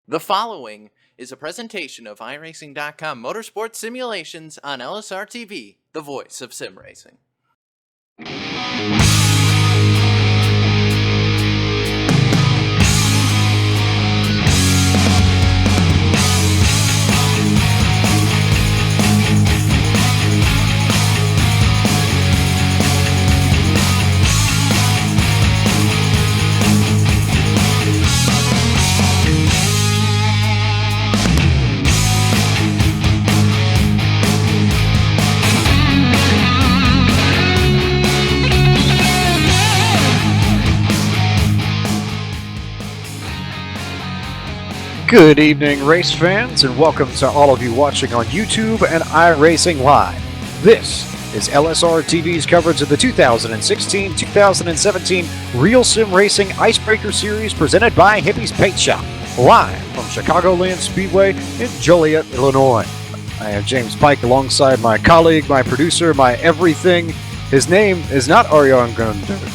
The following is a presentation of iRacing.com Motorsports Simulations on LSRTV, the voice of sim racing. Good evening, race fans, and welcome to all of you watching on YouTube and iRacing Live. This is LSRTV's coverage of the 2016-2017 Real Sim Racing Icebreaker Series presented by Hippie's Paint Shop, live from Chicagoland Speedway in Joliet, Illinois. I am James Pike alongside my colleague, my producer, my everything. His name is not Ariana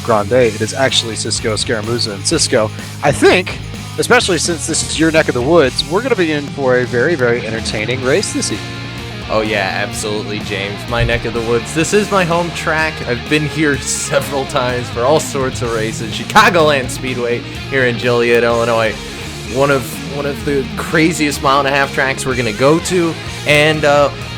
Grande, it is actually Cisco Scaramouza. And Cisco, I think, especially since this is your neck of the woods, we're going to be in for a very, very entertaining race this evening. Oh yeah, absolutely, James. My neck of the woods. This is my home track. I've been here several times for all sorts of races. Chicagoland Speedway here in Joliet, Illinois. One of the craziest mile-and-a-half tracks we're going to go to, and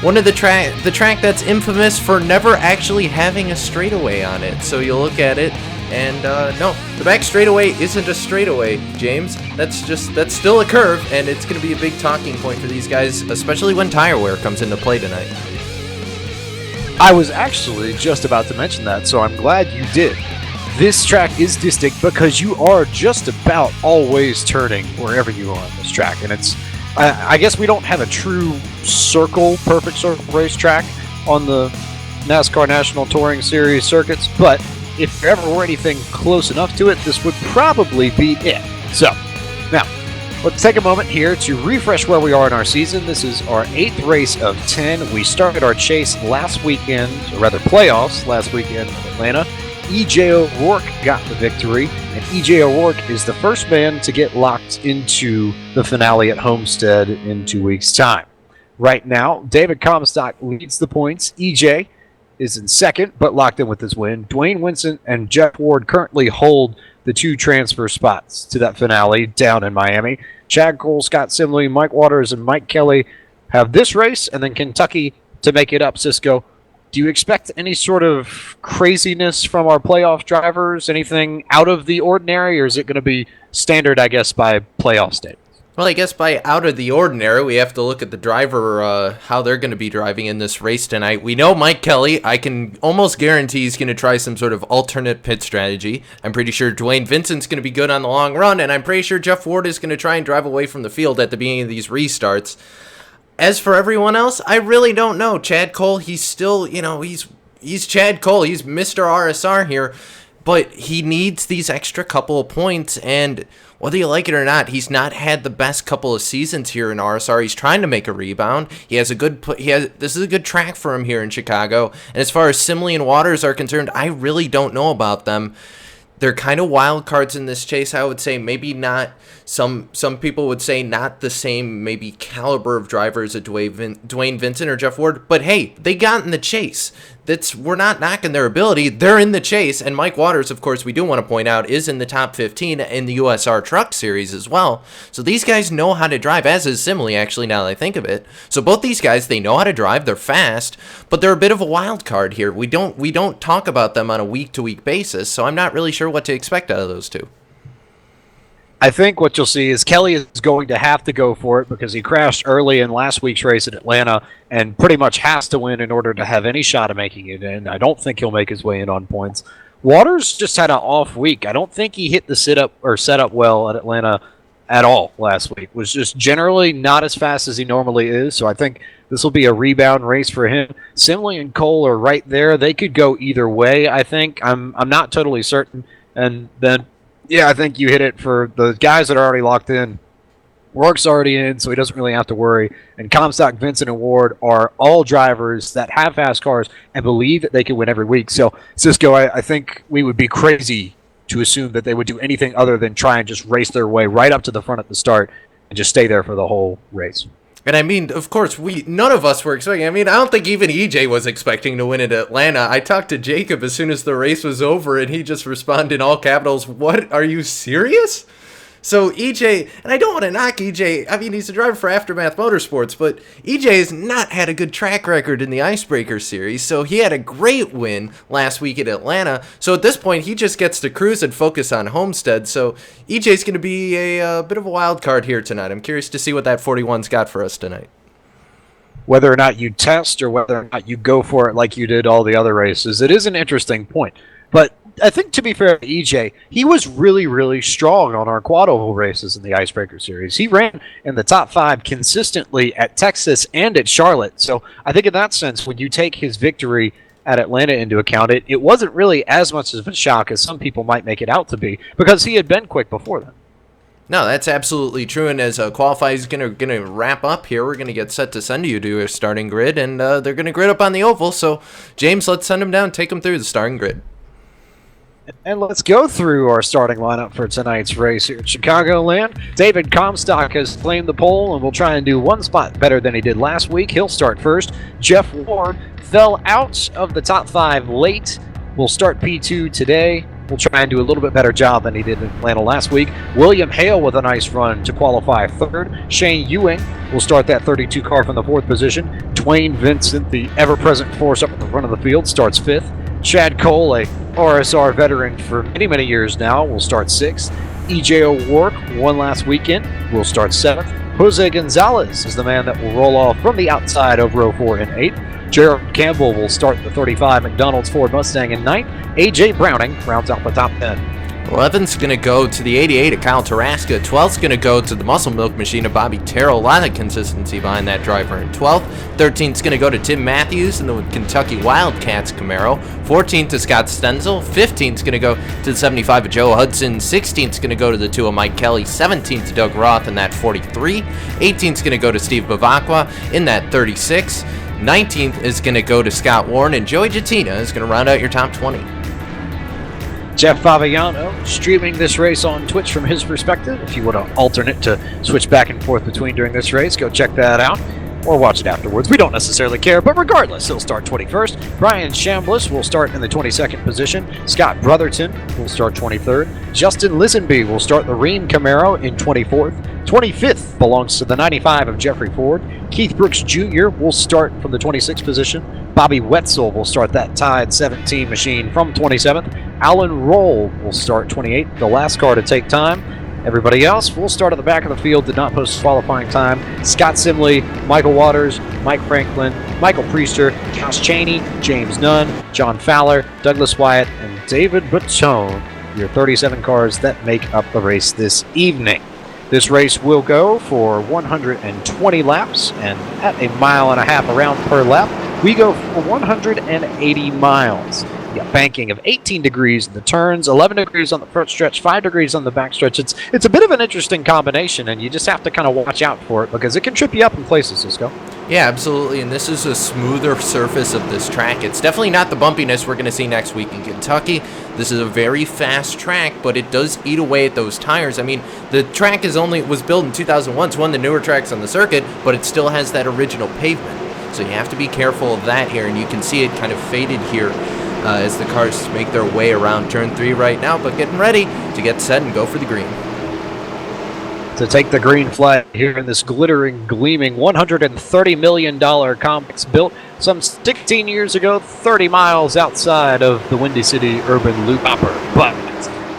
one of the track that's infamous for never actually having a straightaway on it. So you'll look at it, and no, the back straightaway isn't a straightaway, James. That's still a curve, and it's going to be a big talking point for these guys, especially when tire wear comes into play tonight. I was actually just about to mention that, so I'm glad you did. This track is distinct because you are just about always turning wherever you are on this track, and it's I guess we don't have a true perfect circle racetrack on the NASCAR National Touring Series circuits, but if there ever were anything close enough to it, this would probably be it. So, now, let's take a moment here to refresh where we are in our season. This is our 8th race of 10. We started our chase last weekend, or rather playoffs last weekend in Atlanta. E.J. O'Rourke got the victory, and E.J. O'Rourke is the first man to get locked into the finale at Homestead in 2 weeks' time. Right now, David Comstock leads the points. E.J. is in second, but locked in with his win. Dwayne Winston and Jeff Ward currently hold the 2 transfer spots to that finale down in Miami. Chad Cole, Scott Simley, Mike Waters, and Mike Kelly have this race, and then Kentucky to make it up. Cisco, do you expect any sort of craziness from our playoff drivers? Anything out of the ordinary, or is it going to be standard, I guess, by playoff state? Well, I guess by out of the ordinary, we have to look at the driver, how they're going to be driving in this race tonight. We know Mike Kelly. I can almost guarantee he's going to try some sort of alternate pit strategy. I'm pretty sure Dwayne Vincent's going to be good on the long run, and I'm pretty sure Jeff Ward is going to try and drive away from the field at the beginning of these restarts. As for everyone else, I really don't know. Chad Cole, he's still, he's Chad Cole. He's Mr. RSR here, but he needs these extra couple of points, and whether you like it or not, he's not had the best couple of seasons here in RSR. He's trying to make a rebound. This is a good track for him here in Chicago. And as far as Simley and Waters are concerned, I really don't know about them. They're kind of wild cards in this chase, I would say. Maybe not. Some people would say not the same maybe caliber of drivers as Dwayne Vincent or Jeff Ward. But hey, they got in the chase. We're not knocking their ability. They're in the chase. And Mike Waters, of course, we do want to point out, is in the top 15 in the USR Truck Series as well. So these guys know how to drive, as is Simley, actually, now that I think of it. So both these guys, they know how to drive. They're fast, but they're a bit of a wild card here. We don't talk about them on a week-to-week basis, so I'm not really sure what to expect out of those two. I think what you'll see is Kelly is going to have to go for it because he crashed early in last week's race in Atlanta and pretty much has to win in order to have any shot of making it in. I don't think he'll make his way in on points. Waters just had an off week. I don't think he hit the setup well at Atlanta at all last week. Was just generally not as fast as he normally is, so I think this will be a rebound race for him. Simley and Cole are right there. They could go either way, I think. I'm not totally certain. And then yeah, I think you hit it for the guys that are already locked in. Rourke's already in, so he doesn't really have to worry. And Comstock, Vincent, and Ward are all drivers that have fast cars and believe that they can win every week. So, Cisco, I think we would be crazy to assume that they would do anything other than try and just race their way right up to the front at the start and just stay there for the whole race. And I mean, of course, none of us were expecting. I mean, I don't think even EJ was expecting to win at Atlanta. I talked to Jacob as soon as the race was over, and he just responded in all capitals, "What? Are you serious?" So EJ, and I don't want to knock EJ, I mean, he's a driver for Aftermath Motorsports, but EJ has not had a good track record in the Icebreaker Series, so he had a great win last week at Atlanta. So at this point, he just gets to cruise and focus on Homestead. So EJ's going to be a bit of a wild card here tonight. I'm curious to see what that 41's got for us tonight. Whether or not you test or whether or not you go for it like you did all the other races, it is an interesting point. But I think, to be fair to EJ, he was really, really strong on our quad oval races in the Icebreaker Series. He ran in the top 5 consistently at Texas and at Charlotte. So I think in that sense, when you take his victory at Atlanta into account, it wasn't really as much of a shock as some people might make it out to be, because he had been quick before then. No, that's absolutely true. And as Qualify is gonna wrap up here, we're gonna get set to send you to a starting grid, and they're gonna grid up on the oval. So James, let's send him down, take him through the starting grid. And let's go through our starting lineup for tonight's race here at Chicagoland. David Comstock has claimed the pole and will try and do one spot better than he did last week. He'll start first. Jeff Ward fell out of the top 5 late. Will start P2 today. Will try and do a little bit better job than he did in Atlanta last week. William Hale with a nice run to qualify 3rd. Shane Ewing will start that 32 car from the 4th position. Dwayne Vincent, the ever-present force up at the front of the field, starts 5th. Chad Cole, a RSR veteran for many, many years now, will start 6th. EJ O'Rourke won last weekend, will start 7th. Jose Gonzalez is the man that will roll off from the outside of row 4 and 8. Gerald Campbell will start the 35 McDonald's Ford Mustang in 9th. AJ Browning rounds out the top 10. 11th's going to go to the 88 of Kyle Taraska. 12th's going to go to the Muscle Milk Machine of Bobby Terrell. A lot of consistency behind that driver in 12th. 13th's going to go to Tim Matthews in the Kentucky Wildcats Camaro. 14th to Scott Stenzel. 15th's going to go to the 75 of Joe Hudson. 16th's going to go to the 2 of Mike Kelly. 17th to Doug Roth in that 43. 18th's going to go to Steve Bavacqua in that 36. 19th is going to go to Scott Warren, and Joey Jattina is going to round out your top 20. Jeff Favignano streaming this race on Twitch from his perspective. If you want to alternate to switch back and forth between during this race, go check that out or watch it afterwards. We don't necessarily care, but regardless, he'll start 21st. Brian Chambliss will start in the 22nd position. Scott Brotherton will start 23rd. Justin Lisenby will start the Rheem Camaro in 24th. 25th belongs to the 95 of Jeffrey Ford. Keith Brooks Jr. will start from the 26th position. Bobby Wetzel will start that Tide 17 machine from 27th. Alan Roll will start 28th, the last car to take time. Everybody else will start at the back of the field, did not post qualifying time. Scott Simley, Michael Waters, Mike Franklin, Michael Priester, Josh Cheney, James Nunn, John Fowler, Douglas Wyatt, and David Batone, your 37 cars that make up the race this evening. This race will go for 120 laps, and at a mile and a half around per lap, we go for 180 miles. Yeah, banking of 18 degrees in the turns, 11 degrees on the front stretch, 5 degrees on the back stretch. It's a bit of an interesting combination, and you just have to kind of watch out for it because it can trip you up in places, Cisco. Yeah, absolutely, and this is a smoother surface of this track. It's definitely not the bumpiness we're going to see next week in Kentucky. This is a very fast track, but it does eat away at those tires. I mean, the track was built in 2001. It's one of the newer tracks on the circuit, but it still has that original pavement. So you have to be careful of that here, and you can see it kind of faded here as the cars make their way around turn 3 right now, but getting ready to get set and go for the green. To take the green flag here in this glittering, gleaming $130 million complex built some 16 years ago, 30 miles outside of the Windy City Urban Loop Hopper. But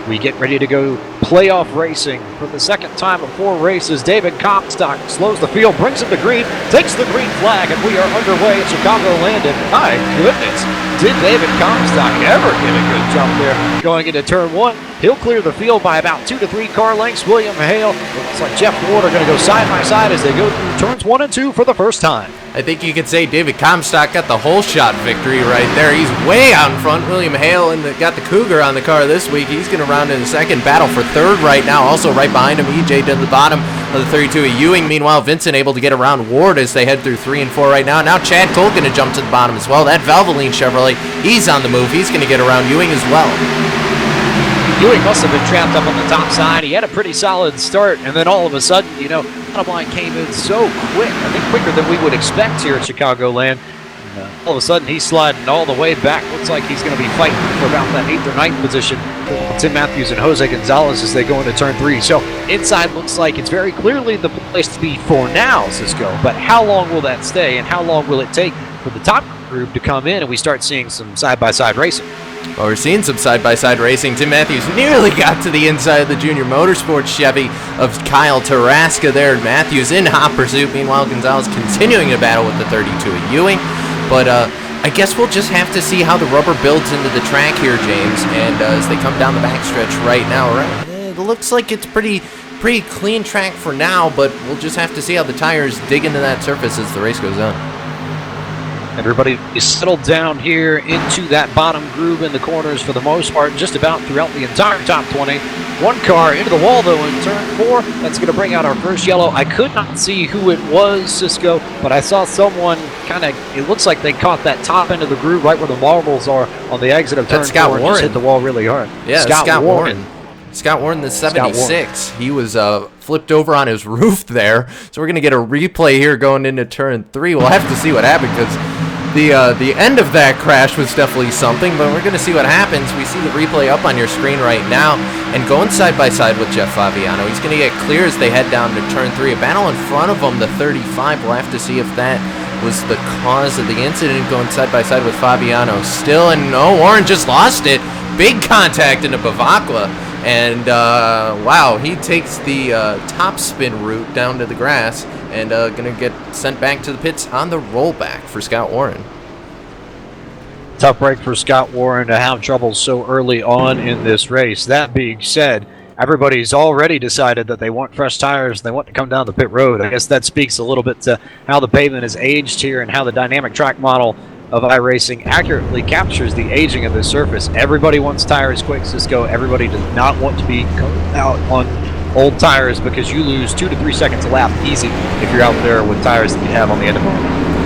we get ready to go playoff racing for the second time of 4 races. David Comstock slows the field, brings him to green, takes the green flag, and we are underway at Chicagoland. And my goodness, did David Comstock ever get a good jump there going into turn 1? He'll clear the field by about 2 to 3 car lengths. William Hale, looks like Jeff Ward are going to go side by side as they go through turns 1 and 2 for the first time. I think you could say David Comstock got the whole shot victory right there. He's way out in front. William Hale got the Cougar on the car this week. He's going to round in the second, battle for 3rd right now. Also right behind him, EJ to the bottom of the 32 of Ewing. Meanwhile, Vincent able to get around Ward as they head through 3 and 4 right now. Now Chad Cole going to jump to the bottom as well. That Valvoline Chevrolet, he's on the move. He's going to get around Ewing as well. Ewing must have been trapped up on the top side. He had a pretty solid start, and then all of a sudden, bottom line came in so quick. I think quicker than we would expect here at Chicagoland. All of a sudden, he's sliding all the way back. Looks like he's going to be fighting for about that 8th or 9th position. Tim Matthews and Jose Gonzalez as they go into turn 3. So inside looks like it's very clearly the place to be for now, Cisco. But how long will that stay, and how long will it take for the top group to come in and we start seeing some side-by-side racing? Well, we're seeing some side-by-side racing. Tim Matthews nearly got to the inside of the Junior Motorsports Chevy of Kyle Taraska there. Matthews in hot pursuit. Meanwhile, Gonzalez continuing to battle with the 32 of Ewing. But I guess we'll just have to see how the rubber builds into the track here, James. And as they come down the backstretch right now, it looks like it's pretty clean track for now, but we'll just have to see how the tires dig into that surface as the race goes on. Everybody is settled down here into that bottom groove in the corners for the most part, just about throughout the entire top 20. One car into the wall, though, in turn 4. That's going to bring out our first yellow. I could not see who it was, Cisco, but I saw someone it looks like they caught that top end of the groove right where the marbles are on the exit of turn 4. Scott Warren. Just hit the wall really hard. Yeah, Scott Warren. Scott Warren, the 76. He was flipped over on his roof there. So we're going to get a replay here going into turn 3. We'll have to see what happened because the end of that crash was definitely something, but we're going to see what happens. We see the replay up on your screen right now, and going side by side with Jeff Fabiano. He's going to get clear as they head down to turn 3. A battle in front of him, the 35. We'll have to see if that was the cause of the incident, going side by side with Fabiano still, and Warren just lost it. Big contact into Bavacqua, and wow, he takes the top spin route down to the grass, and going to get sent back to the pits on the rollback for Scott Warren. Tough break for Scott Warren to have trouble so early on in this race. That being said, everybody's already decided that they want fresh tires. They want to come down the pit road. I guess that speaks a little bit to how the pavement is aged here and how the dynamic track model of iRacing accurately captures the aging of this surface. Everybody wants tires quick, Cisco. Everybody does not want to be out on old tires because you lose 2 to 3 seconds a lap easy if you're out there with tires that you have on the end of them.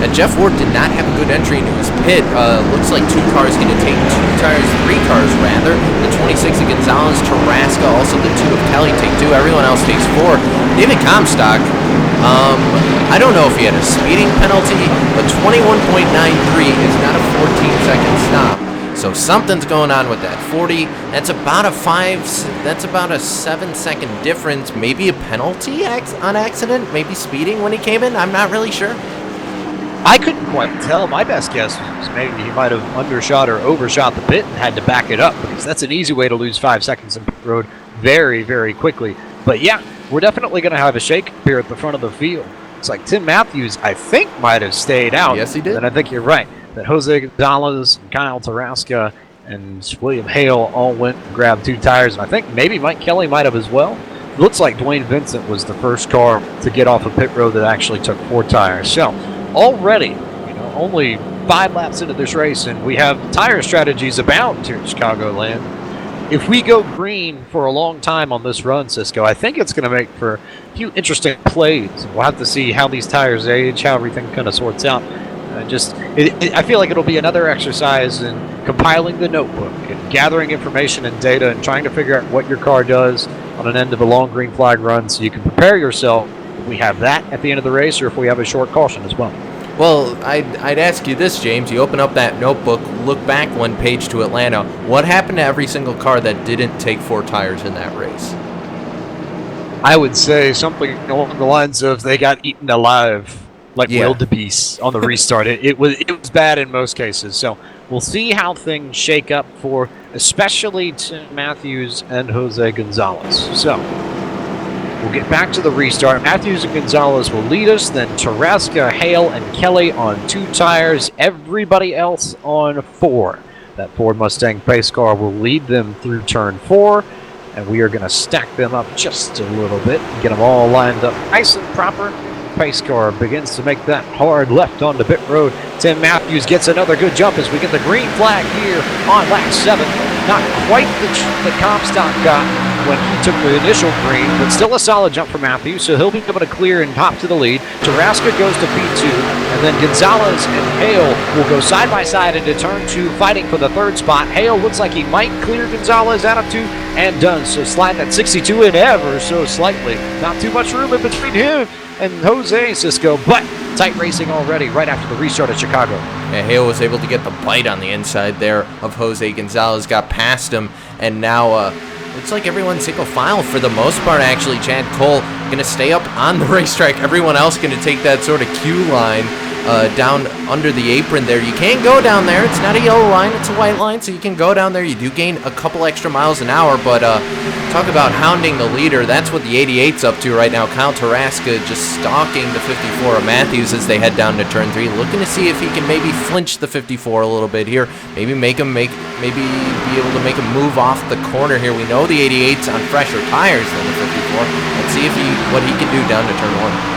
And Jeff Ward did not have a good entry into his pit. Looks like 2 cars going to take 2 tires, 3 cars rather. The 26 of Gonzalez, Taraska, also the 2 of Kelly take 2. Everyone else takes 4. David Comstock, I don't know if he had a speeding penalty, but 21.93 is not a 14-second stop. So something's going on with that 40. That's about a 7-second difference. Maybe a penalty on accident, maybe speeding when he came in. I'm not really sure. I couldn't quite tell. My best guess was maybe he might have undershot or overshot the pit and had to back it up because that's an easy way to lose 5 seconds in pit road very, very quickly. But yeah, we're definitely going to have a shake here at the front of the field. It's like Tim Matthews, I think, might have stayed out. Yes, he did. And I think you're right that Jose Gonzalez, Kyle Taraska, and William Hale all went and grabbed 2 tires. And I think maybe Mike Kelly might have as well. It looks like Dwayne Vincent was the first car to get off of pit road that actually took 4 tires. So already, only 5 laps into this race, and we have tire strategies abound here in Chicagoland. If we go green for a long time on this run, Cisco, I think it's going to make for a few interesting plays. We'll have to see how these tires age, how everything kind of sorts out. I feel like it'll be another exercise in compiling the notebook and gathering information and data and trying to figure out what your car does on an end of a long green flag run so you can prepare yourself if we have that at the end of the race or if we have a short caution as well. Well, I'd ask you this, James. You open up that notebook, look back 1 page to Atlanta. What happened to every single car that didn't take 4 tires in that race? I would say something along the lines of they got eaten alive, like wildebeest on the restart. It was bad in most cases. So we'll see how things shake up for especially Tim Matthews and Jose Gonzalez. So we'll get back to the restart. Matthews and Gonzalez will lead us, then Taraska, Hale, and Kelly on 2 tires. Everybody else on 4. That Ford Mustang pace car will lead them through turn 4, and we are going to stack them up just a little bit and get them all lined up nice and proper. pace car begins to make that hard left onto pit road. Tim Matthews gets another good jump as we get the green flag here on lap 7. Not quite the Comstock got when he took the initial green, but still a solid jump for Matthews, so he'll be able to clear and hop to the lead. Taraska goes to P2, and then Gonzalez and Hale will go side by side into turn 2, fighting for the 3rd spot. Hale looks like he might clear Gonzalez out of 2, and does, so slide that 62 in ever so slightly. Not too much room in between him and Jose Cisco, but tight racing already right after the restart at Chicago. Yeah, Hale was able to get the bite on the inside there of Jose Gonzalez, got past him, and now looks like everyone's single file for the most part, actually. Chad Cole going to stay up on the racetrack. Everyone else going to take that sort of queue line down under the apron there. You can go down there. It's not a yellow line, it's a white line, so you can go down there. You do gain a couple extra miles an hour, but talk about hounding the leader. That's what the 88's up to right now. Kyle Taraska just stalking the 54 of Matthews as they head down to turn 3, looking to see if he can maybe flinch the 54 a little bit here. Maybe be able to make him move off the corner here. We know the 88's on fresher tires than the 54. Let's see if what he can do down to turn 1.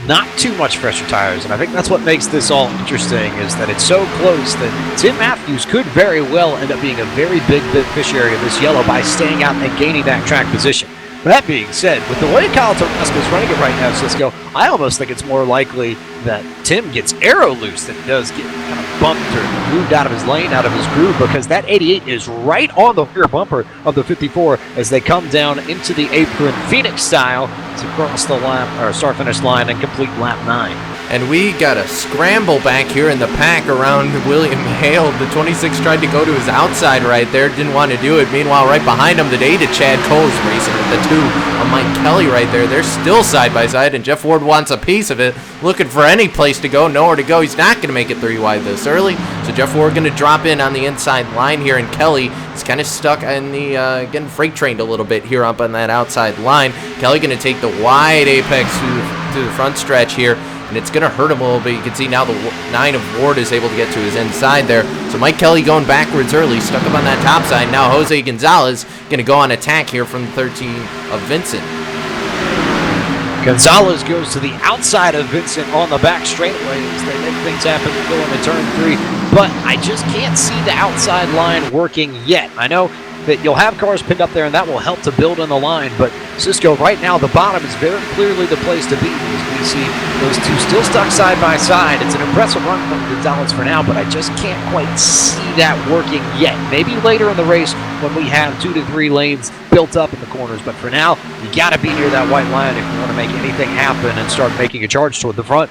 Not too much fresher tires, and I think that's what makes this all interesting, is that it's so close that Tim Matthews could very well end up being a very big beneficiary of this yellow by staying out and gaining that track position. That being said, with the way Kyle Taraska is running it right now, Cisco, I almost think it's more likely that Tim gets arrow loose than does get kind of bumped or moved out of his lane, out of his groove, because that 88 is right on the rear bumper of the 54 as they come down into the apron, Phoenix style, to cross the lap or start-finish line and complete lap 9. And we got a scramble back here in the pack around William Hale. The 26 tried to go to his outside right there, didn't want to do it. Meanwhile, right behind him, the 8 of Chad Cole's racing with the 2 of Mike Kelly right there. They're still side by side, and Jeff Ward wants a piece of it, looking for any place to go, nowhere to go. He's not going to make it 3 wide this early, so Jeff Ward going to drop in on the inside line here, and Kelly is kind of stuck in the, getting freight trained a little bit here up on that outside line. Kelly going to take the wide apex to the front stretch here, and it's going to hurt him a little bit. You can see now the 9 of Ward is able to get to his inside there. So Mike Kelly going backwards early, stuck up on that top side. Now Jose Gonzalez going to go on attack here from 13 of Vincent. Gonzalez goes to the outside of Vincent on the back straightaway as they make things happen to go into turn 3. But I just can't see the outside line working yet. I know that you'll have cars pinned up there, and that will help to build in the line. But Cisco, right now, the bottom is very clearly the place to be. As we see those two still stuck side by side. It's an impressive run from Gonzalez for now, but I just can't quite see that working yet. Maybe later in the race when we have 2 to 3 lanes built up in the corners. But for now, you got to be near that white line if you want to make anything happen and start making a charge toward the front.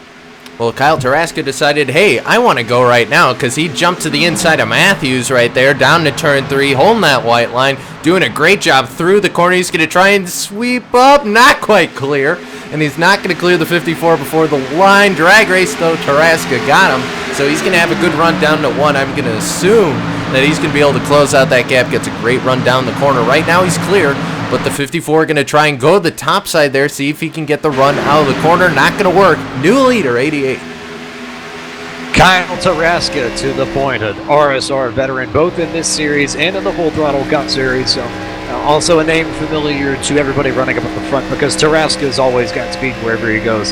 Well, Kyle Taraska decided, hey, I want to go right now, because he jumped to the inside of Matthews right there, down to turn 3, holding that white line, doing a great job through the corner. He's going to try and sweep up, not quite clear, and he's not going to clear the 54 before the line. Drag race, though, Taraska got him, so he's going to have a good run down to 1. I'm going to assume that he's going to be able to close out that gap, gets a great run down the corner. Right now, he's clear. But the 54 going to try and go to the top side there, see if he can get the run out of the corner. Not going to work. New leader, 88. Kyle Taraska to the point, an RSR veteran, both in this series and in the Full Throttle Cup Series. So, also a name familiar to everybody running up at the front, because Taraska's always got speed wherever he goes.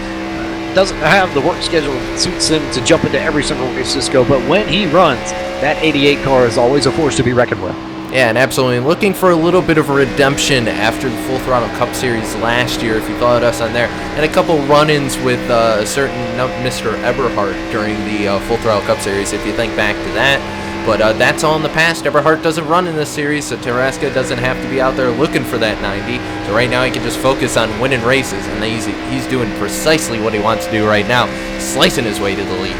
Doesn't have the work schedule that suits him to jump into every single race, Cisco, but when he runs, that 88 car is always a force to be reckoned with. Yeah, and absolutely looking for a little bit of a redemption after the Full Throttle Cup Series last year, if you followed us on there, and a couple run-ins with a certain Mr. Eberhardt during the Full Throttle Cup Series, if you think back to that. But that's all in the past. Eberhardt doesn't run in this series, so Taraska doesn't have to be out there looking for that 90. So right now he can just focus on winning races, and he's doing precisely what he wants to do right now, slicing his way to the lead.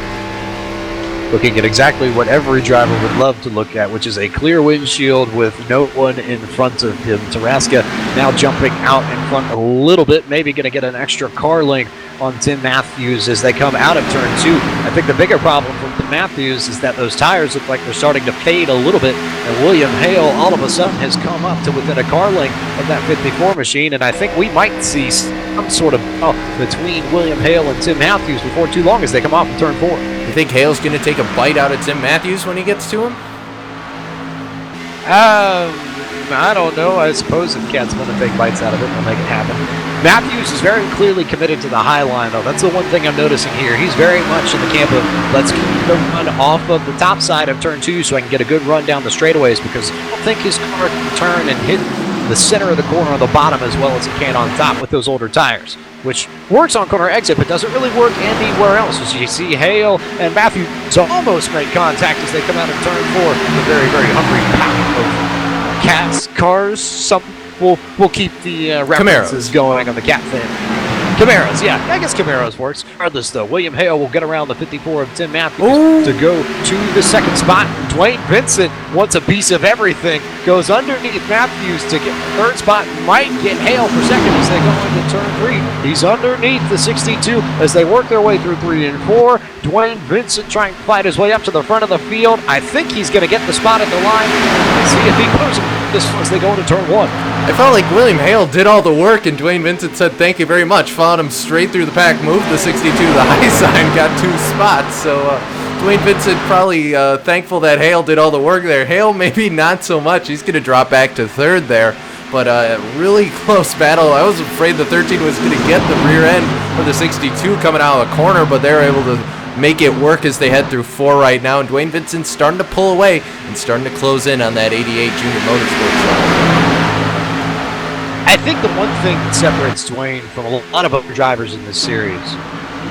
Looking at exactly what every driver would love to look at, which is a clear windshield with no one in front of him. Taraska now jumping out in front a little bit, maybe going to get an extra car length on Tim Matthews as they come out of turn 2. I think the bigger problem for Tim Matthews is that those tires look like they're starting to fade a little bit, and William Hale all of a sudden has come up to within a car length of that 54 machine, and I think we might see some sort of between William Hale and Tim Matthews before too long as they come off of turn 4. You think Hale's going to take a bite out of Tim Matthews when he gets to him? I don't know. I suppose if Cat's going to take bites out of it, they'll make it happen. Matthews is very clearly committed to the high line, though. That's the one thing I'm noticing here. He's very much in the camp of, let's keep the run off of the top side of turn 2 so I can get a good run down the straightaways, because I don't think his car can turn and hit the center of the corner on the bottom as well as it can on top with those older tires, which works on corner exit but doesn't really work anywhere else. As you see, Hale and Matthews almost make contact as they come out of turn 4. The very, very hungry pack of Cat's cars. Some we'll keep the references going on the Cat fan. Camaros, yeah, I guess Camaros works. Regardless, though, William Hale will get around the 54 of Tim Matthews to go to the second spot. Dwayne Vincent wants a piece of everything, goes underneath Matthews to get the third spot, might get Hale for second as they go into turn 3. He's underneath the 62 as they work their way through 3 and 4. Dwayne Vincent trying to fight his way up to the front of the field. I think he's going to get the spot at the line. Let's see if he closes this as they go into turn 1. I felt like William Hale did all the work, and Dwayne Vincent said thank you very much. Followed him straight through the pack, moved the 62 to the high sign, got 2 spots. So Dwayne Vincent probably thankful that Hale did all the work there. Hale maybe not so much. He's going to drop back to 3rd there. But really close battle. I was afraid the 13 was going to get the rear end of the 62 coming out of the corner, but they were able to make it work as they head through 4 right now. And Dwayne Vincent's starting to pull away and starting to close in on that 88 Junior Motorsports driver. I think the one thing that separates Dwayne from a lot of other drivers in this series,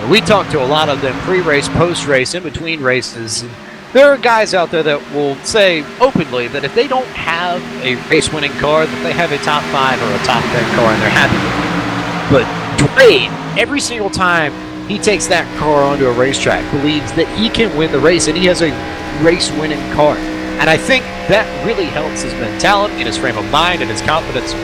we talked to a lot of them pre-race, post-race, in between races. And there are guys out there that will say openly that if they don't have a race-winning car, that they have a top 5 or a top 10 car and they're happy with it. But Dwayne, every single time he takes that car onto a racetrack, believes that he can win the race and he has a race-winning car. And I think that really helps his mentality and his frame of mind and his confidence.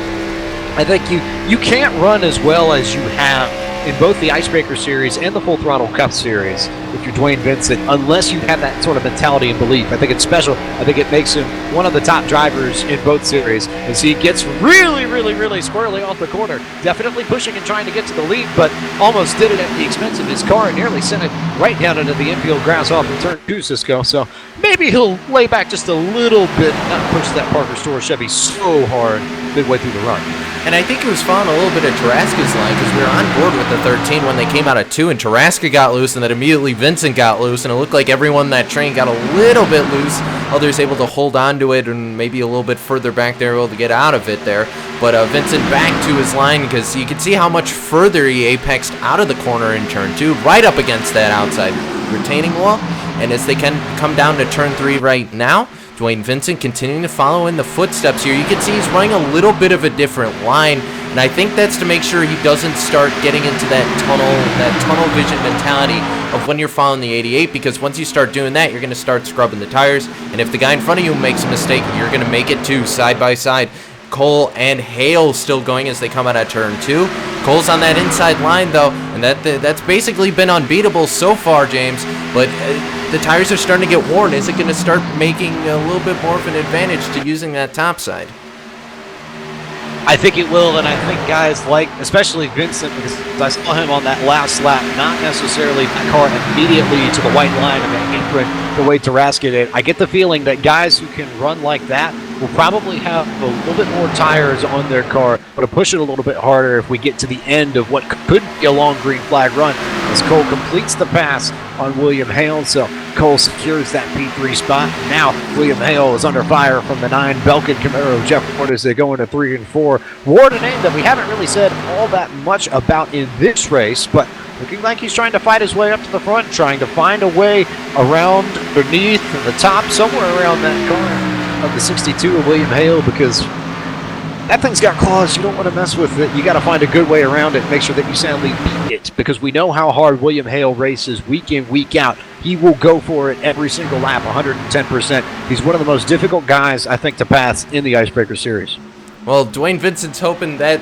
I think you can't run as well as you have in both the Icebreaker Series and the Full Throttle Cup Series if you're Dwayne Vincent, unless you have that sort of mentality and belief. I think it's special. I think it makes him one of the top drivers in both series as he gets really, really, really squarely off the corner. Definitely pushing and trying to get to the lead, but almost did it at the expense of his car and nearly sent it right down into the infield grass off of turn 2, Cisco. So maybe he'll lay back just a little bit, not push that Parker Store Chevy so hard midway through the run. And I think he was following a little bit of Tarasca's line because we were on board with the 13 when they came out of 2, and Tarasca got loose, and then immediately Vincent got loose, and it looked like everyone in that train got a little bit loose. Others able to hold on to it, and maybe a little bit further back they were able to get out of it there. But Vincent back to his line because you can see how much further he apexed out of the corner in turn 2, right up against that outside retaining wall. And as they can come down to turn 3 right now, Dwayne Vincent continuing to follow in the footsteps here. You can see he's running a little bit of a different line, and I think that's to make sure he doesn't start getting into that tunnel vision mentality of when you're following the 88, because once you start doing that, you're going to start scrubbing the tires, and if the guy in front of you makes a mistake, you're going to make it too, side by side. Cole and Hale still going as they come out of turn 2. Cole's on that inside line, though, and that's basically been unbeatable so far, James, but the tires are starting to get worn. Is it going to start making a little bit more of an advantage to using that top side? I think it will, and I think guys like, especially Vincent, because I saw him on that last lap, not necessarily that car immediately to the white line and then imprint the way Tarasca did. I get the feeling that guys who can run like that will probably have a little bit more tires on their car, but to push it a little bit harder if we get to the end of what could be a long green flag run as Cole completes the pass on William Hale. So Cole secures that P3 spot. Now William Hale is under fire from the 9 Belkin Camaro Jeff Ward as they go into 3 and 4. Ward, a name that we haven't really said all that much about in this race, but looking like he's trying to fight his way up to the front, trying to find a way around underneath and the top, somewhere around that car of the 62 of William Hale, because that thing's got claws. You don't want to mess with it. You got to find a good way around it. Make sure that you soundly beat it, because we know how hard William Hale races week in, week out. He will go for it every single lap, 110%. He's one of the most difficult guys, I think, to pass in the Icebreaker Series. Well, Dwayne Vincent's hoping that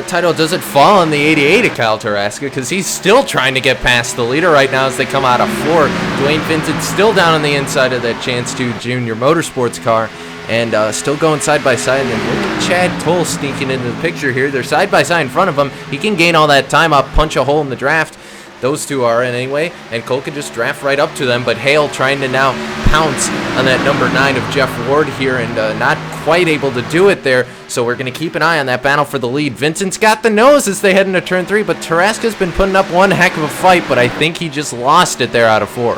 title doesn't fall on the 88 of Kyle Tarasca, because he's still trying to get past the leader right now as they come out of 4. Dwayne Vincent still down on the inside of that Chance 2 Junior Motorsports car, and still going side by side. And then look at Chad Toll sneaking into the picture here. They're side by side in front of him. He can gain all that time up, punch a hole in the draft. Those two are anyway, and Cole can just draft right up to them, but Hale trying to now pounce on that number 9 of Jeff Ward here, and not quite able to do it there, so we're going to keep an eye on that battle for the lead. Vincent's got the nose as they head into turn 3, but Taraska's been putting up one heck of a fight, but I think he just lost it there out of 4.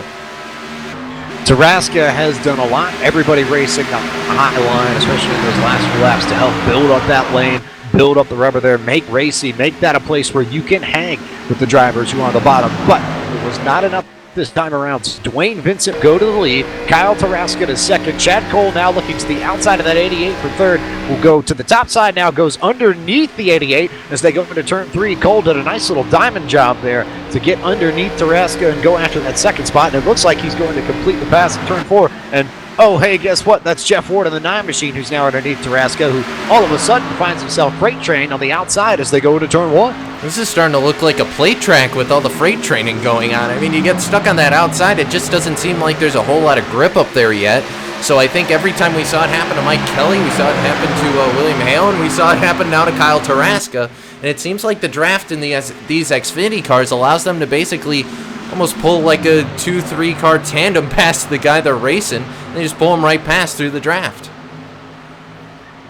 Taraska has done a lot. Everybody racing on the high line, especially in those last few laps, to help build up that lane, build up the rubber there, make racy, make that a place where you can hang with the drivers who are on the bottom. But it was not enough this time around. Dwayne Vincent go to the lead. Kyle Taraska to second. Chad Cole now looking to the outside of that 88 for third. Will go to the top side now, goes underneath the 88 as they go into turn 3. Cole did a nice little diamond job there to get underneath Taraska and go after that second spot. And it looks like he's going to complete the pass in turn 4. And oh, hey, guess what? That's Jeff Ward in the 9 machine who's now underneath Taraska, who all of a sudden finds himself freight trained on the outside as they go into turn 1. This is starting to look like a plate track with all the freight training going on. I mean, you get stuck on that outside, it just doesn't seem like there's a whole lot of grip up there yet. So I think every time we saw it happen to Mike Kelly, we saw it happen to William Hale, and we saw it happen now to Kyle Taraska. And it seems like the draft in these Xfinity cars allows them to basically almost pull like a 2-3 car tandem past the guy they're racing. And they just pull him right past through the draft.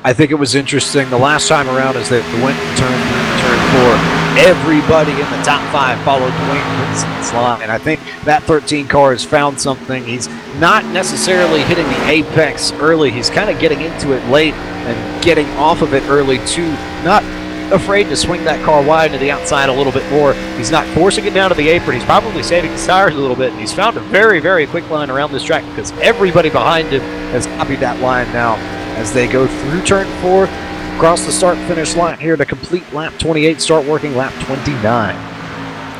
I think it was interesting the last time around as they went to turn 4. Everybody in the top 5 followed Dwayne Vincent's line. And I think that 13 car has found something. He's not necessarily hitting the apex early. He's kind of getting into it late and getting off of it early too. Not afraid to swing that car wide to the outside a little bit more. He's not forcing it down to the apron. He's probably saving his tires a little bit. And he's found a very, very quick line around this track because everybody behind him has copied that line now as they go through turn 4, across the start-finish line here to complete lap 28, start working lap 29.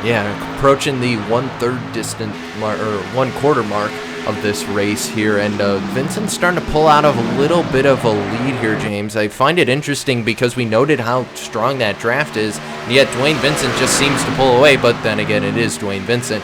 Yeah, approaching the 1/3 distant mark, or 1/4 mark of this race here, and Vincent's starting to pull out of a little bit of a lead here, James. I find it interesting because we noted how strong that draft is, and yet Dwayne Vincent just seems to pull away, but then again, it is Dwayne Vincent.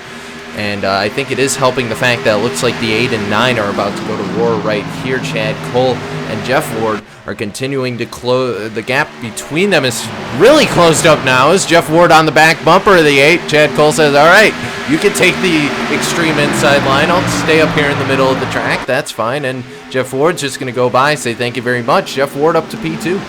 And I think it is helping the fact that it looks like the 8 and 9 are about to go to war right here. Chad Cole and Jeff Ward are continuing to close. The gap between them is really closed up now as Jeff Ward on the back bumper of the 8. Chad Cole says, all right, you can take the extreme inside line. I'll stay up here in the middle of the track. That's fine. And Jeff Ward's just going to go by and say thank you very much. Jeff Ward up to P2.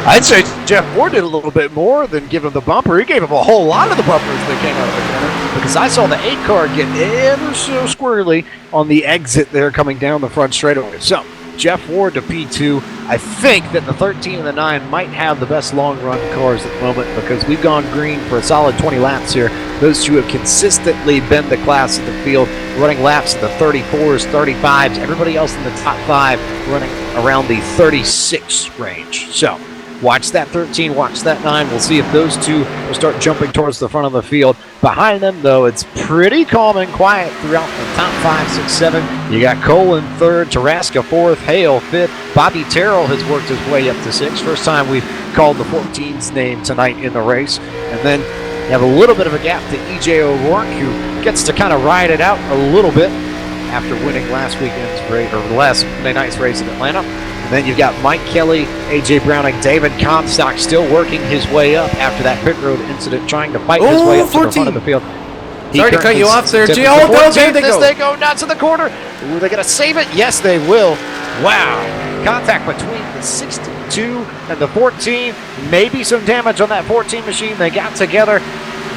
I'd say Jeff Ward did a little bit more than give him the bumper. He gave him a whole lot of the bumper as they came out of the corner, because I saw the 8 car get ever so squirrely on the exit there coming down the front straightaway. So Jeff Ward to P2. I think that the 13 and the 9 might have the best long-run cars at the moment because we've gone green for a solid 20 laps here. Those two have consistently been the class in the field, running laps in the 34s, 35s. Everybody else in the top 5 running around the 36 range. So watch that 13, watch that 9. We'll see if those two will start jumping towards the front of the field. Behind them, though, it's pretty calm and quiet throughout the top 5, 6, 7. You got Cole in 3rd, Taraska 4th, Hale 5th. Bobby Terrell has worked his way up to 6th. First time we've called the 14's name tonight in the race. And then you have a little bit of a gap to E.J. O'Rourke, who gets to kind of ride it out a little bit after winning last weekend's race, or last Monday night's race in Atlanta. Then you've got Mike Kelly, A.J. Browning, David Comstock still working his way up after that pit road incident, trying to fight his way up to the front of the field. Sorry to cut you off there, Jay. Oh, there they go nuts in the corner. Are they going to save it? Yes, they will. Wow. Contact between the 62 and the 14. Maybe some damage on that 14 machine. They got together.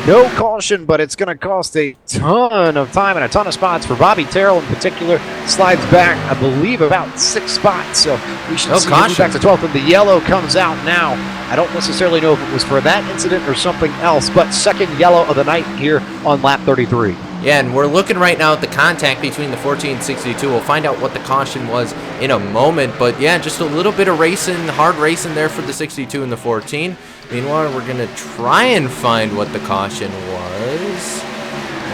No caution, but it's going to cost a ton of time and a ton of spots for Bobby Terrell in particular. Slides back, I believe, about 6 spots. So we should see him move back to 12th. And the yellow comes out now. I don't necessarily know if it was for that incident or something else, but second yellow of the night here on lap 33. Yeah, and we're looking right now at the contact between the 14 and 62. We'll find out what the caution was in a moment. But yeah, just a little bit of racing, hard racing there for the 62 and the 14. Meanwhile, we're going to try and find what the caution was.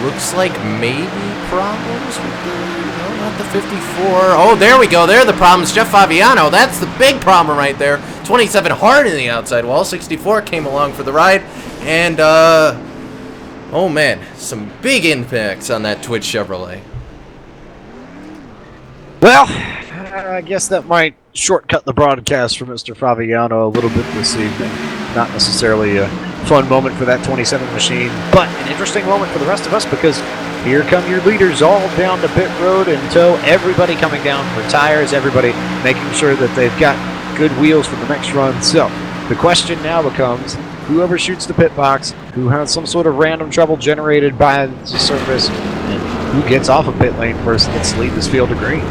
Looks like maybe problems with the, no, not the 54. Oh, there we go. There are the problems. Jeff Favignano, that's the big problem right there. 27 hard in the outside wall. 64 came along for the ride. And, oh man, some big impacts on that Twitch Chevrolet. Well, I guess that might shortcut the broadcast for Mr. Favignano a little bit this evening. Not necessarily fun moment for that 27 machine, but an interesting moment for the rest of us because here come your leaders all down to pit road in tow. Everybody coming down for tires, everybody making sure that they've got good wheels for the next run. So the question now becomes, whoever shoots the pit box, who has some sort of random trouble generated by the surface, and who gets off of pit lane first and gets to lead this field to green.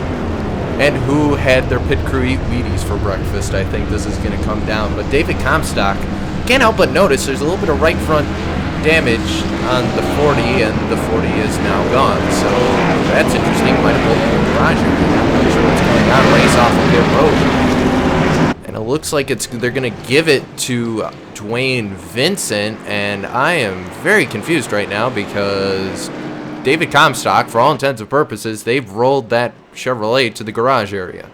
And who had their pit crew eat Wheaties for breakfast, I think this is going to come down. But David Comstock, can't help but notice there's a little bit of right front damage on the 40, and the 40 is now gone. So that's interesting. Might have pulled in the garage. I'm not sure what's going on. Race off of pit road. And it looks like they're going to give it to Dwayne Vincent, and I am very confused right now because David Comstock, for all intents and purposes, they've rolled that Chevrolet to the garage area.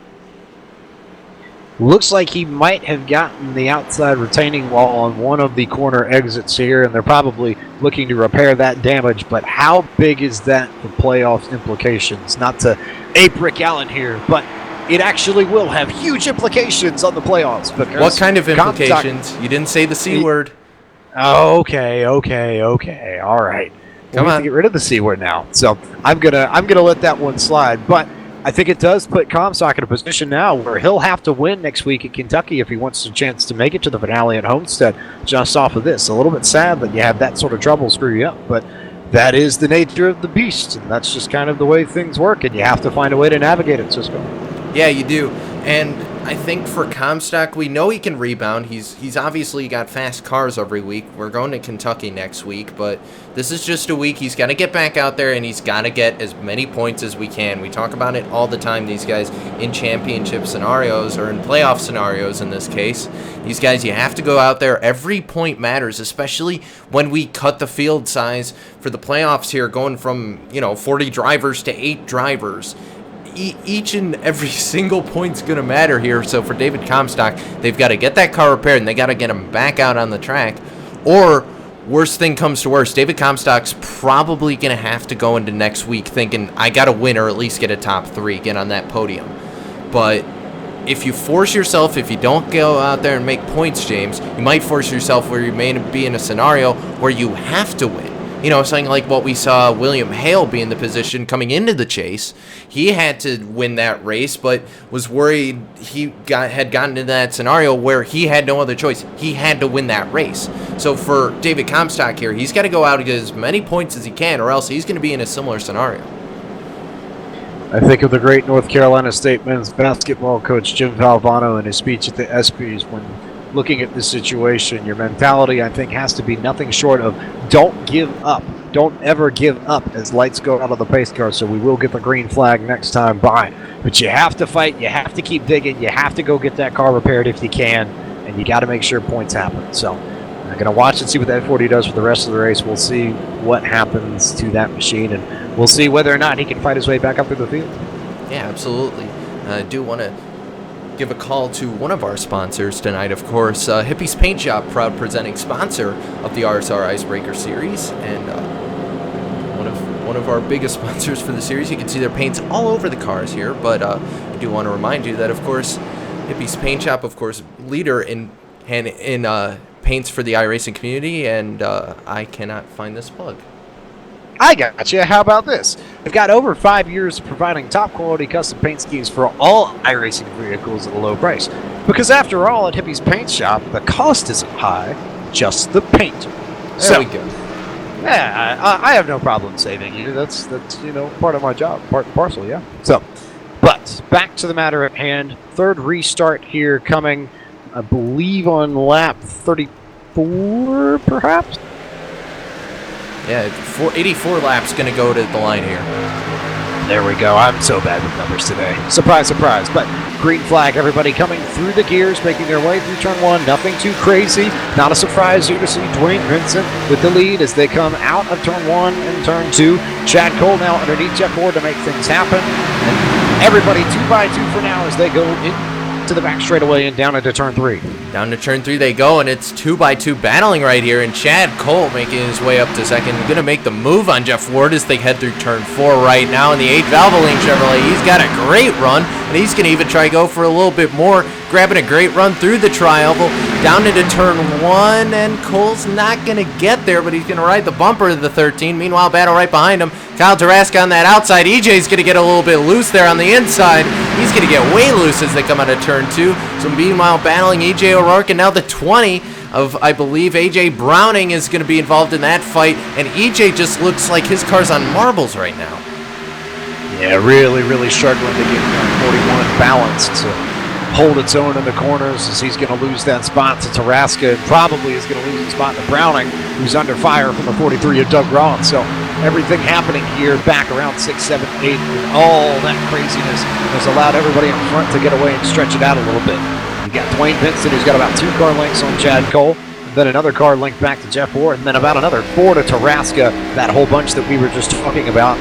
Looks like he might have gotten the outside retaining wall on one of the corner exits here, and they're probably looking to repair that damage. But how big is that for playoff implications? Not to ape Rick Allen here, but it actually will have huge implications on the playoffs. Because what kind of implications? You didn't say the C word. Okay. All right. Come we have on. to get rid of the C word now. So I'm gonna let that one slide. But I think it does put Comstock in a position now where he'll have to win next week at Kentucky if he wants a chance to make it to the finale at Homestead just off of this. A little bit sad that you have that sort of trouble screw you up, but that is the nature of the beast, and that's just kind of the way things work, and you have to find a way to navigate it, Cisco. Yeah, you do. And I think for Comstock, we know he can rebound. He's obviously got fast cars every week. We're going to Kentucky next week, but this is just a week. He's got to get back out there, and he's got to get as many points as we can. We talk about it all the time, these guys, in championship scenarios, or in playoff scenarios in this case. These guys, you have to go out there. Every point matters, especially when we cut the field size for the playoffs here, going from 40 drivers to 8 drivers. Each and every single point's going to matter here. So for David Comstock, they've got to get that car repaired, and they got to get him back out on the track. Or, worst thing comes to worst, David Comstock's probably going to have to go into next week thinking, I got to win or at least get a top 3, get on that podium. But if you force yourself, if you don't go out there and make points, James, you might force yourself where you may be in a scenario where you have to win. Something like what we saw William Hale be in the position coming into the chase. He had to win that race, but was worried he had gotten into that scenario where he had no other choice. He had to win that race. So for David Comstock here, he's got to go out and get as many points as he can, or else he's going to be in a similar scenario. I think of the great North Carolina State men's basketball coach Jim Valvano in his speech at the ESPYs when looking at this situation. Your mentality, I think, has to be nothing short of don't give up. Don't ever give up as lights go out of the pace car, so we will get the green flag next time by. But you have to fight. You have to keep digging. You have to go get that car repaired if you can, and you got to make sure points happen. So I'm going to watch and see what that 40 does for the rest of the race. We'll see what happens to that machine, and we'll see whether or not he can fight his way back up through the field. Yeah, absolutely. I do want to give a call to one of our sponsors tonight, of course, Hippie's Paint Shop, proud presenting sponsor of the RSR Icebreaker Series, and one of our biggest sponsors for the series. You can see their paints all over the cars here, but I do want to remind you that, of course, Hippie's Paint Shop, of course, leader in paints for the iRacing community, and I cannot find this plug. I got you. How about this? They've got over 5 years of providing top quality custom paint schemes for all iRacing vehicles at a low price. Because after all, at Hippie's Paint Shop, the cost isn't high, just the paint. There we go. Yeah, I have no problem saving you. That's part of my job, part and parcel, yeah. So, but back to the matter at hand. Third restart here coming, I believe, on lap 34, perhaps? Yeah, 84 laps going to go to the line here. There we go. I'm so bad with numbers today. Surprise, surprise. But green flag, everybody coming through the gears, making their way through turn 1. Nothing too crazy. Not a surprise here to see Dwayne Vincent with the lead as they come out of turn 1 and turn 2. Chad Cole now underneath jetboard to make things happen. And everybody 2 by 2 for now as they go into the back straightaway and down into turn 3. Down to turn 3 they go, and it's 2 by 2 battling right here, and Chad Cole making his way up to second. Going to make the move on Jeff Ward as they head through turn 4 right now in the 8 Valvoline Chevrolet. He's got a great run. and he's going to even try to go for a little bit more, grabbing a great run through the tri-oval, down into turn 1, and Cole's not going to get there, but he's going to ride the bumper of the 13. Meanwhile, battle right behind him. Kyle Taraska on that outside. EJ's going to get a little bit loose there on the inside. He's going to get way loose as they come out of turn 2. So meanwhile, battling EJ O'Rourke, and now the 20 of, I believe, AJ Browning is going to be involved in that fight, and EJ just looks like his car's on marbles right now. Yeah, really struggling to get 41 balanced to hold its own in the corners, as he's going to lose that spot to Taraska, and probably is going to lose the spot to Browning, who's under fire from the 43 of Doug Roth. So everything happening here back around 6, 7, 8, and all that craziness has allowed everybody in front to get away and stretch it out a little bit. You got Dwayne Vincent, who's got about 2 car lengths on Chad Cole, then another car length back to Jeff Ward, and then about another 4 to Taraska, that whole bunch that we were just talking about.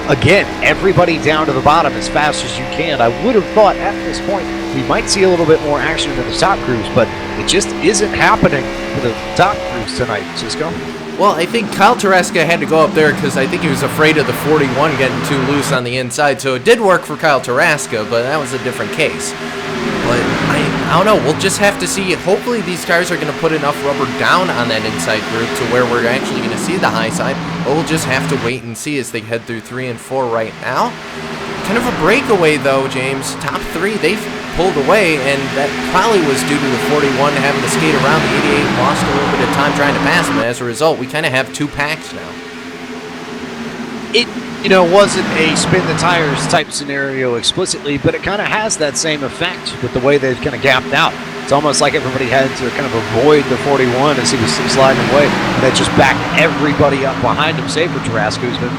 Again, everybody down to the bottom as fast as you can. I would have thought at this point we might see a little bit more action in the top crews, but it just isn't happening for the top crews tonight, Cisco. Well, I think Kyle Taraska had to go up there because I think he was afraid of the 41 getting too loose on the inside. So it did work for Kyle Taraska, but that was a different case. But I don't know. We'll just have to see. Hopefully these cars are going to put enough rubber down on that inside group to where we're actually going to see the high side. But we'll just have to wait and see as they head through 3 and 4 right now. Kind of a breakaway, though, James. Top 3, they've pulled away, and that probably was due to the 41 having to skate around. The 88 lost a little bit of time trying to pass him. As a result, we kind of have 2 packs now. It, wasn't a spin the tires type scenario explicitly, but it kind of has that same effect with the way they've kind of gapped out. It's almost like everybody had to kind of avoid the 41 as he was sliding away, and that just backed everybody up behind him, save for Taraska, who's been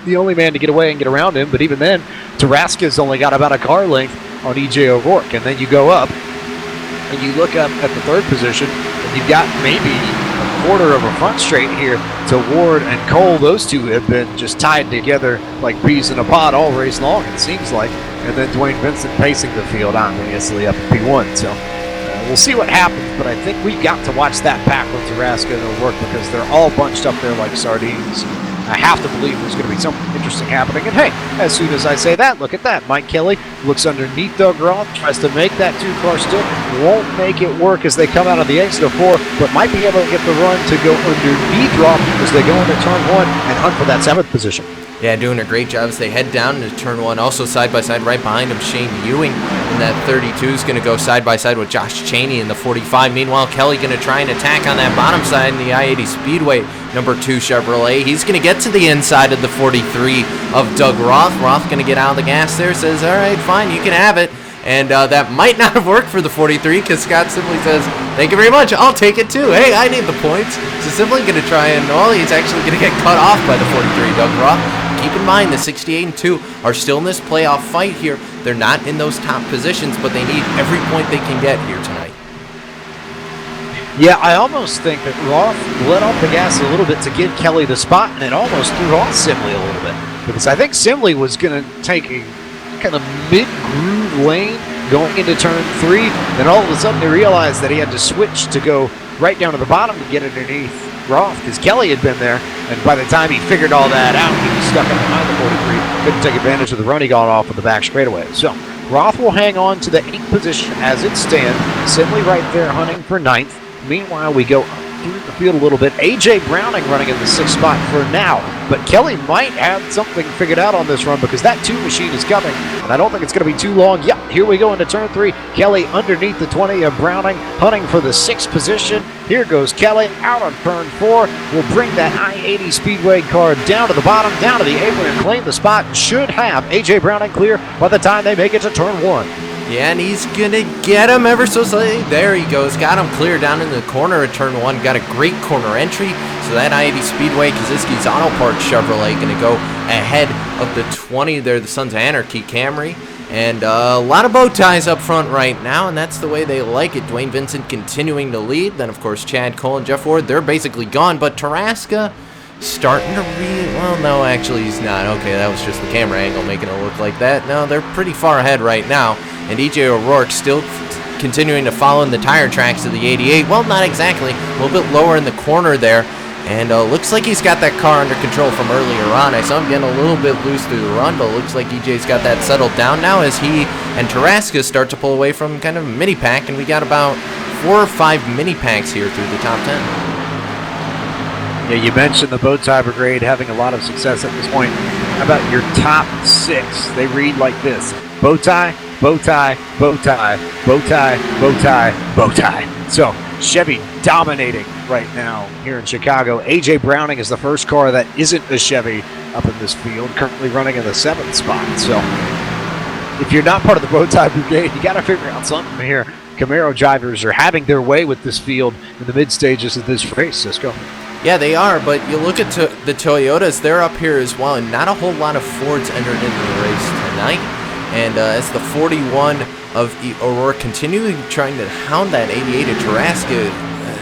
the only man to get away and get around him. But even then, Taraska's only got about a car length on EJ O'Rourke, and then you go up and you look up at the 3rd position, and you've got maybe a quarter of a front straight here to Ward and Cole. Those two have been just tied together like peas in a pod all race long, it seems like. And then Dwayne Vincent pacing the field, obviously up at P1. So we'll see what happens, but I think we've got to watch that pack with Taraska and O'Rourke because they're all bunched up there like sardines. I have to believe there's going to be something interesting happening. And hey, as soon as I say that, look at that. Mike Kelly looks underneath Doug Roth, tries to make that 2-car stick, won't make it work as they come out of the exit of 4, but might be able to get the run to go underneath Roth as they go into turn 1 and hunt for that 7th position. Yeah, doing a great job as they head down into turn 1. Also side-by-side right behind him, Shane Ewing. And that 32 is going to go side-by-side with Josh Cheney in the 45. Meanwhile, Kelly going to try and attack on that bottom side in the I-80 Speedway, number 2 Chevrolet. He's going to get to the inside of the 43 of Doug Roth. Roth going to get out of the gas there, says, all right, fine, you can have it. And that might not have worked for the 43 because Scott simply says, thank you very much, I'll take it too. Hey, I need the points. So simply going to try and, well, he's actually going to get cut off by the 43 Doug Roth. Keep in mind, the 68 and 2 are still in this playoff fight here. They're not in those top positions, but they need every point they can get here tonight. Yeah, I almost think that Roth let off the gas a little bit to give Kelly the spot, and it almost threw off Simley a little bit. Because I think Simley was going to take a kind of mid-groove lane going into turn 3. Then all of a sudden he realized that he had to switch to go right down to the bottom to get underneath Roth, because Kelly had been there, and by the time he figured all that out, he was stuck up behind the 43, couldn't take advantage of the run he got off of the back straightaway. So Roth will hang on to the 8th position as it stands, simply right there hunting for 9th. Meanwhile, we go through the field a little bit. AJ Browning running in the 6th spot for now, but Kelly might have something figured out on this run because that 2 machine is coming, and I don't think it's going to be too long. Yep, here we go into turn 3. Kelly underneath the 20 of Browning, hunting for the 6th position. Here goes Kelly out on turn 4. We'll bring that I-80 Speedway car down to the bottom, down to the apron, and claim the spot. Should have AJ Browning clear by the time they make it to turn 1. Yeah, and he's going to get him ever so slightly. There he goes. Got him clear down in the corner of turn 1. Got a great corner entry. So that I-80 Speedway, Kaziski's Auto Parts Chevrolet, going to go ahead of the 20 there, the Sons of Anarchy Camry. And a lot of bow ties up front right now, and that's the way they like it. Dwayne Vincent continuing to lead. Then, of course, Chad Cole and Jeff Ward, they're basically gone. But Taraska starting to well, no, actually he's not. Okay, that was just the camera angle making it look like that. No, they're pretty far ahead right now. And EJ O'Rourke still continuing to follow in the tire tracks of the 88. Well, not exactly. A little bit lower in the corner there. And looks like he's got that car under control from earlier on. I saw him getting a little bit loose through the run, but looks like EJ's got that settled down now as he and Tarasca start to pull away from kind of a mini pack, and we got about 4 or 5 mini packs here through the top 10. Yeah, you mentioned the bow tie brigade having a lot of success at this point. How about your top 6? They read like this: bow tie, bow tie, bow tie, bow tie, bow tie, bow tie. So Chevy dominating right now here in Chicago. AJ Browning is the first car that isn't a Chevy up in this field, currently running in the 7th spot. So if you're not part of the bow tie brigade, you got to figure out something here. Camaro drivers are having their way with this field in the mid stages of this race, Cisco. Yeah, they are, but you look at the Toyotas, they're up here as well, and not a whole lot of Fords entered into the race tonight. And as the 41 of O'Rourke continuing trying to hound that 88 of Tarasca,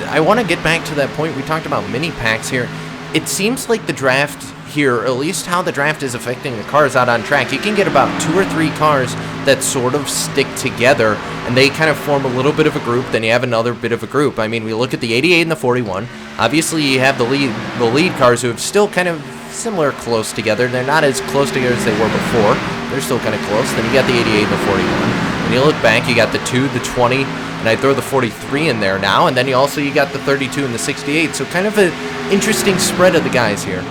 I want to get back to that point. We talked about mini packs here. It seems like the draft here, or at least how the draft is affecting the cars out on track, you can get about 2 or 3 cars that sort of stick together, and they kind of form a little bit of a group, then you have another bit of a group. I mean, we look at the 88 and the 41. Obviously, you have the lead cars who have still kind of similar close together. They're not as close together as they were before. They're still kind of close. Then you got the 88 and the 41. When you look back, you got the 2, the 20, and I throw the 43 in there now, and then you got the 32 and the 68. So kind of an interesting spread of the guys here.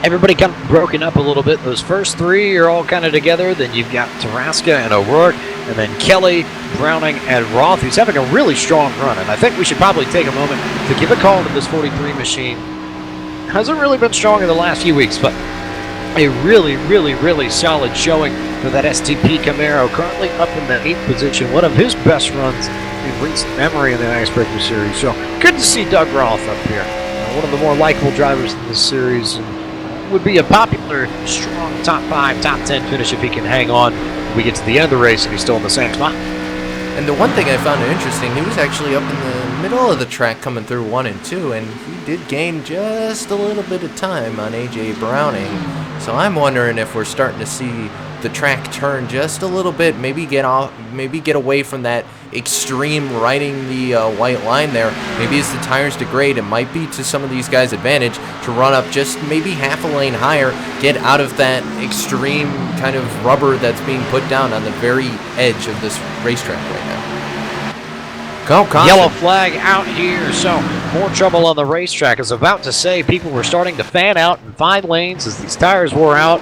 Everybody kind of broken up a little bit. Those first 3 are all kind of together. Then you've got Tarasca and O'Rourke, and then Kelly, Browning, and Roth, who's having a really strong run. And I think we should probably take a moment to give a call to this 43 machine. Hasn't really been strong in the last few weeks, but a really, really, really solid showing for that STP Camaro, currently up in the 8th position. One of his best runs in recent memory in the Icebreaker Series. So good to see Doug Roth up here. One of the more likable drivers in this series. And would be a popular, strong top 5, top 10 finish if he can hang on. We get to the end of the race and he's still in the same spot. And the one thing I found interesting, he was actually up in the middle of the track coming through 1 and 2, and he did gain just a little bit of time on AJ Browning. So I'm wondering if we're starting to see the track turn just a little bit, maybe get away from that extreme riding the white line there. Maybe as the tires degrade, it might be to some of these guys' advantage to run up just maybe half a lane higher, get out of that extreme kind of rubber that's being put down on the very edge of this racetrack right now. Go, caution. Yellow flag out here, so more trouble on the racetrack. I was about to say people were starting to fan out in 5 lanes as these tires wore out.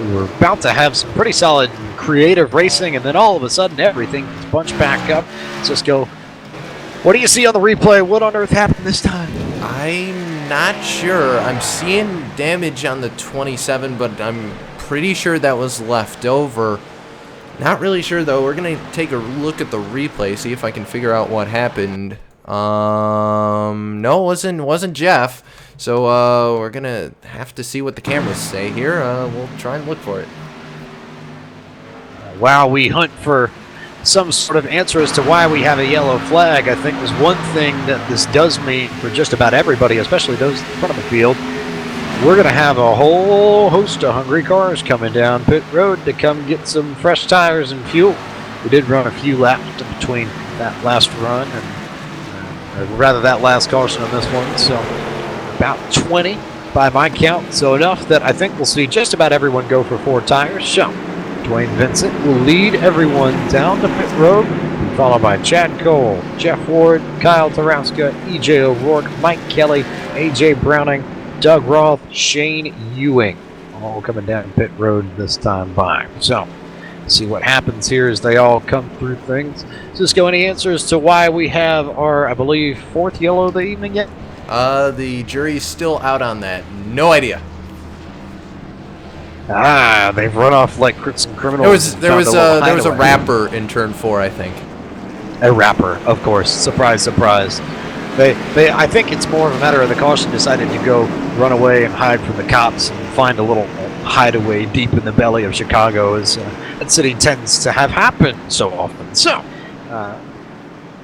We were about to have some pretty solid creative racing, and then all of a sudden everything is bunched back up. Cisco, what do you see on the replay? What on earth happened this time? I'm not sure. I'm seeing damage on the 27, but I'm pretty sure that was left over. Not really sure though. We're gonna take a look at the replay, see if I can figure out what happened. No, it wasn't Jeff. So we're gonna have to see what the cameras say here. We'll try and look for it. While we hunt for some sort of answer as to why we have a yellow flag, I think there's one thing that this does mean for just about everybody, especially those in front of the field. We're going to have a whole host of hungry cars coming down pit road to come get some fresh tires and fuel. We did run a few laps in between that last run, and rather that last caution on this one, so about 20 by my count, so enough that I think we'll see just about everyone go for 4 tires. So Dwayne Vincent will lead everyone down the pit road, followed by Chad Cole, Jeff Ward, Kyle Tarasca, EJ O'Rourke, Mike Kelly, AJ Browning, Doug Roth, Shane Ewing, all coming down pit road this time by. So see what happens here as they all come through things. Cisco, any answers to why we have our, I believe, 4th yellow of the evening yet? The jury's still out on that. No idea. They've run off like some criminals. There was a rapper in turn 4, I think. A rapper, of course. Surprise, surprise. I think it's more of a matter of the caution decided to go run away and hide from the cops and find a little hideaway deep in the belly of Chicago, as that city tends to have happen so often. So,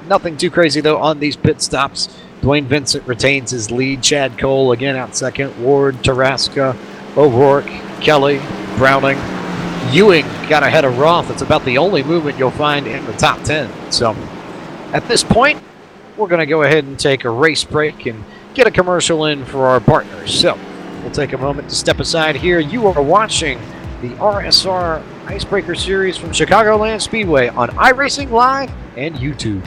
nothing too crazy though on these pit stops. Dwayne Vincent retains his lead. Chad Cole again out second. Ward, Tarasca, O'Rourke, Kelly, Browning, Ewing got ahead of Roth. It's about the only movement you'll find in the top 10. So, at this point, we're going to go ahead and take a race break and get a commercial in for our partners. So we'll take a moment to step aside here. You are watching the RSR Icebreaker Series from Chicagoland Speedway on iRacing Live and YouTube.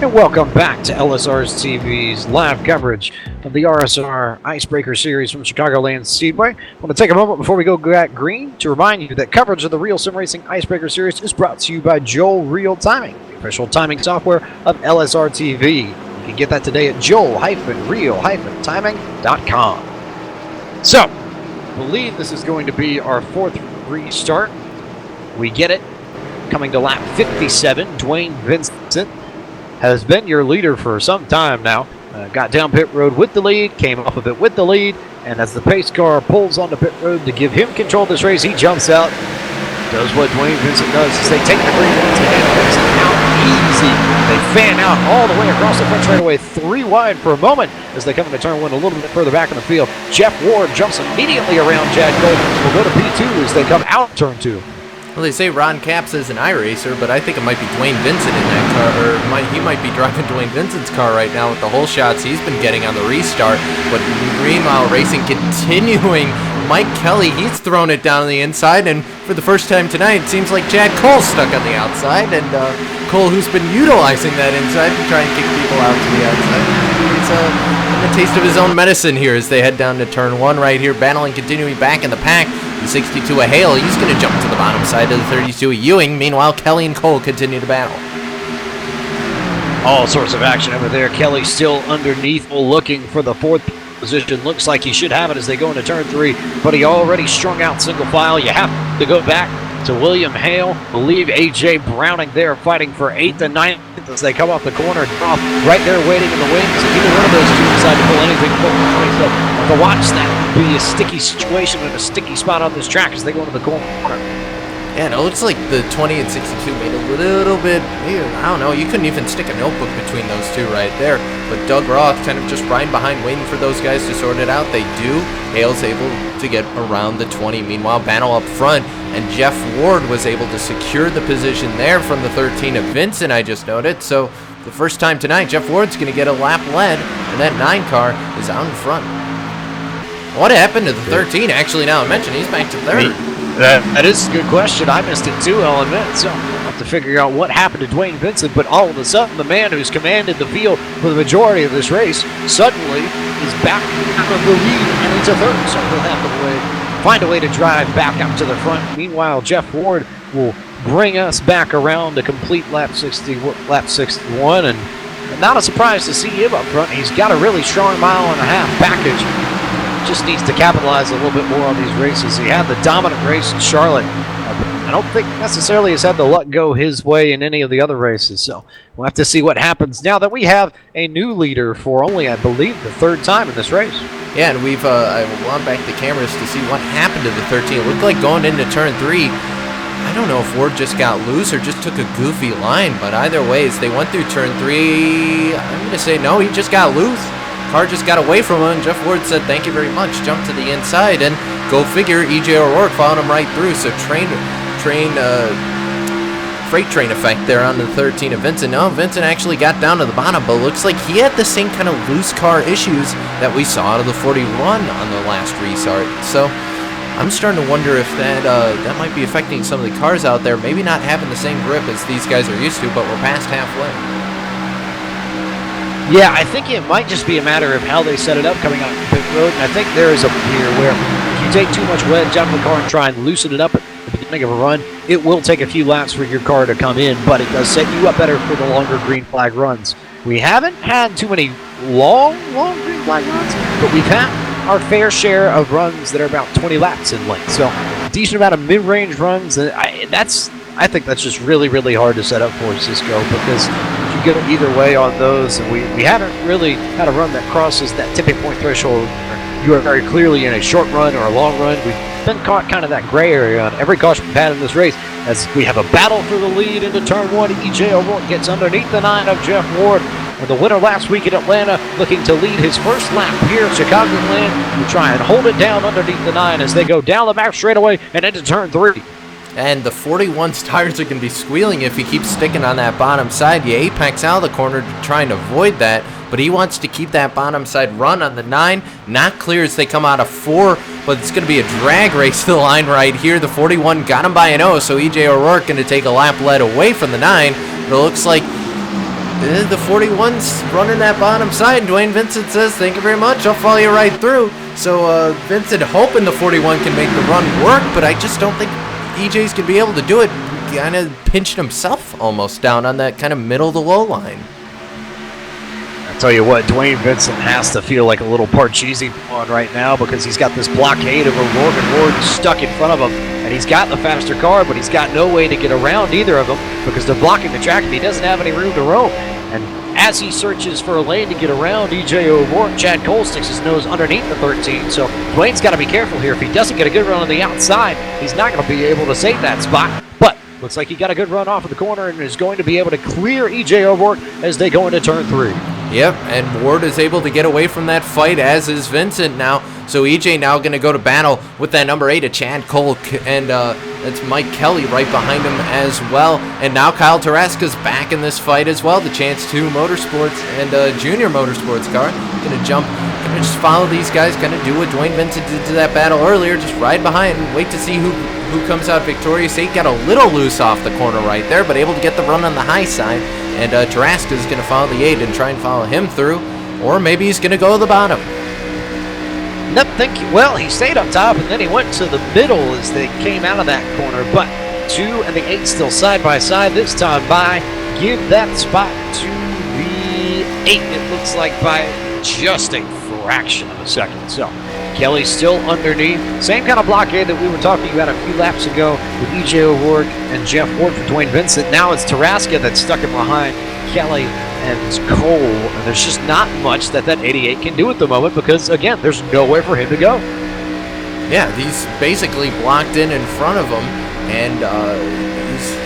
And welcome back to LSRTV's live coverage of the RSR Icebreaker Series from Chicagoland Speedway. I want to take a moment before we go back green to remind you that coverage of the Real Sim Racing Icebreaker Series is brought to you by Joel Real Timing, the official timing software of LSRTV. You can get that today at joel-real-timing.com. So, I believe this is going to be our fourth restart. We get it. Coming to lap 57, Dwayne Vincent has been your leader for some time now. Got down pit road with the lead, came off of it with the lead, and as the pace car pulls onto pit road to give him control of this race, he jumps out, does what Dwayne Vincent does, is they take the green ones and Vincent out easy. They fan out all the way across the front straightaway, 3 wide for a moment as they come into turn 1 a little bit further back in the field. Jeff Ward jumps immediately around Chad Cole. Will go to P2 as they come out turn 2. Well, they say Ron Capps is an iRacer, but I think it might be Dwayne Vincent in that car, or he might be driving Dwayne Vincent's car right now with the whole shots he's been getting on the restart. But meanwhile, racing continuing. Mike Kelly, he's thrown it down the inside, and for the first time tonight, it seems like Chad Cole's stuck on the outside, and Cole, who's been utilizing that inside to try and kick people out to the outside. It's a taste of his own medicine here as they head down to turn 1 right here, battling, continuing back in the pack. The 62 a Hale, he's going to jump to the bottom side of the 32 a Ewing. Meanwhile, Kelly and Cole continue to battle. All sorts of action over there. Kelly still underneath, looking for the 4th position. Looks like he should have it as they go into turn 3, but he already strung out single file. You have to go back to William Hale. Believe A.J. Browning there fighting for 8th and 9th as they come off the corner. Off right there waiting in the wings. Either one of those two decide to pull anything. To watch that be a sticky situation and a sticky spot on this track as they go into the corner. Yeah, and it looks like the 20 and 62 made a little bit, I don't know, you couldn't even stick a notebook between those two right there. But Doug Roth kind of just riding behind, waiting for those guys to sort it out. They do. Hale's able to get around the 20. Meanwhile, battle up front, and Jeff Ward was able to secure the position there from the 13 of Vincent, I just noted. So the first time tonight, Jeff Ward's going to get a lap led, and that 9 car is out in front. What happened to the 13? Actually, now I mentioned he's back to 3rd. That is a good question. I missed it too, I'll admit. So I'll have to figure out what happened to Dwayne Vincent. But all of a sudden, the man who's commanded the field for the majority of this race suddenly is back out of the lead and into third. So he'll have to find a way to drive back up to the front. Meanwhile, Jeff Ward will bring us back around to complete lap 61. And not a surprise to see him up front. He's got a really strong mile-and-a-half package. Just needs to capitalize a little bit more on these races. He had the dominant race in Charlotte. I don't think necessarily has had the luck go his way in any of the other races. So we'll have to see what happens now that we have a new leader for only, I believe, the third time in this race. Yeah, and we've I wound back the cameras to see what happened to the 13. It looked like going into turn 3, I don't know if Ward just got loose or just took a goofy line, but either way, as they went through turn 3, I'm going to say no, he just got loose. Car just got away from him, and Jeff Ward said thank you very much, jumped to the inside, and go figure, E.J. O'Rourke followed him right through, so freight train effect there on the 13 of Vincent. No, Vincent actually got down to the bottom, but looks like he had the same kind of loose car issues that we saw out of the 41 on the last restart, so I'm starting to wonder if that might be affecting some of the cars out there, maybe not having the same grip as these guys are used to, but we're past halfway. Yeah, I think it might just be a matter of how they set it up coming out of the pit road. And I think there is a here where if you take too much wedge out of the car and try and loosen it up at the beginning of a run, it will take a few laps for your car to come in, but it does set you up better for the longer green flag runs. We haven't had too many long green flag runs, but we've had our fair share of runs that are about 20 laps in length. So a decent amount of mid-range runs. I think that's just really, really hard to set up for Cisco, because if you go either way on those, and we haven't really had a run that crosses that tipping point threshold. You are very clearly in a short run or a long run. We've been caught kind of that gray area on every caution we've had in this race, as we have a battle for the lead into turn 1. E.J. O'Rourke gets underneath the 9 of Jeff Ward. And the winner last week in Atlanta, looking to lead his first lap here at Chicagoland, to try and hold it down underneath the 9 as they go down the back straightaway and into turn 3. And the 41's tires are going to be squealing if he keeps sticking on that bottom side. You apex out of the corner to try and avoid that, but he wants to keep that bottom side run on the 9. Not clear as they come out of 4, but it's going to be a drag race to the line right here. The 41 got him by an O, so E.J. O'Rourke going to take a lap lead away from the 9. But it looks like the 41's running that bottom side. Dwayne Vincent says, thank you very much, I'll follow you right through. So Vincent hoping the 41 can make the run work, but I just don't think EJ's going to be able to do it. Kind of pinching himself almost down on that kind of middle to low line. I tell you what, Dwayne Vincent has to feel like a little Parcheesi on right now, because he's got this blockade of O'Rourke and Ward stuck in front of him, and he's got the faster car, but he's got no way to get around either of them because they're blocking the track and he doesn't have any room to roam. And as he searches for a lane to get around E.J. O'Rourke, Chad Cole sticks his nose underneath the 13. So Dwayne's got to be careful here. If he doesn't get a good run on the outside, he's not going to be able to save that spot. But looks like he got a good run off of the corner and is going to be able to clear E.J. O'Rourke as they go into turn 3. Yep, and Ward is able to get away from that fight, as is Vincent now. So EJ now going to go to battle with that number 8 of Chad Cole, and that's Mike Kelly right behind him as well. And now Kyle Tarasca's back in this fight as well. The Chance 2 Motorsports and Junior Motorsports car. Going to jump, going to just follow these guys, kind of do what Dwayne Vincent did to that battle earlier, just ride behind and wait to see who comes out victorious. 8 got a little loose off the corner right there, but able to get the run on the high side. And Tarasca is going to follow the 8 and try and follow him through. Or maybe he's going to go to the bottom. Nope, well, he stayed up top and then he went to the middle as they came out of that corner. But 2 and the 8 still side by side this time by. Give that spot to the 8, it looks like, by just a fraction of a second. So Kelly's still underneath. Same kind of blockade that we were talking about a few laps ago with E.J. O'Rourke and Jeff Ward for Dwayne Vincent. Now it's Tarasca that's stuck in behind Kelly and Cole. And there's just not much that 88 can do at the moment because, again, there's nowhere for him to go. Yeah, he's basically blocked in front of him. And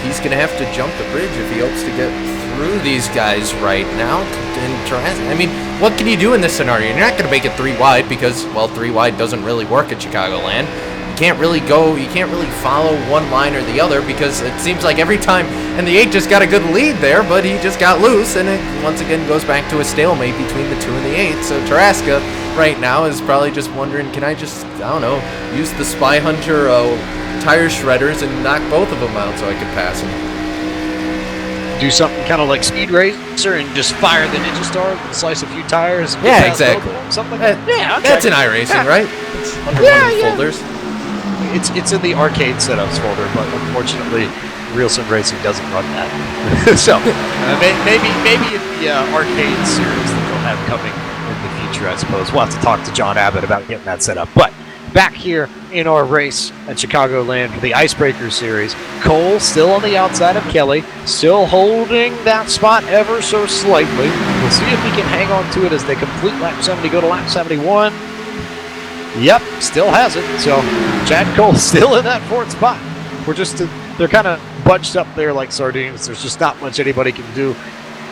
he's going to have to jump the bridge if he hopes to get through these guys right now. And I mean, what can you do in this scenario? You're not going to make it 3 wide because, well, 3 wide doesn't really work at Chicagoland. You can't really follow one line or the other because it seems like every time, and the 8 just got a good lead there, but he just got loose, and it once again goes back to a stalemate between the 2 and the 8. So Tarasca right now is probably just wondering, can I just, I don't know, use the Spy Hunter tire shredders and knock both of them out so I could pass him. Do something kind of like Speed Racer and just fire the Ninja Star and slice a few tires. And Yeah, exactly. Something like that. Yeah, okay. That's an iRacing, right? It's under one of the folders. It's in the arcade setups folder, but unfortunately, Real Sim Racing doesn't run that. So maybe in the arcade series that they'll have coming in the future, I suppose. We'll have to talk to John Abbott about getting that set up. But back here in our race at Chicagoland for the Icebreaker Series, Cole still on the outside of Kelly, still holding that spot ever so slightly. We'll see if he can hang on to it as they complete lap 70, go to lap 71. Yep, still has it. So Chad Cole still in that fourth spot. They're kind of bunched up there like sardines. There's just not much anybody can do.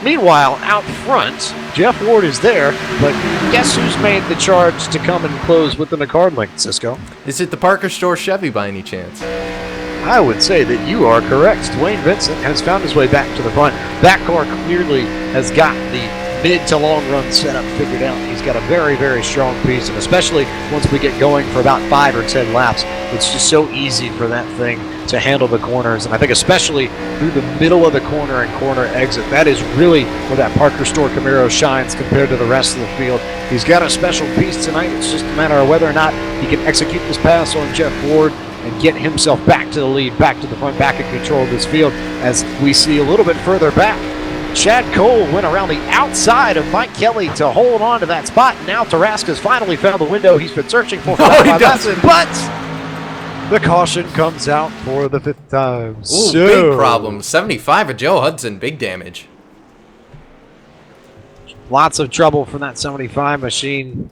Meanwhile, out front, Jeff Ward is there, but guess who's made the charge to come and close within the card link, Cisco? Is it the Parker Store Chevy by any chance? I would say that you are correct. Dwayne Vincent has found his way back to the front. That car clearly has got the mid to long run setup figured out. He's got a very, very strong piece, and especially once we get going for about 5 or 10 laps, it's just so easy for that thing to handle the corners. And I think especially through the middle of the corner and corner exit, that is really where that Parker Store Camaro shines compared to the rest of the field. He's got a special piece tonight. It's just a matter of whether or not he can execute this pass on Jeff Ward and get himself back to the lead, back to the front, back in control of this field. As we see a little bit further back, Chad Cole went around the outside of Mike Kelly to hold on to that spot. Now Tarasca's finally found the window he's been searching for. No, he doesn't. But the caution comes out for the 5th time. Ooh, big problem. 75 of Joe Hudson, big damage. Lots of trouble from that 75 machine.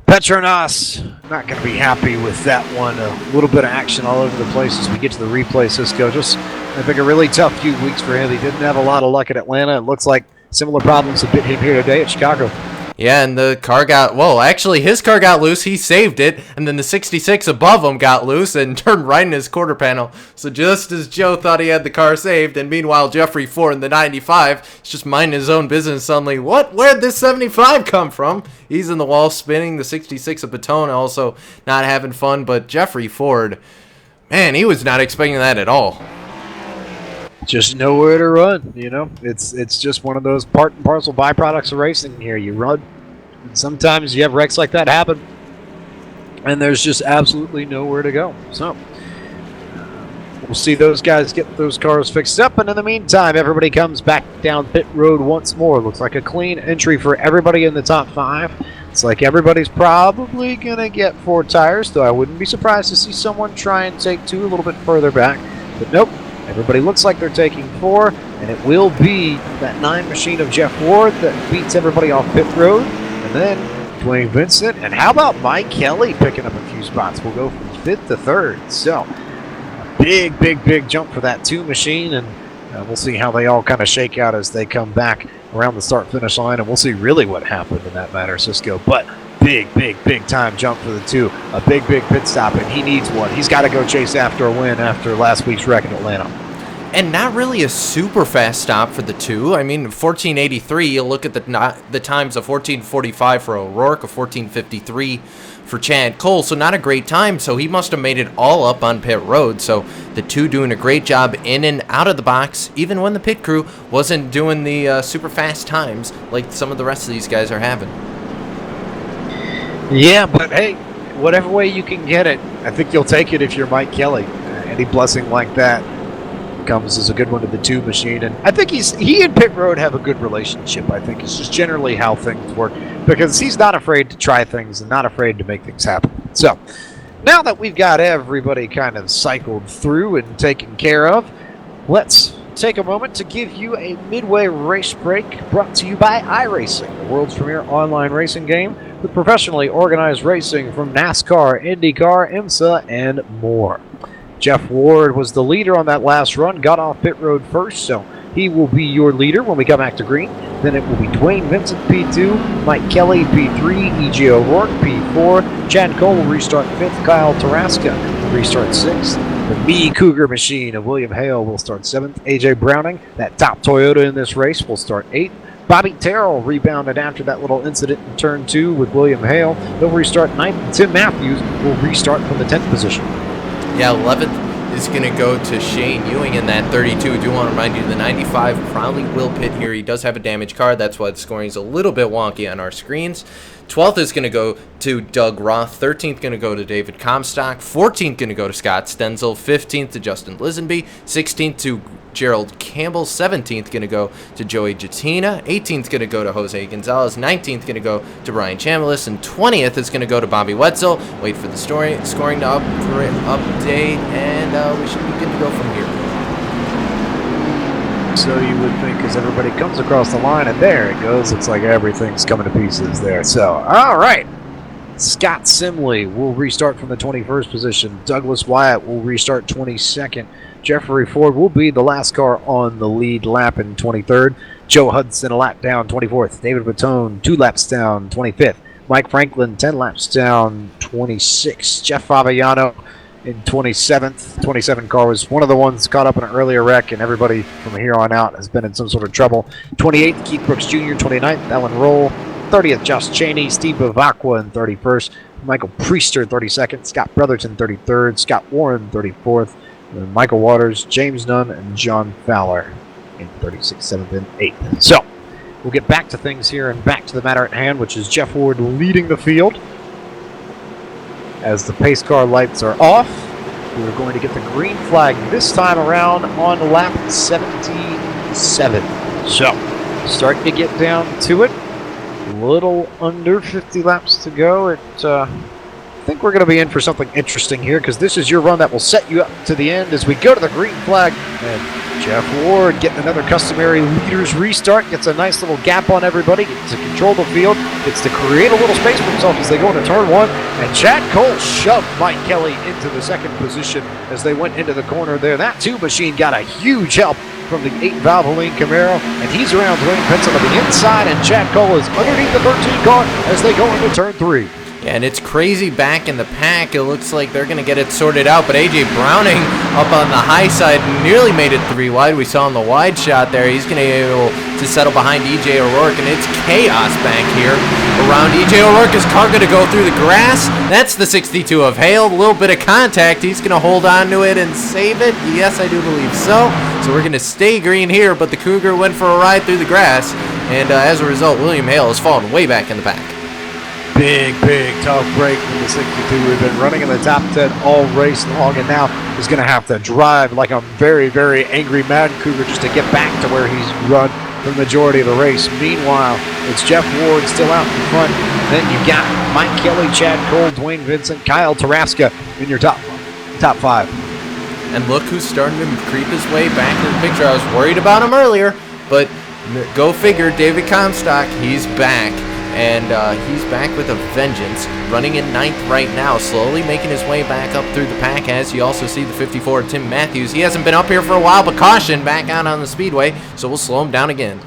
Petronas not going to be happy with that one. A little bit of action all over the place as we get to the replay, Cisco. Just, I think, a really tough few weeks for him. He didn't have a lot of luck at Atlanta. It looks like similar problems have bit him here today at Chicago. Yeah, and the car actually his car got loose, he saved it, and then the 66 above him got loose and turned right in his quarter panel. So just as Joe thought he had the car saved, and meanwhile Jeffrey Ford in the 95 is just minding his own business suddenly, where'd this 75 come from? He's in the wall spinning, the 66 of Baton also not having fun, but Jeffrey Ford, man, he was not expecting that at all. Just nowhere to run, you know. It's just one of those part and parcel byproducts of racing here. You run, and sometimes you have wrecks like that happen, and there's just absolutely nowhere to go. So we'll see those guys get those cars fixed up, and in the meantime, everybody comes back down pit road once more. Looks like a clean entry for everybody in the top 5. It's like everybody's probably going to get 4 tires, though I wouldn't be surprised to see someone try and take 2 a little bit further back. But nope. Everybody looks like they're taking 4, and it will be that 9 machine of Jeff Ward that beats everybody off pit road. And then Dwayne Vincent. And how about Mike Kelly picking up a few spots? We'll go from 5th to 3rd. So a big jump for that 2 machine. And we'll see how they all kind of shake out as they come back around the start-finish line. And we'll see really what happened in that matter, Cisco. But big time jump for the 2. A big pit stop, and he needs one. He's got to go chase after a win after last week's wreck in Atlanta. And not really a super fast stop for the 2. I mean, 1483, you look at the times of 1445 for O'Rourke, of 1453 for Chad Cole, so not a great time. So he must have made it all up on pit road. So the 2 doing a great job in and out of the box, even when the pit crew wasn't doing the super fast times like some of the rest of these guys are having. Yeah, but hey, whatever way you can get it, I think you'll take it if you're Mike Kelly. Any blessing like that comes as a good one to the 2 machine, and I think he and pit road have a good relationship. I think it's just generally how things work, because he's not afraid to try things and not afraid to make things happen. So now that we've got everybody kind of cycled through and taken care of, let's take a moment to give you a midway race break brought to you by iRacing, the world's premier online racing game with professionally organized racing from NASCAR, IndyCar, IMSA, and more. Jeff Ward was the leader on that last run, got off pit road first, so he will be your leader when we come back to green. Then it will be Dwayne Vincent P2, Mike Kelly P3, E.J. O'Rourke P4, Chad Cole will restart 5th, Kyle Tarasca will restart 6th. The Me Cougar machine of William Hale will start 7th. A.J. Browning, that top Toyota in this race, will start 8th. Bobby Terrell rebounded after that little incident in turn 2 with William Hale. He'll restart 9th. And Tim Matthews will restart from the 10th position. Yeah, 11th is going to go to Shane Ewing in that 32. I do want to remind you, the 95 probably will pit here. He does have a damage card. That's why the scoring is a little bit wonky on our screens. 12th is going to go to Doug Roth. 13th going to go to David Comstock. 14th going to go to Scott Stenzel. 15th to Justin Lisenby. 16th to Gerald Campbell. 17th going to go to Joey Jatina. 18th going to go to Jose Gonzalez. 19th going to go to Brian Chambliss. And 20th is going to go to Bobby Wetzel. Wait for the scoring to update, and we should be good to go from here. So you would think as everybody comes across the line, and there it goes. Looks like everything's coming to pieces there. So, all right. Scott Simley will restart from the 21st position. Douglas Wyatt will restart 22nd. Jeffrey Ford will be the last car on the lead lap in 23rd. Joe Hudson a lap down, 24th. David Batone 2 laps down, 25th. Mike Franklin 10 laps down, 26th. Jeff Fabiano in 27th. 27 car was one of the ones caught up in an earlier wreck, and everybody from here on out has been in some sort of trouble. 28th, Keith Brooks Jr. 29th, Alan Roll. 30th, Josh Cheney. Steve Bavacqua in 31st. Michael Priester 32nd. Scott Brotherton 33rd. Scott Warren 34th. And Michael Waters, James Nunn, and John Fowler in 36th, 7th, and 8th. So we'll get back to things here and back to the matter at hand, which is Jeff Ward leading the field. As the pace car lights are off, we're going to get the green flag this time around on lap 77. So, starting to get down to it. A little under 50 laps to go. I think we're going to be in for something interesting here, because this is your run that will set you up to the end as we go to the green flag. And Jeff Ward getting another customary leaders restart, gets a nice little gap on everybody, gets to control the field, gets to create a little space for himself as they go into turn 1. And Chad Cole shoved Mike Kelly into the second position as they went into the corner there. That tube machine got a huge help from the 8-valve Helene Camaro, and he's around Dwayne Benson on the inside, and Chad Cole is underneath the 13 car as they go into turn 3. And it's crazy back in the pack. It looks like they're going to get it sorted out. But A.J. Browning up on the high side nearly made it 3 wide. We saw in the wide shot there. He's going to be able to settle behind E.J. O'Rourke. And it's chaos back here around E.J. O'Rourke. His car going to go through the grass. That's the 62 of Hale. A little bit of contact. He's going to hold on to it and save it. Yes, I do believe so. So we're going to stay green here. But the Cougar went for a ride through the grass. And as a result, William Hale has fallen way back in the back. Big tough break from the 62. We've been running in the top 10 all race long, and now he's going to have to drive like a very angry Mad Cougar just to get back to where he's run for the majority of the race. Meanwhile, it's Jeff Ward still out in front. Then you got Mike Kelly, Chad Cole, Dwayne Vincent, Kyle Taraska in your top 5. And look who's starting to creep his way back in the picture. I was worried about him earlier, but go figure, David Comstock, he's back. And he's back with a vengeance, running in 9th right now, slowly making his way back up through the pack, as you also see the 54, Tim Matthews. He hasn't been up here for a while, but caution, back out on the speedway, so we'll slow him down again.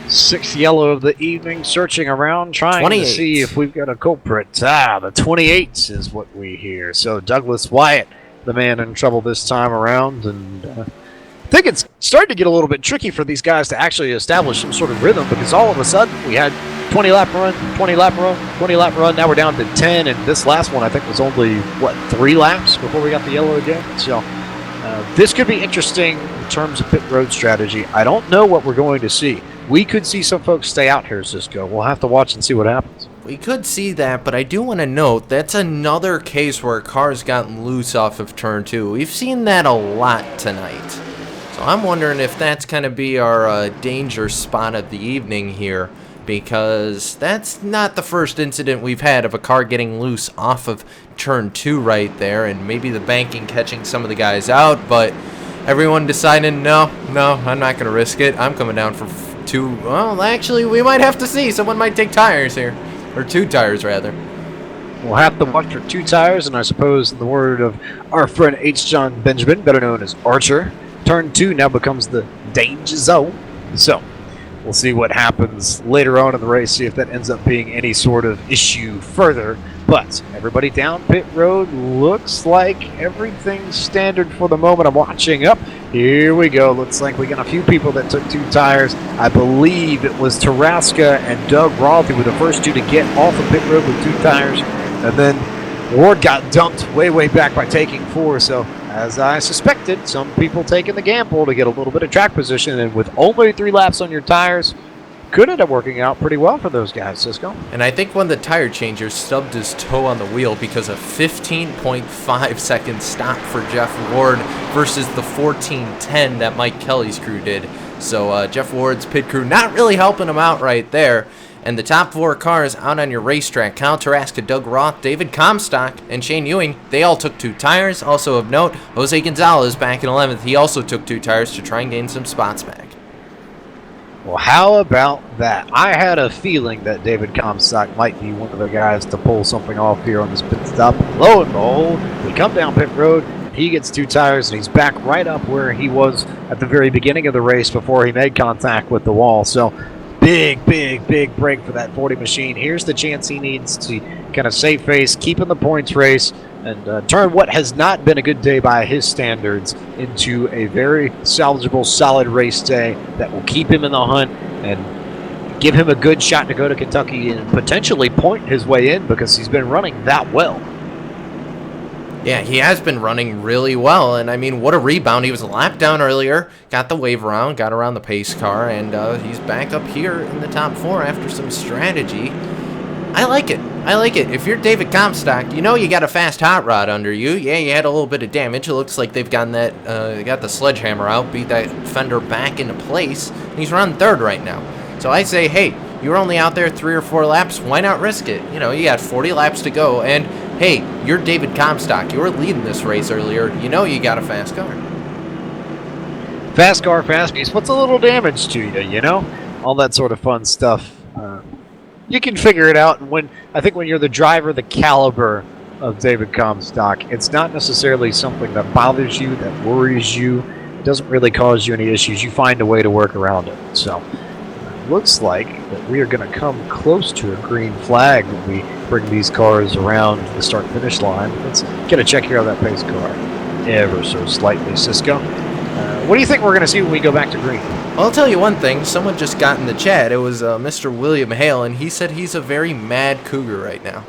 6th yellow of the evening, searching around, trying 28. to see if we've got a culprit. The 28 is what we hear. So Douglas Wyatt, the man in trouble this time around, and I think it's starting to get a little bit tricky for these guys to actually establish some sort of rhythm, because all of a sudden we had 20-lap run, 20-lap run, 20-lap run. Now we're down to 10, and this last one I think was only, 3 laps before we got the yellow again. So this could be interesting in terms of pit road strategy. I don't know what we're going to see. We could see some folks stay out here, Cisco. We'll have to watch and see what happens. We could see that, but I do want to note that's another case where a car's gotten loose off of turn 2. We've seen that a lot tonight. So I'm wondering if that's going to be our danger spot of the evening here, because that's not the first incident we've had of a car getting loose off of turn 2 right there, and maybe the banking catching some of the guys out, but everyone decided, no, I'm not going to risk it. I'm coming down for 2. Well, actually, we might have to see. Someone might take tires here, or 2 tires rather. We'll have to watch for 2 tires, and I suppose in the word of our friend H. John Benjamin, better known as Archer, turn 2 now becomes the danger zone. So we'll see what happens later on in the race, see if that ends up being any sort of issue further. But everybody down pit road, looks like everything's standard for the moment. I'm watching up. Here we go. Looks like we got a few people that took 2 tires. I believe it was Taraska and Doug Roth who were the first 2 to get off of pit road with 2 tires. And then Ward got dumped way back by taking 4, so as I suspected, some people taking the gamble to get a little bit of track position, and with only 3 laps on your tires, could end up working out pretty well for those guys, Cisco. And I think one of the tire changers stubbed his toe on the wheel because of 15.5 second stop for Jeff Ward versus the 14.10 that Mike Kelly's crew did. So Jeff Ward's pit crew not really helping him out right there. And the top 4 cars out on your racetrack, Kyle Tarasca, Doug Roth, David Comstock, and Shane Ewing, they all took 2 tires. Also of note, Jose Gonzalez back in 11th. He also took 2 tires to try and gain some spots back. Well, how about that? I had a feeling that David Comstock might be one of the guys to pull something off here on this pit stop. Lo and behold, we come down pit road, he gets 2 tires, and he's back right up where he was at the very beginning of the race before he made contact with the wall. So big break for that 40 machine. Here's the chance he needs to kind of save face, keep in the points race, and turn what has not been a good day by his standards into a very salvageable, solid race day that will keep him in the hunt and give him a good shot to go to Kentucky and potentially point his way in because he's been running that well. Yeah, he has been running really well, and I mean, what a rebound. He was a lap down earlier, got the wave around, got around the pace car, and he's back up here in the top 4 after some strategy. I like it. If you're David Comstock, you know you got a fast hot rod under you. Yeah, you had a little bit of damage. It looks like they've gotten that, got the sledgehammer out, beat that fender back into place. He's running 3rd right now. So I say, hey, you were only out there 3 or 4 laps. Why not risk it? You know, you got 40 laps to go, and hey, you're David Comstock. You were leading this race earlier. You know you got a fast car. Fast car, fast piece. What's a little damage to you, you know? All that sort of fun stuff. You can figure it out. And I think when you're the driver, the caliber of David Comstock, it's not necessarily something that bothers you, that worries you. It doesn't really cause you any issues. You find a way to work around it. So looks like that we are going to come close to a green flag when we bring these cars around the start-finish line. Let's get a check here on that pace car ever so slightly, Cisco. What do you think we're going to see when we go back to green? Well, I'll tell you one thing. Someone just got in the chat. It was Mr. William Hale, and he said he's a very mad cougar right now.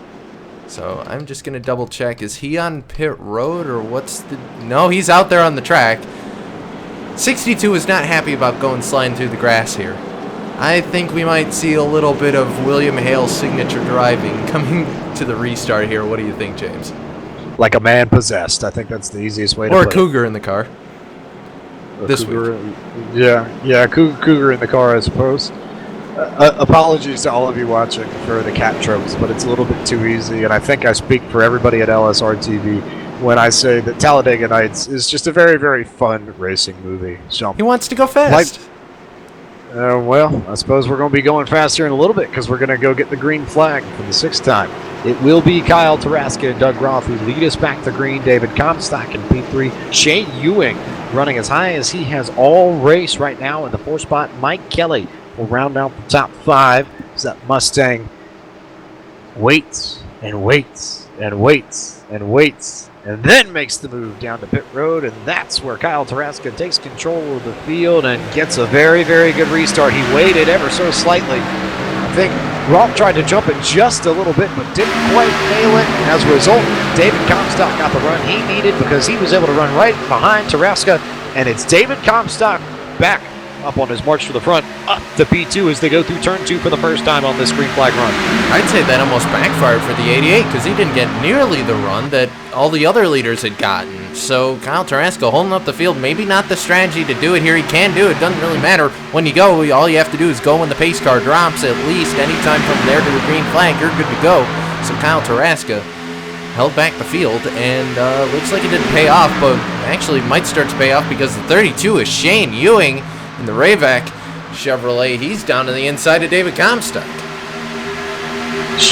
So I'm just going to double check. Is he on pit road or what's the... No, he's out there on the track. 62 is not happy about going sliding through the grass here. I think we might see a little bit of William Hale's signature driving coming to the restart here. What do you think, James? Like a man possessed. I think that's the easiest way to put it. Or a cougar in the car. This cougar, week. Yeah, cougar in the car, I suppose. Apologies to all of you watching for the cat tropes, but it's a little bit too easy, and I think I speak for everybody at LSRTV when I say that Talladega Nights is just a very fun racing movie. So he wants to go fast. Well, I suppose we're going to be going faster in a little bit because we're going to go get the green flag for the 6th time. It will be Kyle Tarasca and Doug Roth who lead us back to green. David Comstock in P3. Shane Ewing running as high as he has all race right now in the 4th spot. Mike Kelly will round out the top 5 as that Mustang waits and waits and waits and waits and then makes the move down to pit road, and that's where Kyle Tarasca takes control of the field and gets a very good restart. He waited ever so slightly. I think Roth tried to jump it just a little bit, but didn't quite nail it. And as a result, David Comstock got the run he needed because he was able to run right behind Tarasca, and it's David Comstock back up on his march to the front, up to P2 as they go through turn 2 for the first time on this green flag run. I'd say that almost backfired for the 88 because he didn't get nearly the run that all the other leaders had gotten. So Kyle Tarasca holding up the field, maybe not the strategy to do it here. He can do it. Doesn't really matter. When you go, all you have to do is go when the pace car drops. At least anytime from there to the green flag, you're good to go. So Kyle Tarasca held back the field, and looks like it didn't pay off, but actually might start to pay off because the 32 is Shane Ewing in the Rayvac Chevrolet. He's down to the inside of David Comstock.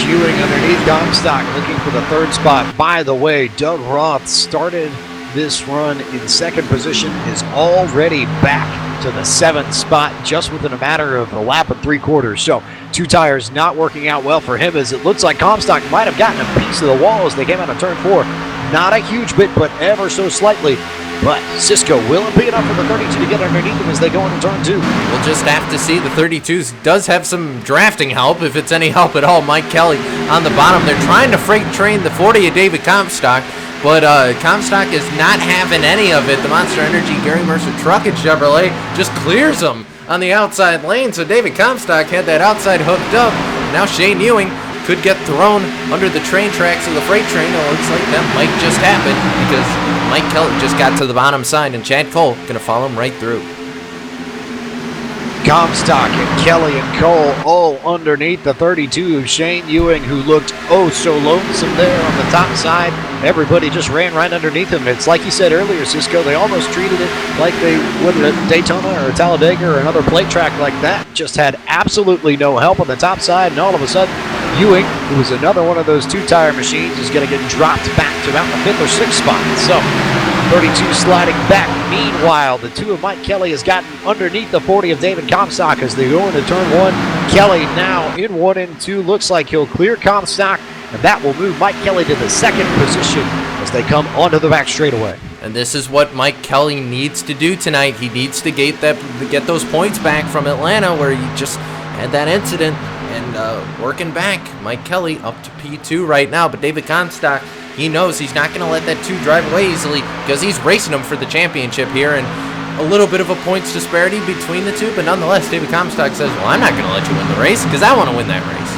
Ewing underneath Comstock looking for the 3rd spot. By the way, Doug Roth started this run in 2nd position, is already back to the 7th spot just within a matter of a lap and 3/4. So 2 tires not working out well for him, as it looks like Comstock might have gotten a piece of the wall as they came out of turn 4. Not a huge bit, but ever so slightly. but Cisco will impede enough for the 32 to get underneath him as they go into turn 2. We'll just have to see. The 32s does have some drafting help, if it's any help at all. Mike Kelly on the bottom. They're trying to freight train the 40 of David Comstock, but Comstock is not having any of it. The Monster Energy Gary Mercer truck and Chevrolet just clears them on the outside lane, so David Comstock had that outside hooked up. Now Shane Ewing could get thrown under the train tracks of the freight train. It looks like that might just happen because Mike Kelly just got to the bottom side, and Chad Cole going to follow him right through. Comstock and Kelly and Cole all underneath the 32 of Shane Ewing, who looked oh so lonesome there on the top side. Everybody just ran right underneath him. It's like you said earlier, Cisco, they almost treated it like they would at Daytona or Talladega or another plate track like that. Just had absolutely no help on the top side, and all of a sudden, Ewing, who was another one of those two-tire machines, is going to get dropped back to about the 5th or 6th spot. So 32 sliding back. Meanwhile, the 2 of Mike Kelly has gotten underneath the 40 of David Comstock as they go into turn 1. Kelly now in 1 and 2. Looks like he'll clear Comstock, and that will move Mike Kelly to the 2nd position as they come onto the back straightaway. And this is what Mike Kelly needs to do tonight. He needs to get those points back from Atlanta, where he just had that incident, and working back. Mike Kelly up to P2 right now, but David Comstock, he knows he's not going to let that 2 drive away easily because he's racing him for the championship here, and a little bit of a points disparity between the 2, but nonetheless, David Comstock says, well, I'm not going to let you win the race because I want to win that race.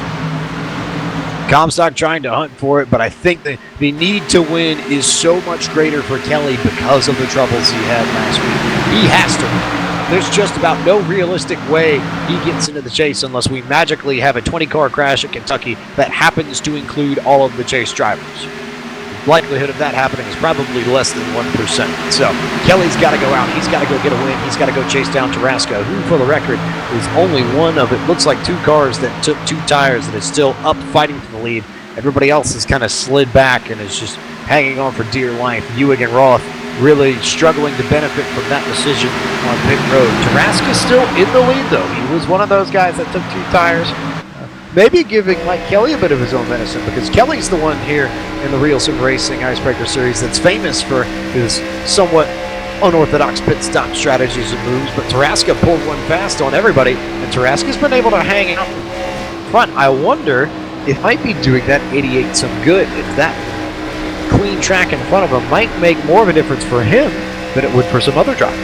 Comstock trying to hunt for it, but I think that the need to win is so much greater for Kelly because of the troubles he had last week. He has to win. There's just about no realistic way he gets into the chase unless we magically have a 20-car crash at Kentucky that happens to include all of the chase drivers. Likelihood of that happening is probably less than 1%. So Kelly's got to go out. He's got to go get a win. He's got to go chase down Tarasca, who, for the record, is only one of, it looks like, 2 cars that took 2 tires that is still up fighting for the lead. Everybody else has kind of slid back and is just hanging on for dear life. Ewing and Roth really struggling to benefit from that decision on pit road. Tarasca's still in the lead, though. He was one of those guys that took 2 tires. Maybe giving Mike Kelly a bit of his own medicine, because Kelly's the one here in the Real Sim Racing Icebreaker Series that's famous for his somewhat unorthodox pit stop strategies and moves, but Tarasca pulled one fast on everybody, and Tarasca's been able to hang out front. I wonder if might be doing that 88 some good, if that clean track in front of him might make more of a difference for him than it would for some other drivers.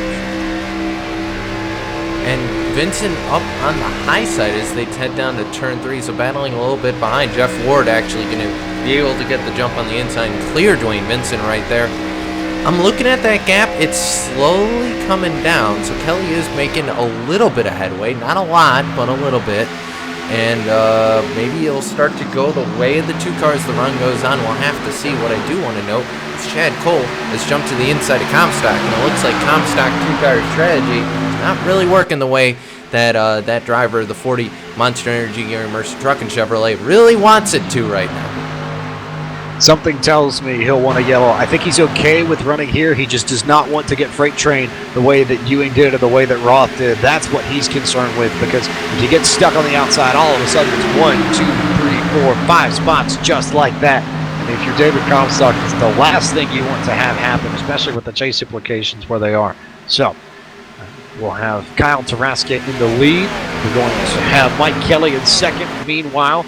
And Vincent up on the high side as they head down to turn 3, so battling a little bit behind. Jeff Ward actually going to be able to get the jump on the inside and clear Dwayne Vincent right there. I'm looking at that gap. It's slowly coming down, so Kelly is making a little bit of headway. Not a lot, but a little bit. And maybe it'll start to go the way of the 2 cars the run goes on. We'll have to see. What I do want to note is Chad Cole has jumped to the inside of Comstock, and it looks like Comstock 2-car strategy is not really working the way that that driver, the 40 Monster Energy Gary Mercer truck and Chevrolet, really wants it to right now. Something tells me he'll want to yellow. I think he's okay with running here. He just does not want to get freight trained the way that Ewing did or the way that Roth did. That's what he's concerned with, because if you get stuck on the outside, all of a sudden it's 1, 2, 3, 4, 5 spots just like that. And if you're David Comstock, it's the last thing you want to have happen, especially with the chase implications where they are. So we'll have Kyle Tarasca in the lead. We're going to have Mike Kelly in second. Meanwhile,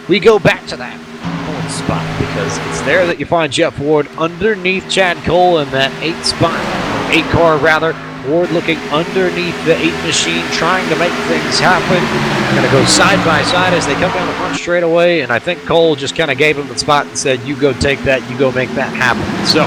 we go back to that spot, because it's there that you find Jeff Ward underneath Chad Cole in that 8 spot, 8 car rather. Ward looking underneath the 8 machine, trying to make things happen. Going to go side by side as they come down the front straightaway, and I think Cole just kind of gave him the spot and said, you go take that, you go make that happen. So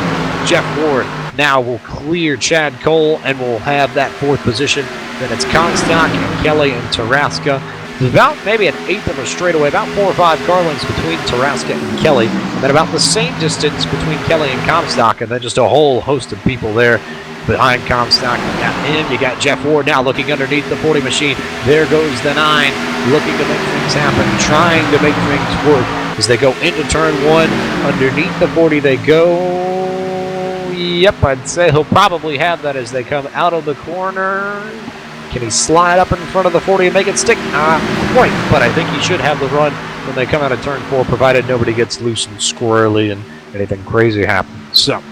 Jeff Ward now will clear Chad Cole and will have that 4th position. Then it's Comstock and Kelly and Tarasca. There's about maybe an 1/8 of a straightaway, about 4 or 5 car lengths between Tarasca and Kelly, and then about the same distance between Kelly and Comstock, and then just a whole host of people there behind Comstock. You got him, you got Jeff Ward now looking underneath the 40 machine. There goes the 9, looking to make things happen, trying to make things work as they go into turn 1. Underneath the 40 they go. Yep, I'd say he'll probably have that as they come out of the corner. Can he slide up in front of the 40 and make it stick? Not quite, but I think he should have the run when they come out of turn 4, provided nobody gets loose and squirrely and anything crazy happens. So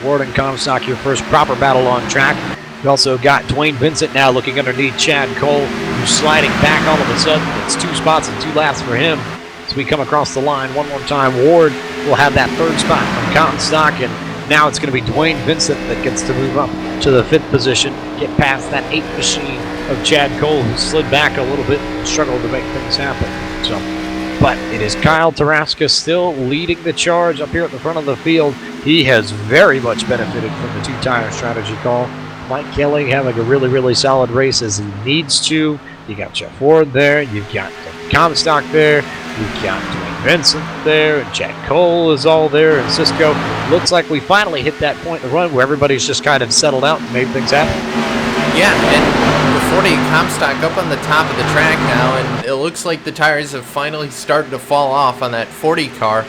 Ward and Comstock, your first proper battle on track. We also got Dwayne Vincent now looking underneath Chad Cole, who's sliding back all of a sudden. It's 2 spots and 2 laps for him. As we come across the line one more time, Ward will have that 3rd spot from Comstock, and now it's going to be Dwayne Vincent that gets to move up to the 5th position, get past that 8th machine of Chad Cole, who slid back a little bit and struggled to make things happen. So, but it is Kyle Taraska still leading the charge up here at the front of the field. He has very much benefited from the 2-tire strategy call. Mike Kelly having a really, really solid race as he needs to. You got Jeff Ward there. You've got Comstock there. You've got Dwayne Vincent there. And Chad Cole is all there. And Cisco. Looks like we finally hit that point in the run where everybody's just kind of settled out and made things happen. Yeah, and the 40 Comstock up on the top of the track now. And it looks like the tires have finally started to fall off on that 40 car.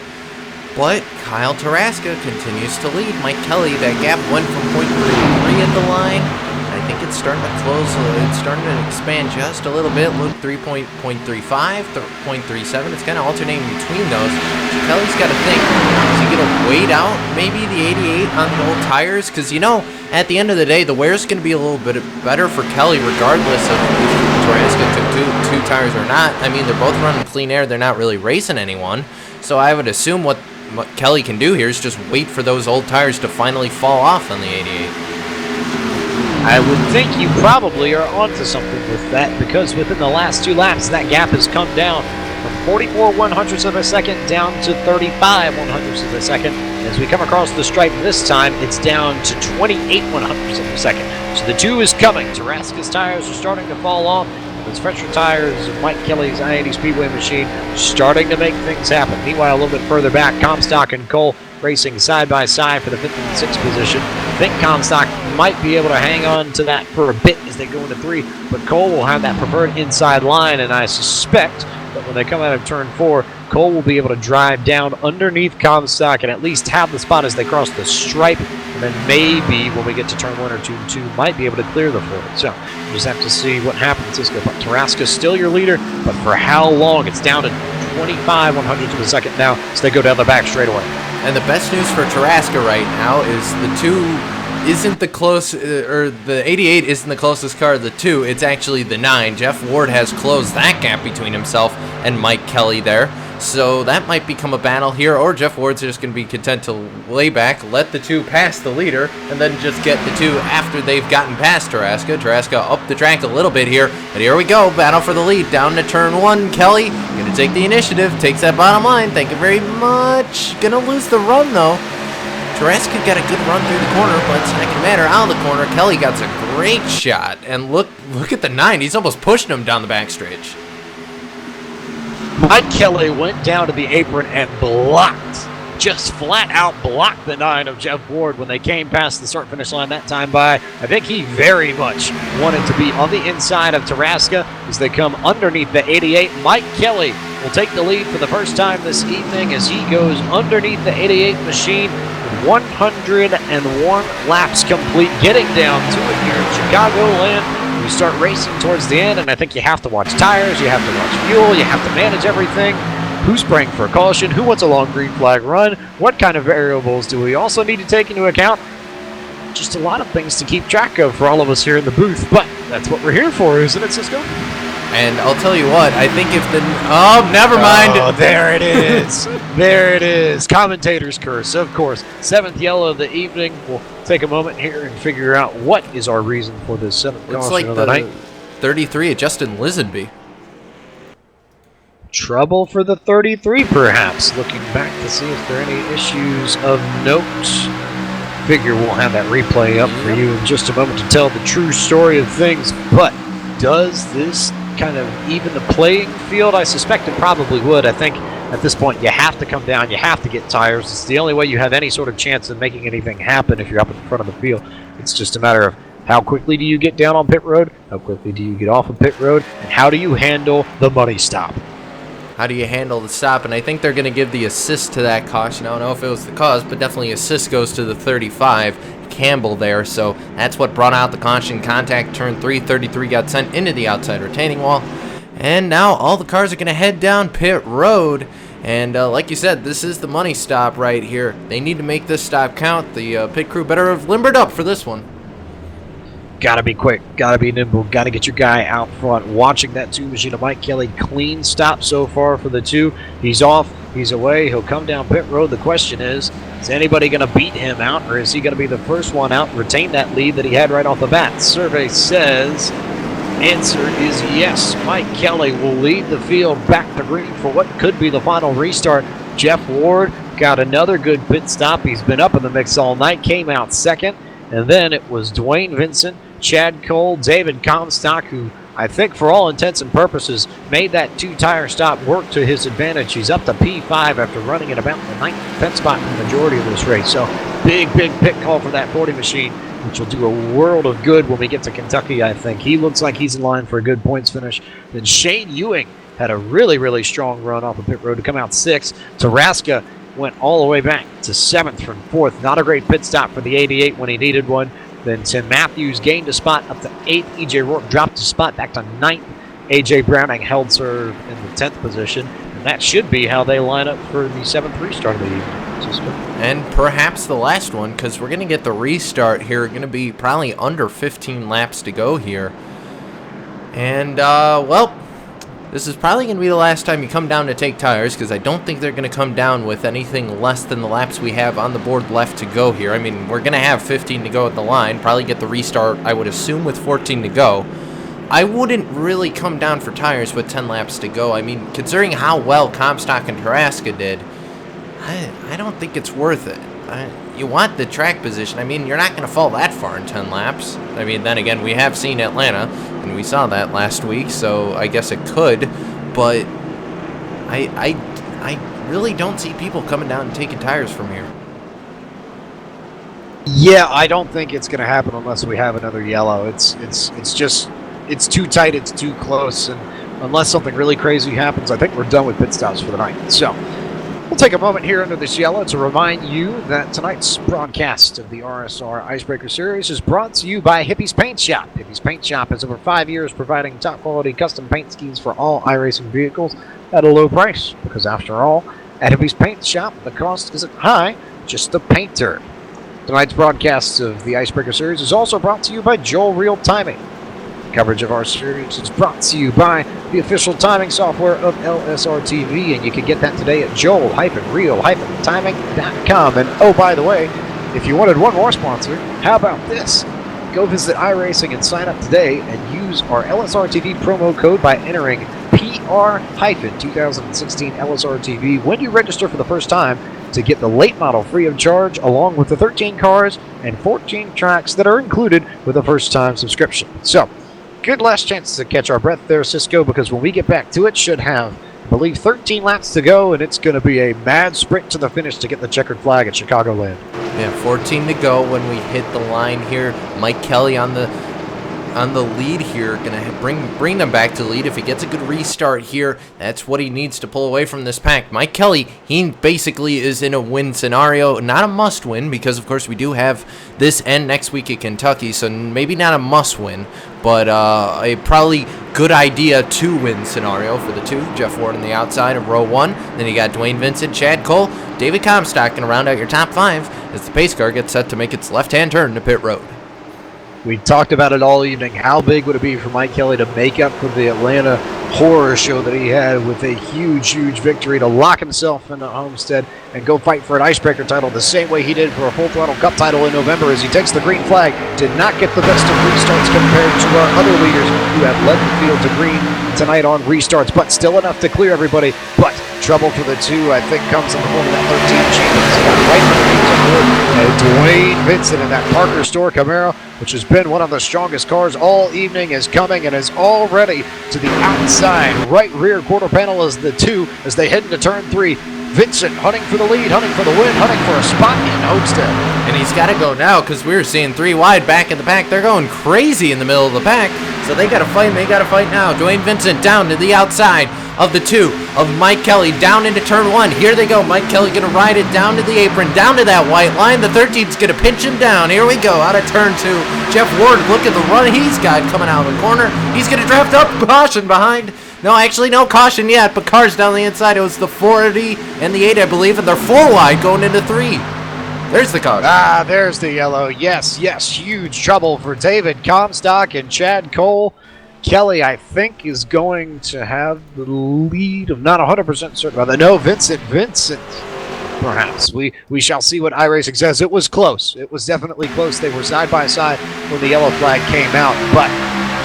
But Kyle Taraska continues to lead Mike Kelly. That gap went from 0.3 at the line. I think it's starting to close. It's starting to expand just a little bit. Look, 3.35 to 0.37. It's kind of alternating between those. So Kelly's got to think, is he going to wait out maybe the 88 on the old tires? Because, you know, at the end of the day, the wear's going to be a little bit better for Kelly regardless of if Taraska took two tires or not. I mean, they're both running clean air. They're not really racing anyone. So I would assume what Kelly can do here is just wait for those old tires to finally fall off on the 88. I would think you probably are onto something with that, because within the last 2 laps, that gap has come down from 44 100ths of a second down to 35 100ths of a second. As we come across the stripe this time, it's down to 28 100ths of a second. So the 2 is coming. Taraska's tires are starting to fall off. Those fresher tires of Mike Kelly's I-80 Speedway machine starting to make things happen. Meanwhile, a little bit further back, Comstock and Cole racing side by side for the 5th and 6th position. I think Comstock might be able to hang on to that for a bit as they go into 3, but Cole will have that preferred inside line, and I suspect that when they come out of turn 4, Cole will be able to drive down underneath Comstock and at least have the spot as they cross the stripe, and then maybe when we get to turn 1 or 2 and 2, might be able to clear the Ford. So we just have to see what happens. Cisco, but Taraska's still your leader, but for how long? It's down to 25 100ths of a second now, so they go down the back straightaway. And the best news for Taraska right now is the 2 isn't the close, or the 88 isn't the closest car of the 2. It's actually the 9. Jeff Ward has closed that gap between himself and Mike Kelly there. So that might become a battle here, or Jeff Ward's just going to be content to lay back, let the 2 pass the leader, and then just get the 2 after they've gotten past Taraska. Taraska up the track a little bit here, but here we go, battle for the lead, down to turn 1. Kelly going to take the initiative, takes that bottom line, thank you very much. Going to lose the run though. Taraska got a good run through the corner, but it's not going to matter. Out of the corner, Kelly got a great shot, and look at the 9, he's almost pushing him down the backstretch. Mike Kelly went down to the apron and blocked, just flat out blocked the 9 of Jeff Ward when they came past the start-finish line that time by. I think he very much wanted to be on the inside of Taraska as they come underneath the 88. Mike Kelly will take the lead for the first time this evening as he goes underneath the 88 machine with 101 laps complete, getting down to it here in Chicagoland. We start racing towards the end, and I think you have to watch tires, you have to watch fuel, you have to manage everything. Who's spraying for a caution? Who wants a long green flag run? What kind of variables do we also need to take into account? Just a lot of things to keep track of for all of us here in the booth, but that's what we're here for, isn't it, Cisco? And I'll tell you what, I think if the... Oh, never mind. Oh, there it is. There it is. Commentator's curse, of course. 7th yellow of the evening. We'll take a moment here and figure out what is our reason for this 7th Looks caution like of the night. 33 at Justin Lisenby. Trouble for the 33, perhaps. Looking back to see if there are any issues of note. Figure we'll have that replay up for you in just a moment to tell the true story of things. But does this kind of even the playing field? I suspect it probably would. I think at this point you have to come down, you have to get tires. It's the only way you have any sort of chance of making anything happen if you're up in the front of the field. It's just a matter of how quickly do you get down on pit road, how quickly do you get off of pit road, and how do you handle the money stop. How do you handle the stop? And I think they're going to give the assist to that caution. I don't know if it was the cause, but definitely assist goes to the 35. Campbell there, so that's what brought out the caution contact. Turn 3, 33 got sent into the outside retaining wall, and now all the cars are going to head down pit road. And like you said, this is the money stop right here. They need to make this stop count. The pit crew better have limbered up for this one. Gotta be quick, gotta be nimble, gotta get your guy out front. Watching that 2 machine of Mike Kelly, clean stop so far for the 2. He's off, he's away, he'll come down pit road. The question is anybody going to beat him out, or is he going to be the first one out and retain that lead that he had right off the bat? Survey says answer is yes. Mike Kelly will lead the field back to green for what could be the final restart. Jeff Ward got another good pit stop. He's been up in the mix all night, came out second. And then it was Dwayne Vincent, Chad Cole, David Comstock, who I think for all intents and purposes made that 2-tire stop work to his advantage. He's up to P5 after running at about the 9th pit spot in the majority of this race. So big pit call for that 40 machine, which will do a world of good when we get to Kentucky, I think. He looks like he's in line for a good points finish. Then Shane Ewing had a really strong run off the pit road to come out 6th. Taraska went all the way back to 7th from 4th. Not a great pit stop for the 88 when he needed one. Then Tim Matthews gained a spot up to 8th. EJ Rourke dropped a spot back to 9th. AJ Browning held serve in the 10th position. And that should be how they line up for the 7th restart of the evening. And perhaps the last one, because we're going to get the restart here. Going to be probably under 15 laps to go here. And, well, this is probably going to be the last time you come down to take tires, because I don't think they're going to come down with anything less than the laps we have on the board left to go here. I mean, we're going to have 15 to go at the line, probably get the restart, I would assume, with 14 to go. I wouldn't really come down for tires with 10 laps to go. I mean, considering how well Comstock and Taraska did, I don't think it's worth it. You want the track position. I mean, you're not going to fall that far in 10 laps. I mean, then again, we have seen Atlanta, and we saw that last week, so I guess it could. But I really don't see people coming down and taking tires from here. Yeah, I don't think it's going to happen unless we have another yellow. It's too tight, it's too close, and unless something really crazy happens, I think we're done with pit stops for the night. So we'll take a moment here under this yellow to remind you that tonight's broadcast of the RSR Icebreaker Series is brought to you by Hippie's Paint Shop. Hippie's Paint Shop has over 5 years providing top-quality custom paint schemes for all iRacing vehicles at a low price. Because after all, at Hippie's Paint Shop, the cost isn't high, just the painter. Tonight's broadcast of the Icebreaker Series is also brought to you by Joel Real Timing. Coverage of our series is brought to you by the official timing software of LSRTV, and you can get that today at joel-real-timing.com. And oh, by the way, if you wanted one more sponsor, how about this? Go visit iRacing and sign up today and use our LSRTV promo code by entering PR-2016 LSRTV when you register for the first time to get the late model free of charge, along with the 13 cars and 14 tracks that are included with a first-time subscription. So, good last chance to catch our breath there, Cisco, because when we get back to it, should have, I believe, 13 laps to go, and it's going to be a mad sprint to the finish to get the checkered flag at Chicagoland. Yeah, 14 to go when we hit the line here. Mike Kelly on the lead here, gonna bring them back to the lead. If he gets a good restart here, that's what he needs to pull away from this pack. Mike Kelly, he basically is in a win scenario, not a must win, because of course we do have this end next week at Kentucky, so maybe not a must win, but a probably good idea to win scenario for the 2. Jeff Ward on the outside of row 1. Then you got Dwayne Vincent, Chad Cole, David Comstock gonna round out your top 5 as the pace car gets set to make its left-hand turn to pit road. We talked about it all evening. How big would it be for Mike Kelly to make up for the Atlanta horror show that he had with a huge victory to lock himself into Homestead and go fight for an icebreaker title the same way he did for a Full Throttle Cup title in November as he takes the green flag. Did not get the best of restarts compared to our other leaders who have led the field to green tonight on restarts, but still enough to clear everybody. But trouble for the 2, I think, comes in the form of that 13 Chambers. Right underneath the board, and Dwayne Vincent in that Parker Store Camaro, which has been one of the strongest cars all evening, is coming and is already to the outside right rear quarter panel as the 2 as they head into turn 3. Vincent hunting for the lead, hunting for the win, hunting for a spot in Homestead. And he's got to go now because we were seeing 3 wide back in the pack. They're going crazy in the middle of the pack, so they got to fight, and they got to fight now. Dwayne Vincent down to the outside of the 2 of Mike Kelly, down into turn 1. Here they go. Mike Kelly going to ride it down to the apron, down to that white line. The 13's going to pinch him down. Here we go, out of turn 2. Jeff Ward, look at the run he's got coming out of the corner. He's going to draft up, caution behind. No, actually, no caution yet, but cars down the inside. It was the 40 and the 8, I believe, and they're 4 wide going into 3. There's the caution. Ah, there's the yellow. Yes, huge trouble for David Comstock and Chad Cole. Kelly, I think, is going to have the lead. I'm not 100% certain about that. No, Vincent, perhaps. We shall see what iRacing says. It was close. It was definitely close. They were side by side when the yellow flag came out, but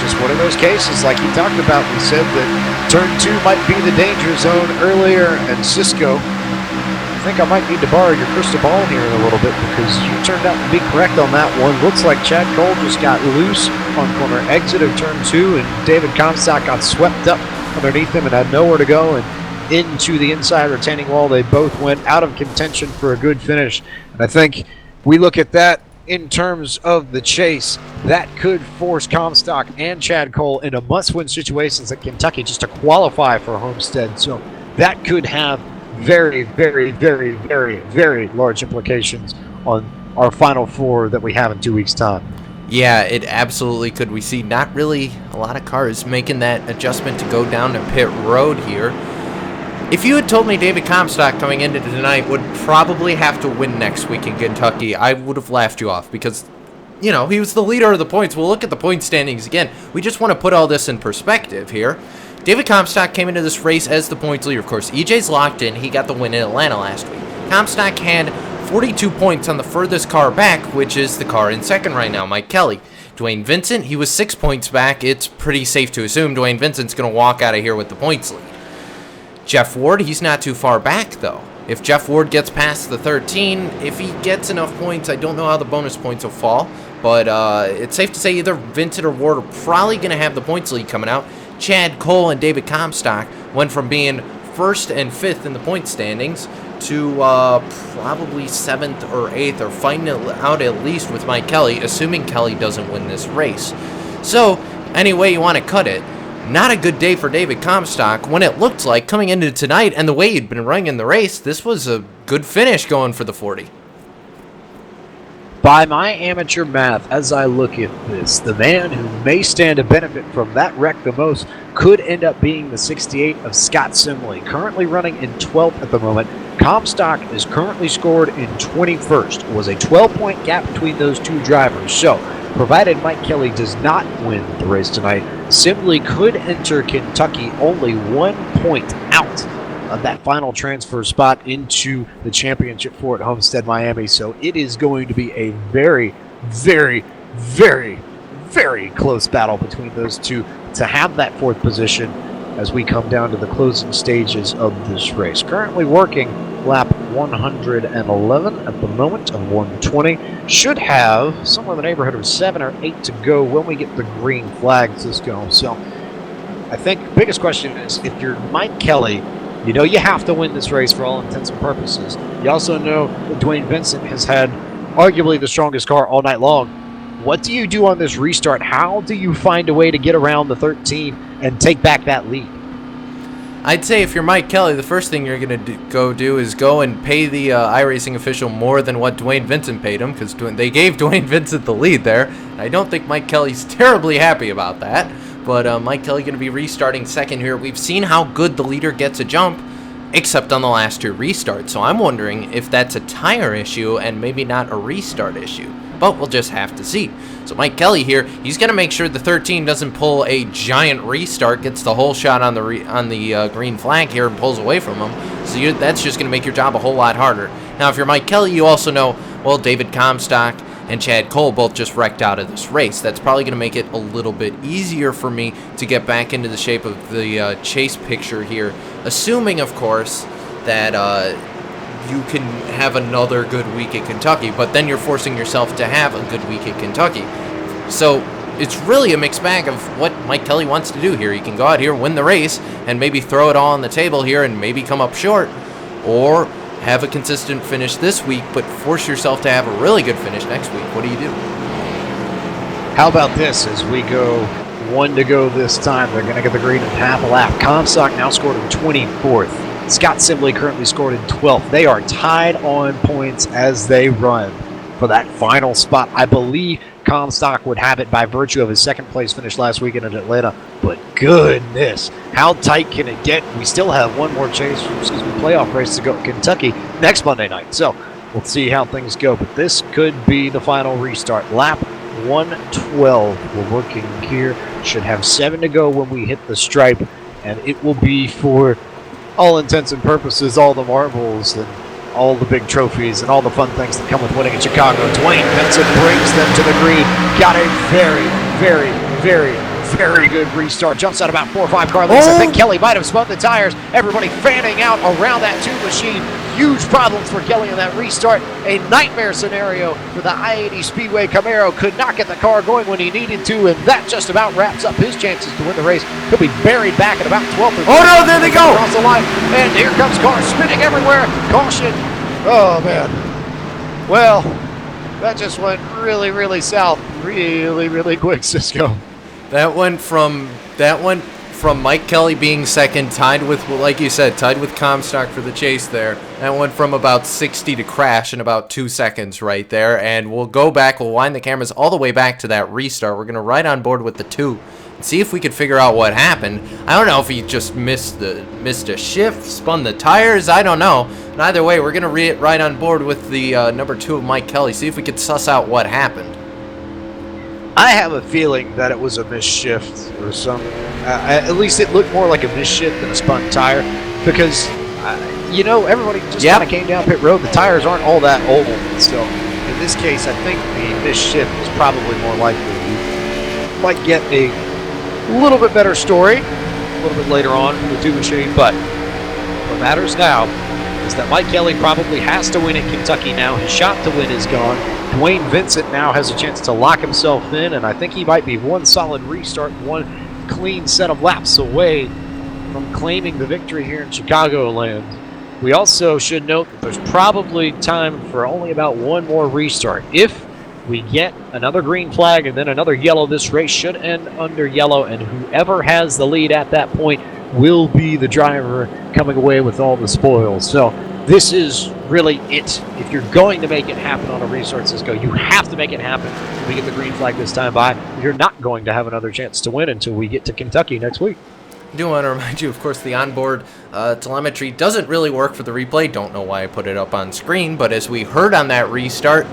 just one of those cases like he talked about. We said that turn 2 might be the danger zone earlier, and Cisco, I think I might need to borrow your crystal ball here in a little bit because you turned out to be correct on that one. Looks like Chad Cole just got loose on corner exit of turn 2, and David Comstock got swept up underneath him and had nowhere to go, and into the inside retaining wall. They both went out of contention for a good finish. And I think we look at that in terms of the chase, that could force Comstock and Chad Cole into must-win situations at Kentucky just to qualify for Homestead. So that could have very, very, very, very, very large implications on our Final Four that we have in 2 weeks' time. Yeah, it absolutely could. We see not really a lot of cars making that adjustment to go down to pit road here. If you had told me David Comstock coming into tonight would probably have to win next week in Kentucky, I would have laughed you off because, you know, he was the leader of the points. We'll look at the point standings again. We just want to put all this in perspective here. David Comstock came into this race as the points leader. Of course, EJ's locked in. He got the win in Atlanta last week. Comstock had 42 points on the furthest car back, which is the car in second right now, Mike Kelly. Dwayne Vincent, he was 6 points back. It's pretty safe to assume Dwayne Vincent's going to walk out of here with the points lead. Jeff Ward, he's not too far back, though. If Jeff Ward gets past the 13, if he gets enough points, I don't know how the bonus points will fall, but it's safe to say either Vincent or Ward are probably going to have the points lead coming out. Chad Cole and David Comstock went from being 1st and 5th in the point standings to probably 7th or 8th, or fighting it out at least with Mike Kelly, assuming Kelly doesn't win this race. So, any way you want to cut it, not a good day for David Comstock when it looked like coming into tonight and the way he'd been running in the race, this was a good finish going for the 40. By my amateur math, as I look at this, the man who may stand to benefit from that wreck the most could end up being the 68 of Scott Simley, currently running in 12th at the moment. Comstock is currently scored in 21st. It was a 12-point gap between those two drivers. So, provided Mike Kelly does not win the race tonight, Simley could enter Kentucky only 1 point out of that final transfer spot into the championship four at Homestead, Miami. So it is going to be a very, very, very, very close battle between those two to have that 4th position as we come down to the closing stages of this race. Currently working lap 111 at the moment of 120. Should have somewhere in the neighborhood of 7 or 8 to go when we get the green flag, Cisco. So I think the biggest question is, if you're Mike Kelly, you know you have to win this race for all intents and purposes. You also know that Dwayne Vincent has had arguably the strongest car all night long. What do you do on this restart? How do you find a way to get around the 13 and take back that lead? I'd say if you're Mike Kelly, the first thing you're going to do is go and pay the iRacing official more than what Dwayne Vincent paid him, because they gave Dwayne Vincent the lead there. I don't think Mike Kelly's terribly happy about that. But Mike Kelly going to be restarting second here. We've seen how good the leader gets a jump, except on the last 2 restarts. So I'm wondering if that's a tire issue and maybe not a restart issue. But we'll just have to see. So Mike Kelly here, he's going to make sure the 13 doesn't pull a giant restart, gets the whole shot on the green flag here and pulls away from him. So that's just going to make your job a whole lot harder. Now, if you're Mike Kelly, you also know, well, David Comstock and Chad Cole both just wrecked out of this race. That's probably going to make it a little bit easier for me to get back into the shape of the chase picture here, assuming, of course, that you can have another good week at Kentucky, but then you're forcing yourself to have a good week at Kentucky. So it's really a mixed bag of what Mike Kelly wants to do here. He can go out here, win the race, and maybe throw it all on the table here and maybe come up short, or have a consistent finish this week, but force yourself to have a really good finish next week. What do you do? How about this as we go 1 to go this time? They're going to get the green in half a lap. Comstock now scored in 24th. Scott Simley currently scored in 12th. They are tied on points as they run for that final spot. I believe Comstock would have it by virtue of his second place finish last weekend in Atlanta. But goodness, how tight can it get? We still have one more playoff race to go at Kentucky next Monday night. So we'll see how things go. But this could be the final restart. Lap 112. We're working here. Should have 7 to go when we hit the stripe. And it will be, for all intents and purposes, all the marbles and all the big trophies and all the fun things that come with winning in Chicago. Dwayne Vincent brings them to the green. Got a very, very, very, very good restart. Jumps out about 4 or 5 car lengths. I think Kelly might have spun the tires. Everybody fanning out around that tube machine. Huge problems for Kelly in that restart. A nightmare scenario for the I-80 Speedway Camaro. Could not get the car going when he needed to, and that just about wraps up his chances to win the race. He'll be buried back at about 12th. Oh no, there they go! Across the line, and here comes car spinning everywhere. Caution. Oh man. Well, that just went really, really south. Really, really quick, Cisco. That went from Mike Kelly being second, tied with, like you said, tied with Comstock for the chase there. That went from about 60 to crash in about 2 seconds right there. And we'll go back, we'll wind the cameras all the way back to that restart. We're going to ride on board with the 2 and see if we could figure out what happened. I don't know if he just missed a shift, spun the tires, I don't know. And either way, we're going to ride on board with the number 2 of Mike Kelly, see if we could suss out what happened. I have a feeling that it was a misshift or some. At least it looked more like a misshift than a spun tire, because everybody just kind of came down pit road. The tires aren't all that old, so in this case, I think the misshift is probably more likely. You might get a little bit better story a little bit later on from the 2 machine, but what matters now is that Mike Kelly probably has to win at Kentucky now. His shot to win is gone. Dwayne Vincent now has a chance to lock himself in, and I think he might be one solid restart, one clean set of laps away from claiming the victory here in Chicagoland. We also should note that there's probably time for only about one more restart. If we get another green flag and then another yellow, this race should end under yellow, and whoever has the lead at that point will be the driver coming away with all the spoils. So this is really it. If you're going to make it happen on a restart, Cisco, you have to make it happen. If we get the green flag this time by, you're not going to have another chance to win until we get to Kentucky next week. I do want to remind you, of course, the onboard telemetry doesn't really work for the replay. Don't know why I put it up on screen, but as we heard on that restart,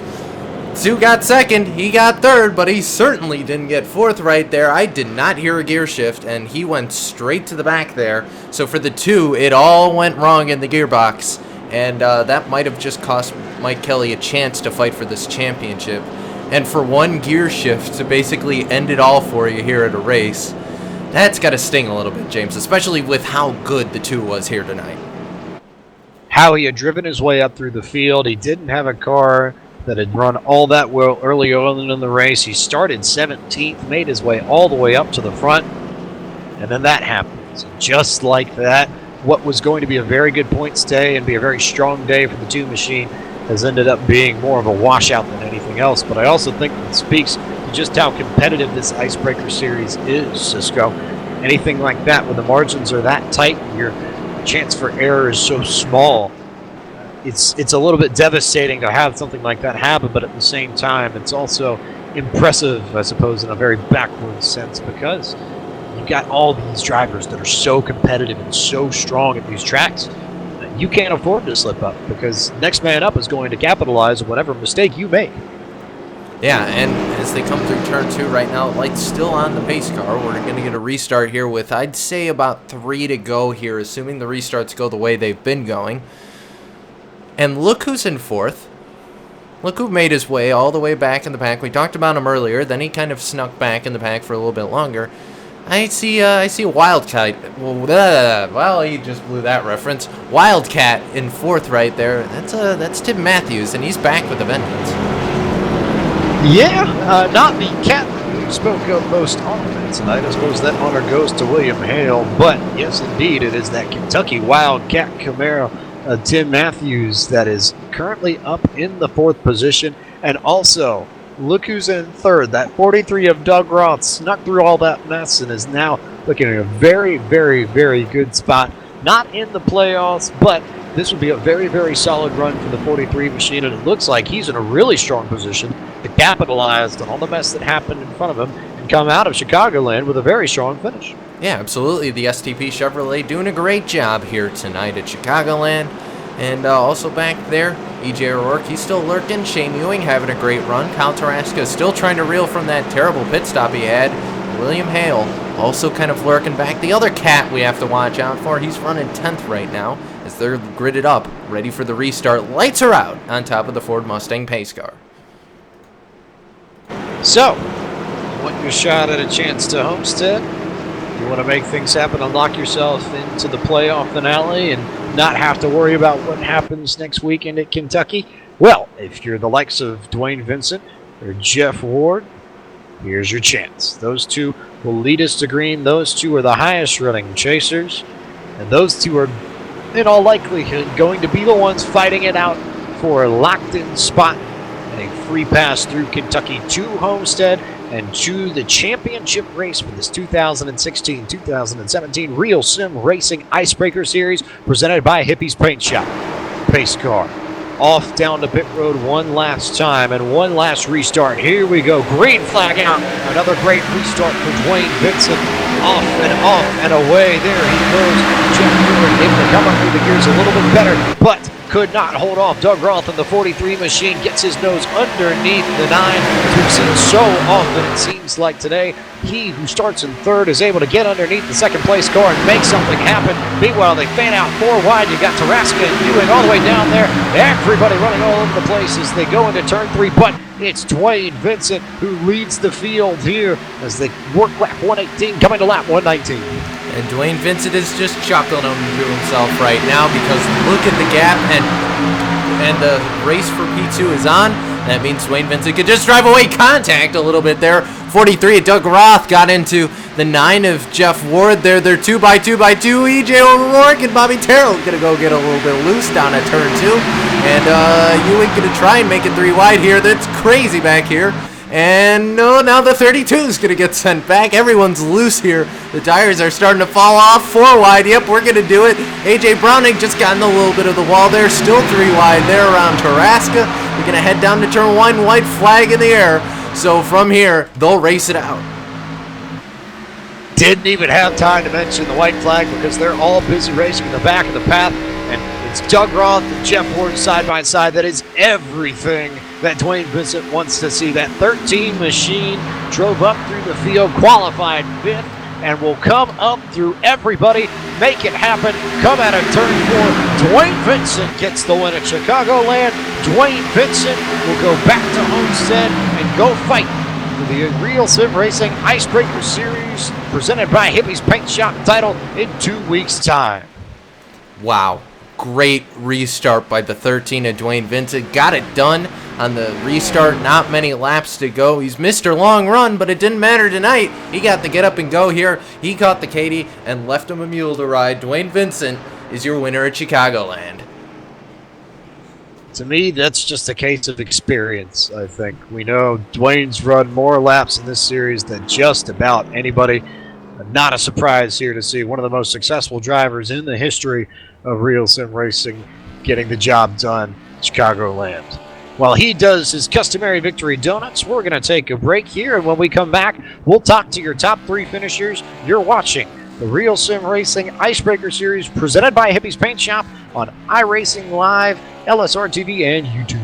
Sue got second, he got third, but he certainly didn't get fourth right there. I did not hear a gear shift, and he went straight to the back there. So for the 2, it all went wrong in the gearbox, and that might have just cost Mike Kelly a chance to fight for this championship. And for one gear shift to basically end it all for you here at a race, that's got to sting a little bit, James, especially with how good the 2 was here tonight. How he had driven his way up through the field. He didn't have a car that had run all that well early on in the race. He started 17th, made his way all the way up to the front, and then that happens. Just like that, what was going to be a very good points day and be a very strong day for the 2 machine has ended up being more of a washout than anything else. But I also think it speaks to just how competitive this Icebreaker Series is, Cisco. Anything like that, when the margins are that tight, your chance for error is so small, it's a little bit devastating to have something like that happen, but at the same time, it's also impressive, I suppose, in a very backward sense, because you've got all these drivers that are so competitive and so strong at these tracks that you can't afford to slip up, because next man up is going to capitalize on whatever mistake you make. Yeah, and as they come through turn 2 right now, light's still on the pace car. We're going to get a restart here with, I'd say, about 3 to go here, assuming the restarts go the way they've been going. And look who's in 4th. Look who made his way all the way back in the pack. We talked about him earlier. Then he kind of snuck back in the pack for a little bit longer. I see a Wildcat. Well, he just blew that reference. Wildcat in 4th right there. That's Tim Matthews, and he's back with a vengeance. Yeah, not the cat that we spoke of most often tonight. I suppose that honor goes to William Hale. But yes, indeed, it is that Kentucky Wildcat Camaro. Tim Matthews that is currently up in the 4th position. And also, look who's in 3rd. That 43 of Doug Roth snuck through all that mess and is now looking at a very, very, very good spot. Not in the playoffs, but this would be a very, very solid run for the 43 machine, and it looks like he's in a really strong position to capitalize on all the mess that happened in front of him and come out of Chicagoland with a very strong finish. Yeah, absolutely. The STP Chevrolet doing a great job here tonight at Chicagoland. And also back there, E.J. O'Rourke, he's still lurking. Shane Ewing having a great run. Kyle Taraska is still trying to reel from that terrible pit stop he had. William Hale also kind of lurking back. The other cat we have to watch out for, he's running 10th right now as they're gridded up, ready for the restart. Lights are out on top of the Ford Mustang pace car. So, want your shot at a chance to Homestead? You want to make things happen and lock yourself into the playoff finale and not have to worry about what happens next weekend at Kentucky? Well, if you're the likes of Dwayne Vincent or Jeff Ward, here's your chance. Those two will lead us to green. Those two are the highest running chasers, and those two are in all likelihood going to be the ones fighting it out for a locked-in spot and a free pass through Kentucky to Homestead and to the championship race for this 2016-2017 Real Sim Racing Icebreaker Series presented by Hippie's Paint Shop. Pace car off down to pit road one last time and one last restart. Here we go. Green flag out. Another great restart for Dwayne Vincent. Off and away. There he goes. Jeff Ward able to come up through the gears a little bit better, but could not hold off. Doug Roth in the 43 machine gets his nose underneath the 9. As we've seen so often, it seems like today, he who starts in third is able to get underneath the second place car and make something happen. Meanwhile, they fan out 4 wide. You got Taraska and Ewing all the way down there. Everybody running all over the place as they go into turn 3, but it's Dwayne Vincent who leads the field here as they work lap 118, coming to lap 119. And Dwayne Vincent is just chuckling to himself right now because look at the gap, and the race for P2 is on. That means Dwayne Vincent could just drive away contact a little bit there. 43, Doug Roth got into the 9 of Jeff Ward there. They're 2x2x2. E.J. O'Rourke and Bobby Terrell going to go get a little bit loose down at turn 2. And Ewing going to try and make it 3 wide here. That's crazy back here. And no, now the 32 is going to get sent back. Everyone's loose here. The tires are starting to fall off. 4 wide. Yep, we're going to do it. A.J. Browning just got in a little bit of the wall there. Still 3 wide there around Taraska. We're going to head down to turn 1. White flag in the air. So from here, they'll race it out. Didn't even have time to mention the white flag because they're all busy racing in the back of the path. And it's Doug Roth and Jeff Ward side by side. That is everything that Dwayne Vincent wants to see. That 13 machine drove up through the field, qualified 5th, and will come up through everybody, make it happen, come out of turn 4. Dwayne Vincent gets the win at Chicagoland. Dwayne Vincent will go back to Homestead and go fight for the Real Sim Racing Icebreaker Series presented by Hippie's Paint Shop title in 2 weeks' time. Wow. Great restart by the 13 of Dwayne Vincent. Got it done on the restart. Not many laps to go. He's Mr. Long Run, but it didn't matter tonight. He got the get up and go here. He caught the Katie and left him a mule to ride. Dwayne Vincent is your winner at Chicagoland. To me, that's just a case of experience, I think. We know Dwayne's run more laps in this series than just about anybody. Not a surprise here to see one of the most successful drivers in the history of Real Sim Racing getting the job done at Chicagoland. While he does his customary victory donuts, we're going to take a break here, and when we come back, we'll talk to your top 3 finishers. You're watching the Real Sim Racing Icebreaker Series presented by Hippie's Paint Shop on iRacing Live, LSRTV, and YouTube.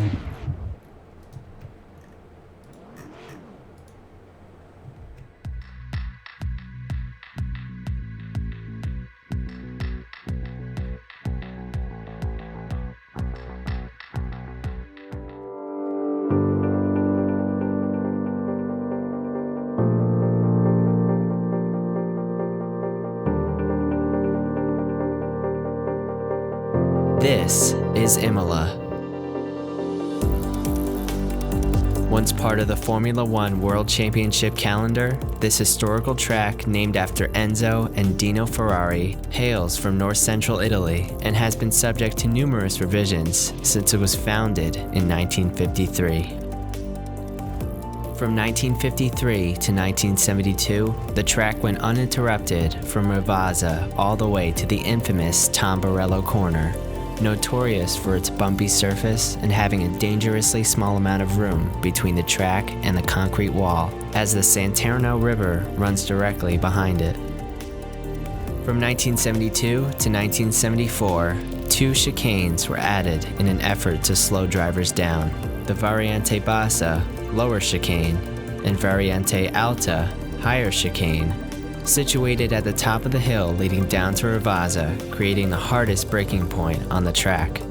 This is Imola. Once part of the Formula One World Championship calendar, this historical track, named after Enzo and Dino Ferrari, hails from north-central Italy and has been subject to numerous revisions since it was founded in 1953. From 1953 to 1972, the track went uninterrupted from Ravazza all the way to the infamous Tamburello corner. notorious for its bumpy surface and having a dangerously small amount of room between the track and the concrete wall, as the Santerno River runs directly behind it. From 1972 to 1974, 2 chicanes were added in an effort to slow drivers down: the Variante Bassa, lower chicane, and Variante Alta, higher chicane, situated at the top of the hill leading down to Ravazza, creating the hardest braking point on the track.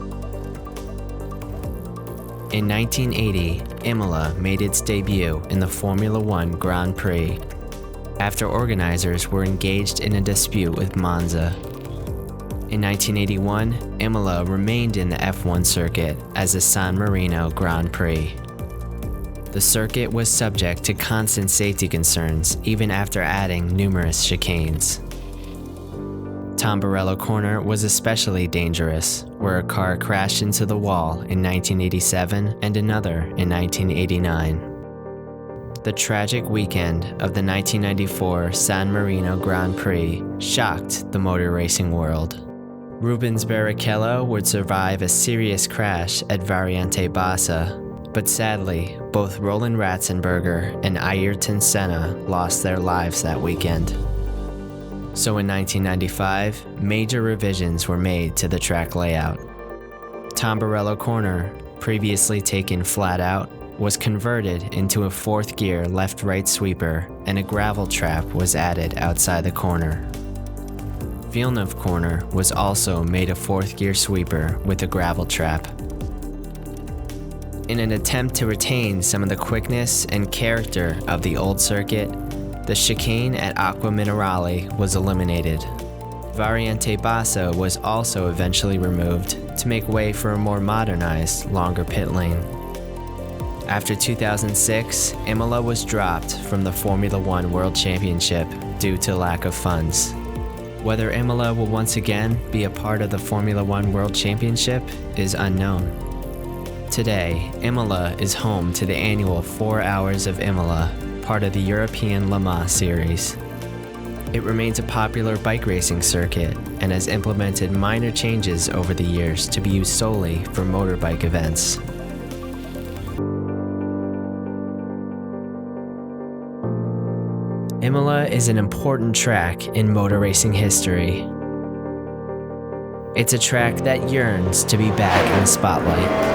In 1980, Imola made its debut in the Formula One Grand Prix, after organizers were engaged in a dispute with Monza. In 1981, Imola remained in the F1 circuit as the San Marino Grand Prix. The circuit was subject to constant safety concerns even after adding numerous chicanes. Tamburello Corner was especially dangerous, where a car crashed into the wall in 1987 and another in 1989. The tragic weekend of the 1994 San Marino Grand Prix shocked the motor racing world. Rubens Barrichello would survive a serious crash at Variante Bassa, but sadly, both Roland Ratzenberger and Ayrton Senna lost their lives that weekend. So in 1995, major revisions were made to the track layout. Tamburello Corner, previously taken flat out, was converted into a 4th gear left-right sweeper, and a gravel trap was added outside the corner. Villeneuve Corner was also made a 4th gear sweeper with a gravel trap. In an attempt to retain some of the quickness and character of the old circuit, the chicane at Acqua Minerale was eliminated. Variante Bassa was also eventually removed to make way for a more modernized, longer pit lane. After 2006, Imola was dropped from the Formula One World Championship due to lack of funds. Whether Imola will once again be a part of the Formula One World Championship is unknown. Today, Imola is home to the annual 4 Hours of Imola, part of the European Le Mans series. It remains a popular bike racing circuit and has implemented minor changes over the years to be used solely for motorbike events. Imola is an important track in motor racing history. It's a track that yearns to be back in the spotlight.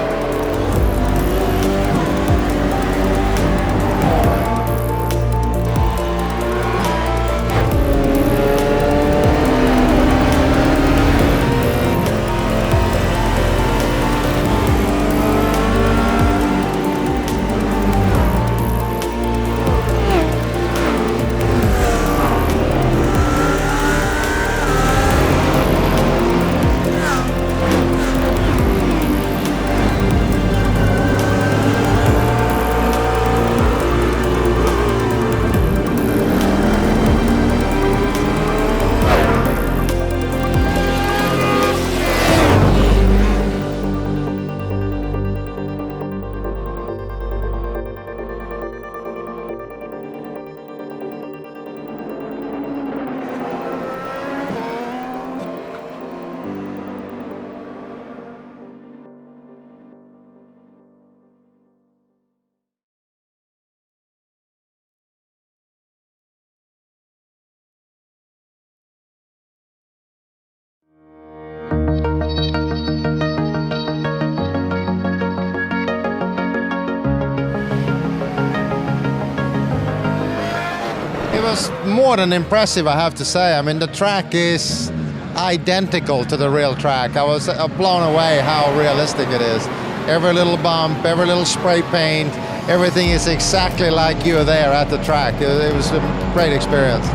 Was more than impressive, I have to say. I mean, the track is identical to the real track. I was blown away how realistic it is. Every little bump, every little spray paint, everything is exactly like you were there at the track. It was a great experience.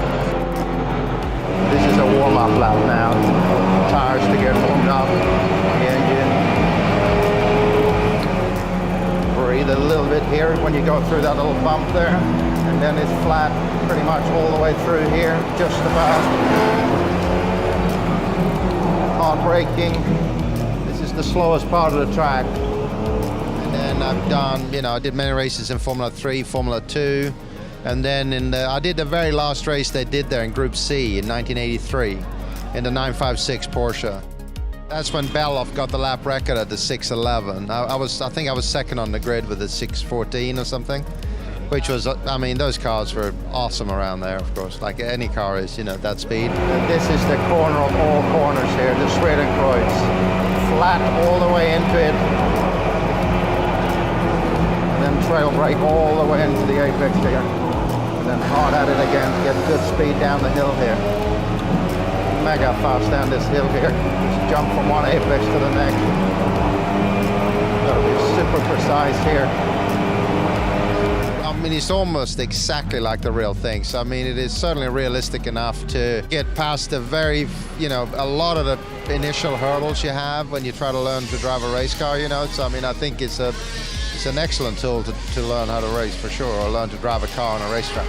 This is a warm-up lap now. Tires to get warmed up. The engine. Breathe a little bit here when you go through that little bump there. And then it's flat pretty much all the way through here, just about. On braking, this is the slowest part of the track. And then I've done, I did many races in Formula 3, Formula 2, and then I did the very last race they did there in Group C in 1983 in the 956 Porsche. That's when Beloff got the lap record at the 6:11. I think I was second on the grid with the 6:14 or something, which was, I mean, those cars were awesome around there, of course, like any car is, you know, that speed. And this is the corner of all corners here, the Schwedenkreuz. Flat all the way into it. And then trail brake all the way into the apex here. And then hard at it again to get good speed down the hill here. Mega fast down this hill here. Just jump from one apex to the next. Gotta be super precise here. I mean, it's almost exactly like the real thing. So, I mean, it is certainly realistic enough to get past the very, you know, a lot of the initial hurdles you have when you try to learn to drive a race car, you know. So, I mean, I think it's an excellent tool to learn how to race for sure, or learn to drive a car on a racetrack.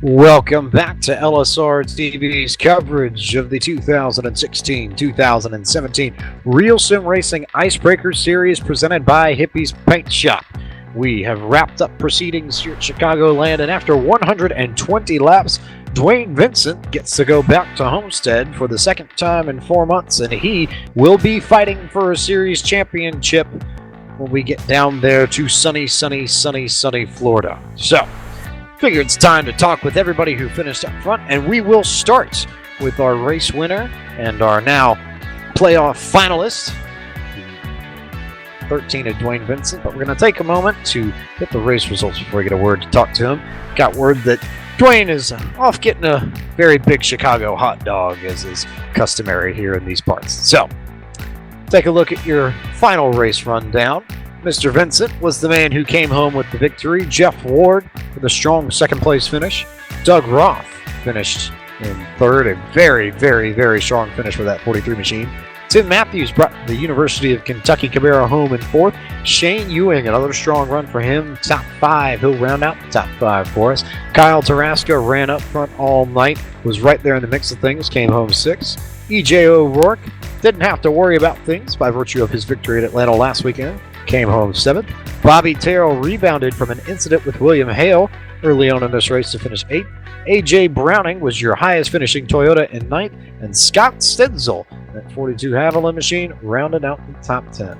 Welcome back to LSRTV's coverage of the 2016-2017 Real Sim Racing Icebreaker Series presented by Hippie's Paint Shop. We have wrapped up proceedings here at Chicagoland, and after 120 laps, Dwayne Vincent gets to go back to Homestead for the second time in 4 months, and he will be fighting for a series championship when we get down there to sunny Florida. So, figure it's time to talk with everybody who finished up front, and we will start with our race winner and our now playoff finalist, 13 of Dwayne Vincent. But we're going to take a moment to get the race results before we get a word to talk to him. Got word that Dwayne is off getting a very big Chicago hot dog, as is customary here in these parts. So, take a look at your final race rundown. Mr. Vincent was the man who came home with the victory. Jeff Ward with a strong second-place finish. Doug Roth finished in third, a very strong finish for that 43 machine. Tim Matthews brought the University of Kentucky Cabera home in fourth. Shane Ewing, another strong run for him, top five. He'll round out the top five for us. Kyle Tarasca ran up front all night, was right there in the mix of things, came home sixth. E.J. O'Rourke didn't have to worry about things by virtue of his victory at Atlanta last weekend, came home seventh. Bobby Terrell rebounded from an incident with William Hale early on in this race to finish eighth. A.J. Browning was your highest finishing Toyota in ninth, and Scott Stenzel, that 42 Haviland machine, rounded out the top 10.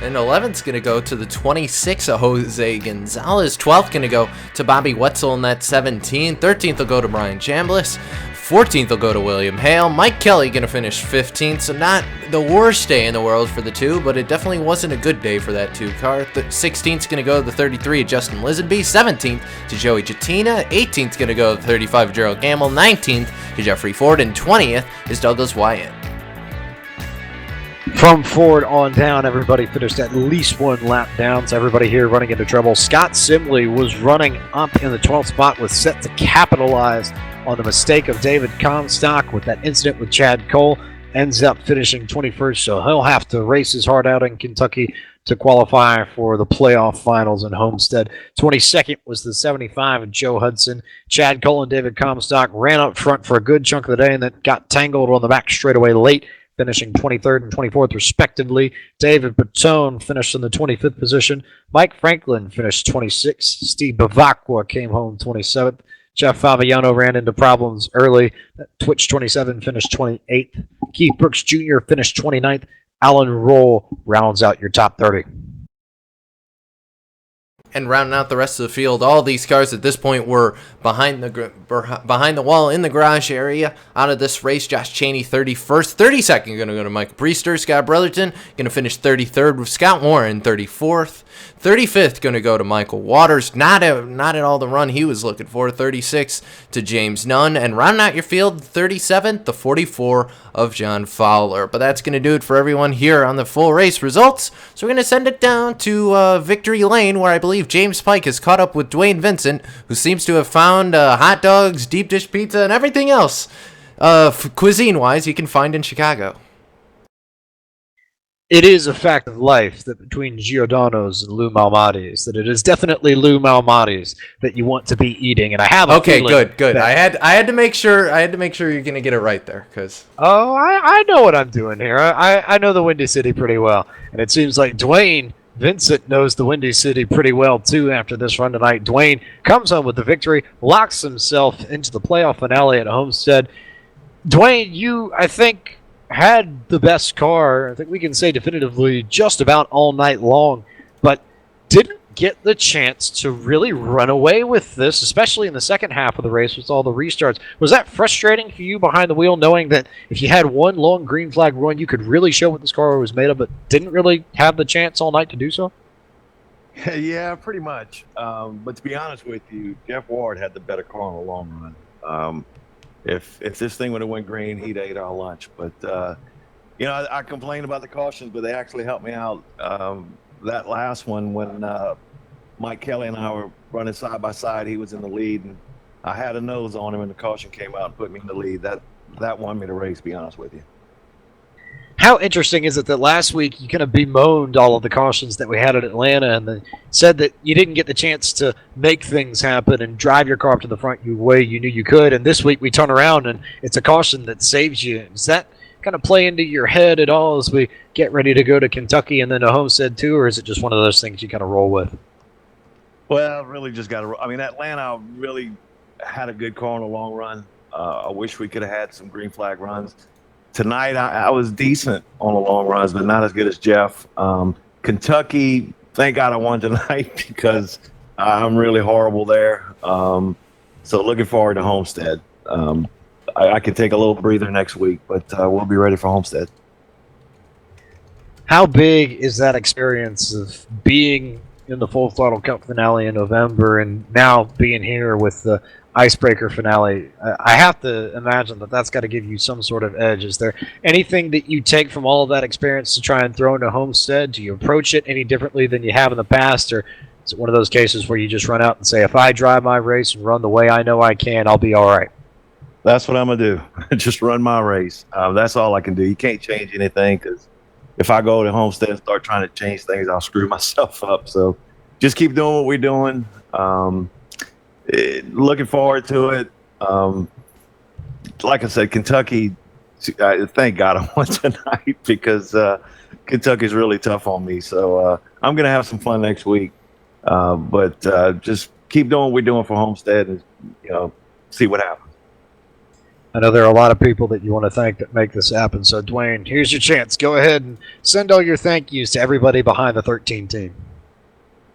And 11th's going to go to the 26 of Jose Gonzalez. 12th going to go to Bobby Wetzel in that 17. 13th will go to Brian Chambliss. 14th will go to William Hale. Mike Kelly going to finish 15th, so not the worst day in the world for the two, but it definitely wasn't a good day for that two car. 16th's going to go to the 33 of Justin Lisenby. 17th to Joey Jattina. 18th's going to go to the 35 of Gerald Gamble. 19th to Jeffrey Ford. And 20th is Douglas Wyatt. From Ford on down, everybody finished at least one lap down, so everybody here running into trouble. Scott Simley was running up in the 12th spot, was set to capitalize on the mistake of David Comstock with that incident with Chad Cole. Ends up finishing 21st, so he'll have to race his heart out in Kentucky to qualify for the playoff finals in Homestead. 22nd was the 75 of Joe Hudson. Chad Cole and David Comstock ran up front for a good chunk of the day and then got tangled on the back straightaway late, finishing 23rd and 24th respectively. David Patone finished in the 25th position. Mike Franklin finished 26th. Steve Bavacqua came home 27th. Jeff Fabiano ran into problems early. Twitch 27 finished 28th. Keith Brooks Jr. finished 29th. Alan Roll rounds out your top 30. And rounding out the rest of the field, all these cars at this point were behind the wall in the garage area. Out of this race, Josh Chaney 31st, 32nd going to go to Michael Priester. Scott Brotherton going to finish 33rd with Scott Warren 34th. 35th going to go to Michael Waters. Not at all the run he was looking for. 36th to James Nunn. And rounding out your field, 37th, the 44 of John Fowler. But that's going to do it for everyone here on the full race results. So we're going to send it down to Victory Lane, where I believe James Pike has caught up with Dwayne Vincent, who seems to have found hot dogs, deep dish pizza, and everything else cuisine-wise you can find in Chicago. it is a fact of life that between Giordano's and Lou Malnati's, that it is definitely Lou Malnati's that you want to be eating. And I have a Okay, feeling good. that- I had to make sure you're gonna get it right there, because Oh, I know what I'm doing here. I know the Windy City pretty well. And it seems like Dwayne Vincent knows the Windy City pretty well, too, after this run tonight. Dwayne comes home with the victory, locks himself into the playoff finale at Homestead. Dwayne, you, I think, had the best car, I think we can say definitively, just about all night long, but didn't get the chance to really run away with this, especially in the second half of the race with all the restarts. Was that frustrating for you behind the wheel, knowing that if you had one long green flag run, you could really show what this car was made of, but didn't really have the chance all night to do so? Yeah, pretty much. But to be honest with you, Jeff Ward had the better car in the long run. If this thing would have went green, he'd ate our lunch. But I complained about the cautions, but they actually helped me out. That last one, when Mike Kelly and I were running side by side, he was in the lead, and I had a nose on him, and the caution came out and put me in the lead. That won me the race, to be honest with you. How interesting is it that last week you kind of bemoaned all of the cautions that we had at Atlanta and then said that you didn't get the chance to make things happen and drive your car up to the front the way you knew you could, and this week we turn around and it's a caution that saves you. Does that kind of play into your head at all as we get ready to go to Kentucky and then to Homestead too, or is it just one of those things you kind of roll with? Well, really just got to. I mean, Atlanta really had a good car in the long run. I wish we could have had some green flag runs. Tonight, I was decent on the long runs, but not as good as Jeff. Kentucky, thank God I won tonight because I'm really horrible there. So looking forward to Homestead. I can take a little breather next week, but we'll be ready for Homestead. How big is that experience of being in the Full Throttle Cup finale in November and now being here with the Icebreaker finale? I have to imagine that that's got to give you some sort of edge. Is there anything that you take from all of that experience to try and throw into Homestead? Do you approach it any differently than you have in the past, or is it one of those cases where you just run out and say, if I drive my race and run the way I know I can, I'll be all right? That's what I'm going to do. Just run my race. That's all I can do. You can't change anything because if I go to Homestead and start trying to change things, I'll screw myself up. So just keep doing what we're doing. Looking forward to it. Like I said, Kentucky, thank God I won tonight because Kentucky's really tough on me. So I'm going to have some fun next week. But just keep doing what we're doing for Homestead and, see what happens. I know there are a lot of people that you want to thank that make this happen. So, Dwayne, here's your chance. Go ahead and send all your thank yous to everybody behind the 13 team.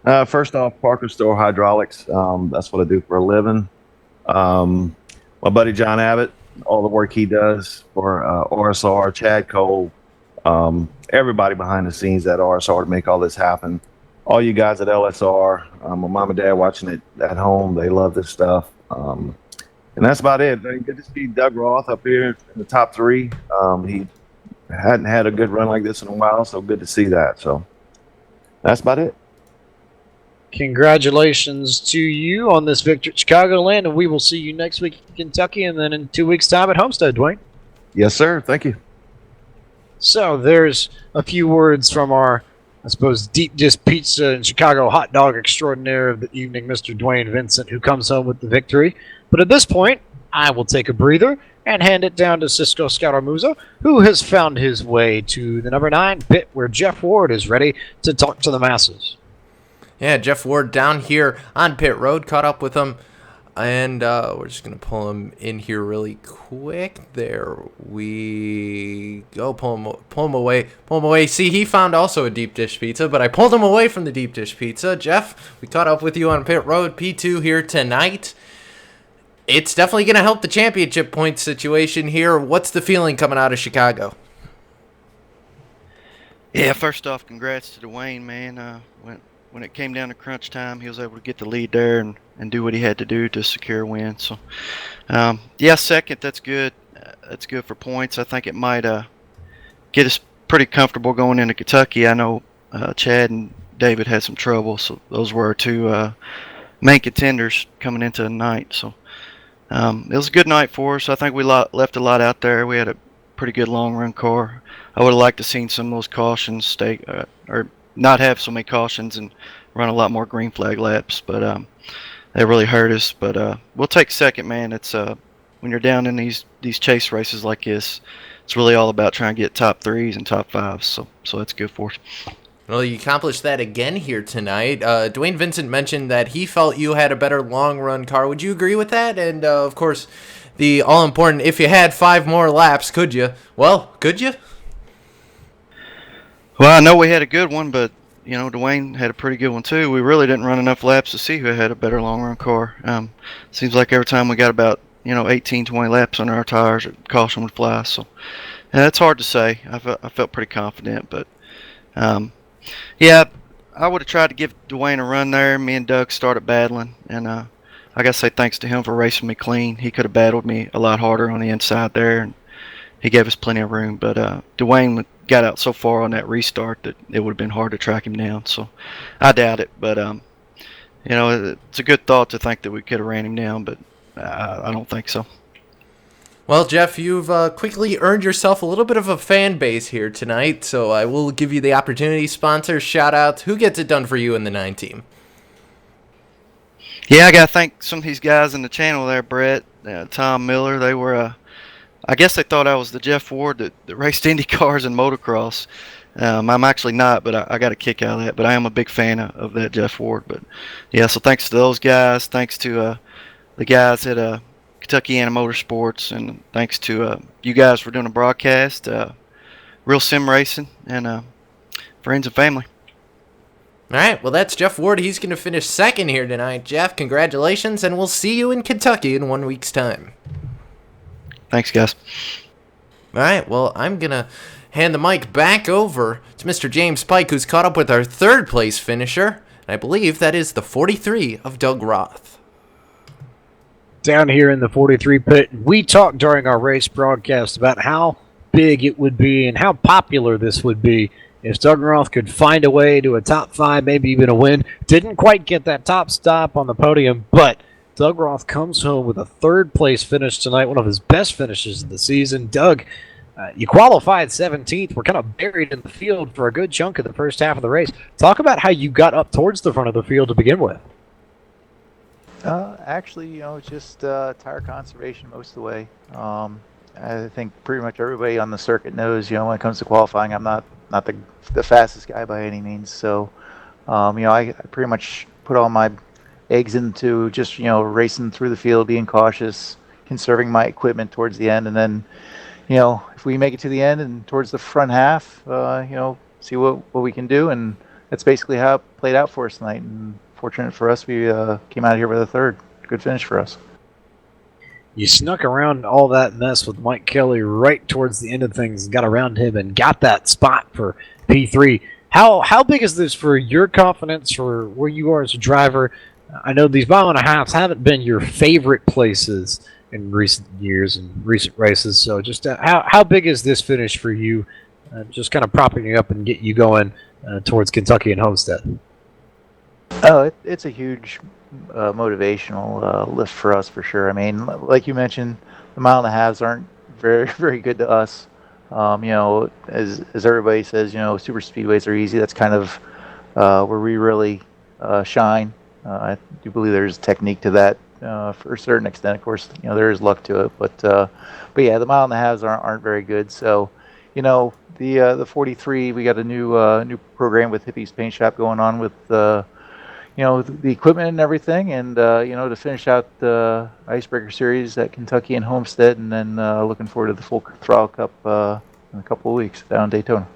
First off, Parker Store Hydraulics. That's what I do for a living. My buddy John Abbott, all the work he does for RSR, Chad Cole, everybody behind the scenes at RSR to make all this happen. All you guys at LSR, my mom and dad watching it at home, they love this stuff. And that's about it. Good to see Doug Roth up here in the top three. He hadn't had a good run like this in a while, so good to see that. So that's about it. Congratulations to you on this victory at Chicagoland, and we will see you next week in Kentucky and then in 2 weeks' time at Homestead, Dwayne. Yes, sir. Thank you. So there's a few words from our, I suppose, deep dish pizza and Chicago hot dog extraordinaire of the evening, Mr. Dwayne Vincent, who comes home with the victory. But at this point, I will take a breather and hand it down to Cisco Scaramouza, who has found his way to the number 9 pit where Jeff Ward is ready to talk to the masses. Yeah, Jeff Ward down here on pit road, caught up with him, and we're just going to pull him in here really quick. There we go. Pull him away. See, he found also a deep dish pizza, but I pulled him away from the deep dish pizza. Jeff, we caught up with you on pit road, P2 here tonight. It's definitely going to help the championship point situation here. What's the feeling coming out of Chicago? Yeah, first off, congrats to Dwayne, man. When it came down to crunch time, he was able to get the lead there and do what he had to do to secure a win. So, yeah, second, that's good. That's good for points. I think it might get us pretty comfortable going into Kentucky. I know Chad and David had some trouble, so those were our two main contenders coming into the night. So it was a good night for us. I think we left a lot out there. We had a pretty good long run car. I would have liked to seen some of those cautions stay or not have so many cautions and run a lot more green flag laps, but they really hurt us. But we'll take second, man. It's when you're down in these chase races like this, it's really all about trying to get top threes and top fives. So that's good for us. Well, you accomplished that again here tonight. Dwayne Vincent mentioned that he felt you had a better long-run car. Would you agree with that? And, of course, the all-important, if you had 5 more laps, could you? Well, could you? Well, I know we had a good one, but, Dwayne had a pretty good one, too. We really didn't run enough laps to see who had a better long-run car. Seems like every time we got about, 18, 20 laps under our tires, caution would fly. So, yeah, it's hard to say. I felt pretty confident, but... yeah, I would have tried to give Dwayne a run there. Me and Doug started battling, and I got to say thanks to him for racing me clean. He could have battled me a lot harder on the inside there, and he gave us plenty of room. But Dwayne got out so far on that restart that it would have been hard to track him down. So I doubt it. But, it's a good thought to think that we could have ran him down, but I don't think so. Well, Jeff, you've quickly earned yourself a little bit of a fan base here tonight, so I will give you the opportunity. Sponsors, shout-outs. Who gets it done for you in the 9 team? Yeah, I got to thank some of these guys in the channel there, Brett, Tom Miller. They were, I guess they thought I was the Jeff Ward that raced Indy cars and motocross. I'm actually not, but I got a kick out of that. But I am a big fan of that Jeff Ward. But, yeah, so thanks to those guys. Thanks to the guys at Kentuckiana Motorsports, and thanks to you guys for doing a broadcast, Real Sim Racing, and friends and family. All right, well, that's Jeff Ward. He's going to finish second here tonight. Jeff, congratulations, and we'll see you in Kentucky in 1 week's time. Thanks, guys. All right, well, I'm going to hand the mic back over to Mr. James Pike, who's caught up with our third-place finisher. And I believe that is the 43 of Doug Roth. Down here in the 43 pit, we talked during our race broadcast about how big it would be and how popular this would be if Doug Roth could find a way to a top 5, maybe even a win. Didn't quite get that top stop on the podium, but Doug Roth comes home with a third-place finish tonight, one of his best finishes of the season. Doug, you qualified 17th. We're kind of buried in the field for a good chunk of the first half of the race. Talk about how you got up towards the front of the field to begin with. Actually, just tire conservation most of the way. I think pretty much everybody on the circuit knows, when it comes to qualifying, I'm not the fastest guy by any means. So, I pretty much put all my eggs into just, racing through the field, being cautious, conserving my equipment towards the end. And then, if we make it to the end and towards the front half, see what we can do. And that's basically how it played out for us tonight. And fortunate for us, we came out of here with a third. Good finish for us. You snuck around all that mess with Mike Kelly right towards the end of things and got around him and got that spot for P3. How big is this for your confidence, for where you are as a driver? I know these mile and a halves haven't been your favorite places in recent years and recent races, so just how big is this finish for you, just kind of propping you up and get you going towards Kentucky and Homestead? Oh, it's a huge motivational lift for us for sure. I mean, like you mentioned, the mile and a halves aren't very, very good to us. As everybody says, super speedways are easy. That's kind of where we really shine. I do believe there's technique to that for a certain extent. Of course, there is luck to it, but yeah, the mile and a halves aren't very good. So, the 43, we got a new program with Hippie's Paint Shop going on with the equipment and everything, and to finish out the Icebreaker Series at Kentucky and Homestead, and then looking forward to the Full Throttle Cup in a couple of weeks down in Daytona.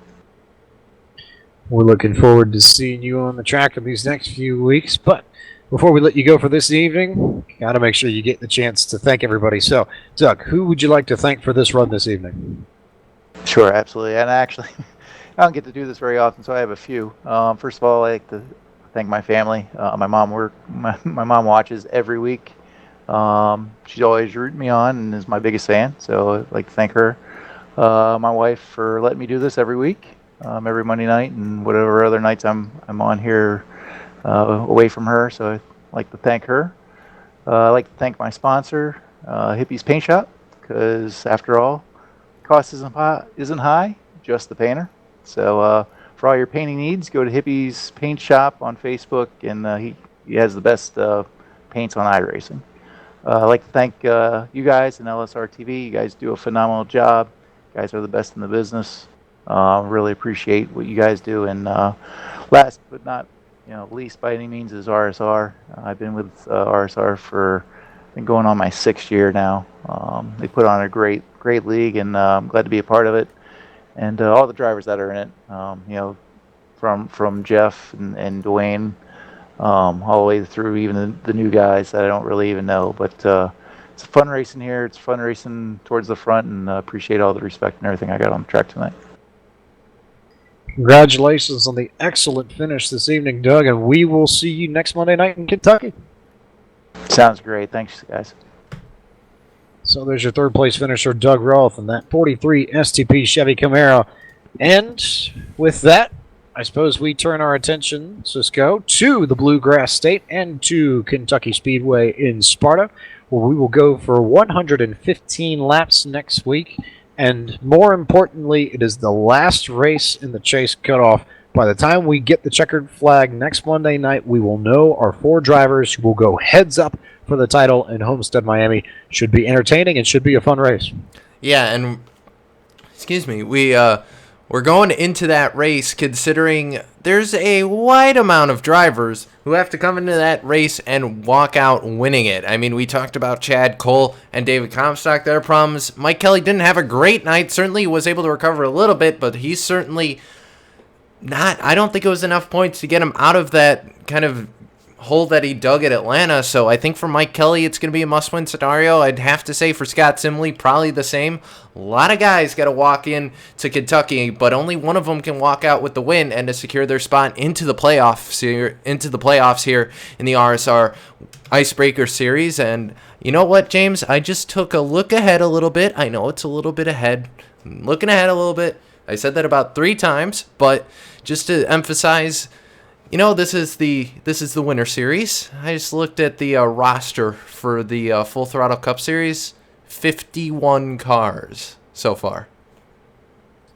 We're looking forward to seeing you on the track in these next few weeks, but before we let you go for this evening, got to make sure you get the chance to thank everybody. So, Doug, who would you like to thank for this run this evening? Sure, absolutely. And actually, I don't get to do this very often, so I have a few. First of all, I like to thank my family. My mom watches every week. She's always rooting me on and is my biggest fan, so I'd like to thank her. My wife for letting me do this every week, every Monday night, and whatever other nights I'm on here away from her, so I'd like to thank her. I'd like to thank my sponsor, Hippie's Paint Shop, because after all, cost isn't high, just the painter. So for all your painting needs, go to Hippie's Paint Shop on Facebook, and he has the best paints on iRacing. I'd like to thank you guys and LSRTV. You guys do a phenomenal job. You guys are the best in the business. Really appreciate what you guys do. And last but not least by any means is RSR. I've been with RSR for been going on my 6th year now. They put on a great league, and I'm glad to be a part of it. And all the drivers that are in it, from Jeff and Dwayne, all the way through even the new guys that I don't really even know. But it's fun racing here. It's fun racing towards the front, and appreciate all the respect and everything I got on the track tonight. Congratulations on the excellent finish this evening, Doug, and we will see you next Monday night in Kentucky. Sounds great. Thanks, guys. So there's your third place finisher, Doug Roth, in that 43 STP Chevy Camaro. And with that, I suppose we turn our attention, Cisco, to the Bluegrass State and to Kentucky Speedway in Sparta, where we will go for 115 laps next week. And more importantly, it is the last race in the Chase Cutoff. By the time we get the checkered flag next Monday night, we will know our 4 drivers who will go heads up for the title in Homestead, Miami. Should be entertaining and should be a fun race. Yeah, and excuse me, we're going into that race considering there's a wide amount of drivers who have to come into that race and walk out winning it. I mean, we talked about Chad Cole and David Comstock, their problems. Mike Kelly didn't have a great night. Certainly was able to recover a little bit, but he's certainly not. I don't think it was enough points to get him out of that kind of hole that he dug at Atlanta. So I think for Mike Kelly, it's going to be a must-win scenario. I'd have to say for Scott Simley, probably the same. A lot of guys got to walk in to Kentucky, but only one of them can walk out with the win and to secure their spot into the playoffs here in the RSR Icebreaker Series. And you know what, James? I just took a look ahead a little bit. I know it's a little bit ahead. I'm looking ahead a little bit. I said that about 3 times, but just to emphasize, this is the winter series. I just looked at the roster for the Full Throttle Cup Series. 51 cars so far.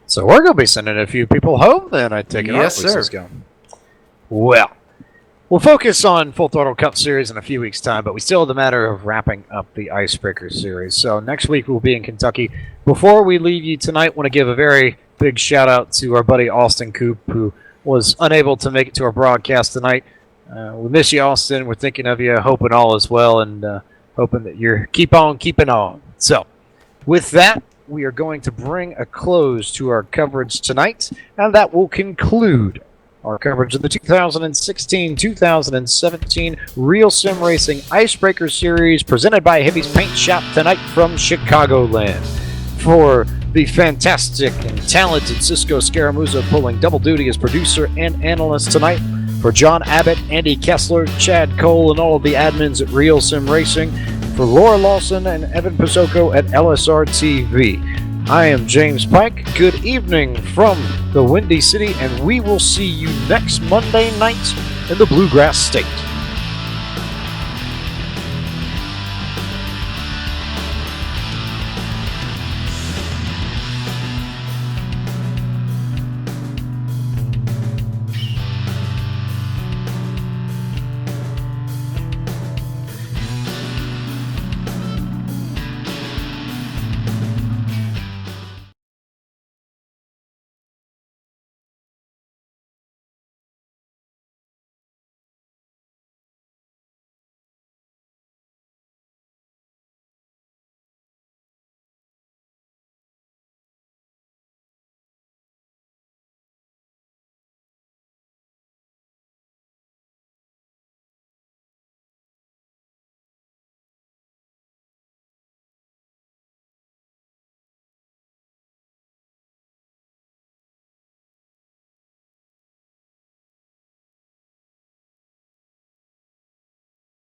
So we're going to be sending a few people home then, I take it. Yes, sir. Well, we'll focus on Full Throttle Cup Series in a few weeks' time, but we still have the matter of wrapping up the Icebreaker Series. So next week we'll be in Kentucky. Before we leave you tonight, I want to give a very big shout-out to our buddy Austin Coop, who was unable to make it to our broadcast tonight. We miss you, Austin. We're thinking of you, hoping all is well, and hoping that you're keep on keeping on. So, with that, we are going to bring a close to our coverage tonight, and that will conclude our coverage of the 2016-2017 Real Sim Racing Icebreaker Series presented by Hippie's Paint Shop tonight from Chicagoland. For the fantastic and talented Cisco Scaramuzza pulling double duty as producer and analyst tonight, for John Abbott, Andy Kessler, Chad Cole, and all of the admins at Real Sim Racing, for Laura Lawson and Evan Pisoko at LSRTV. I am James Pike. Good evening from the Windy City, and we will see you next Monday night in the Bluegrass State.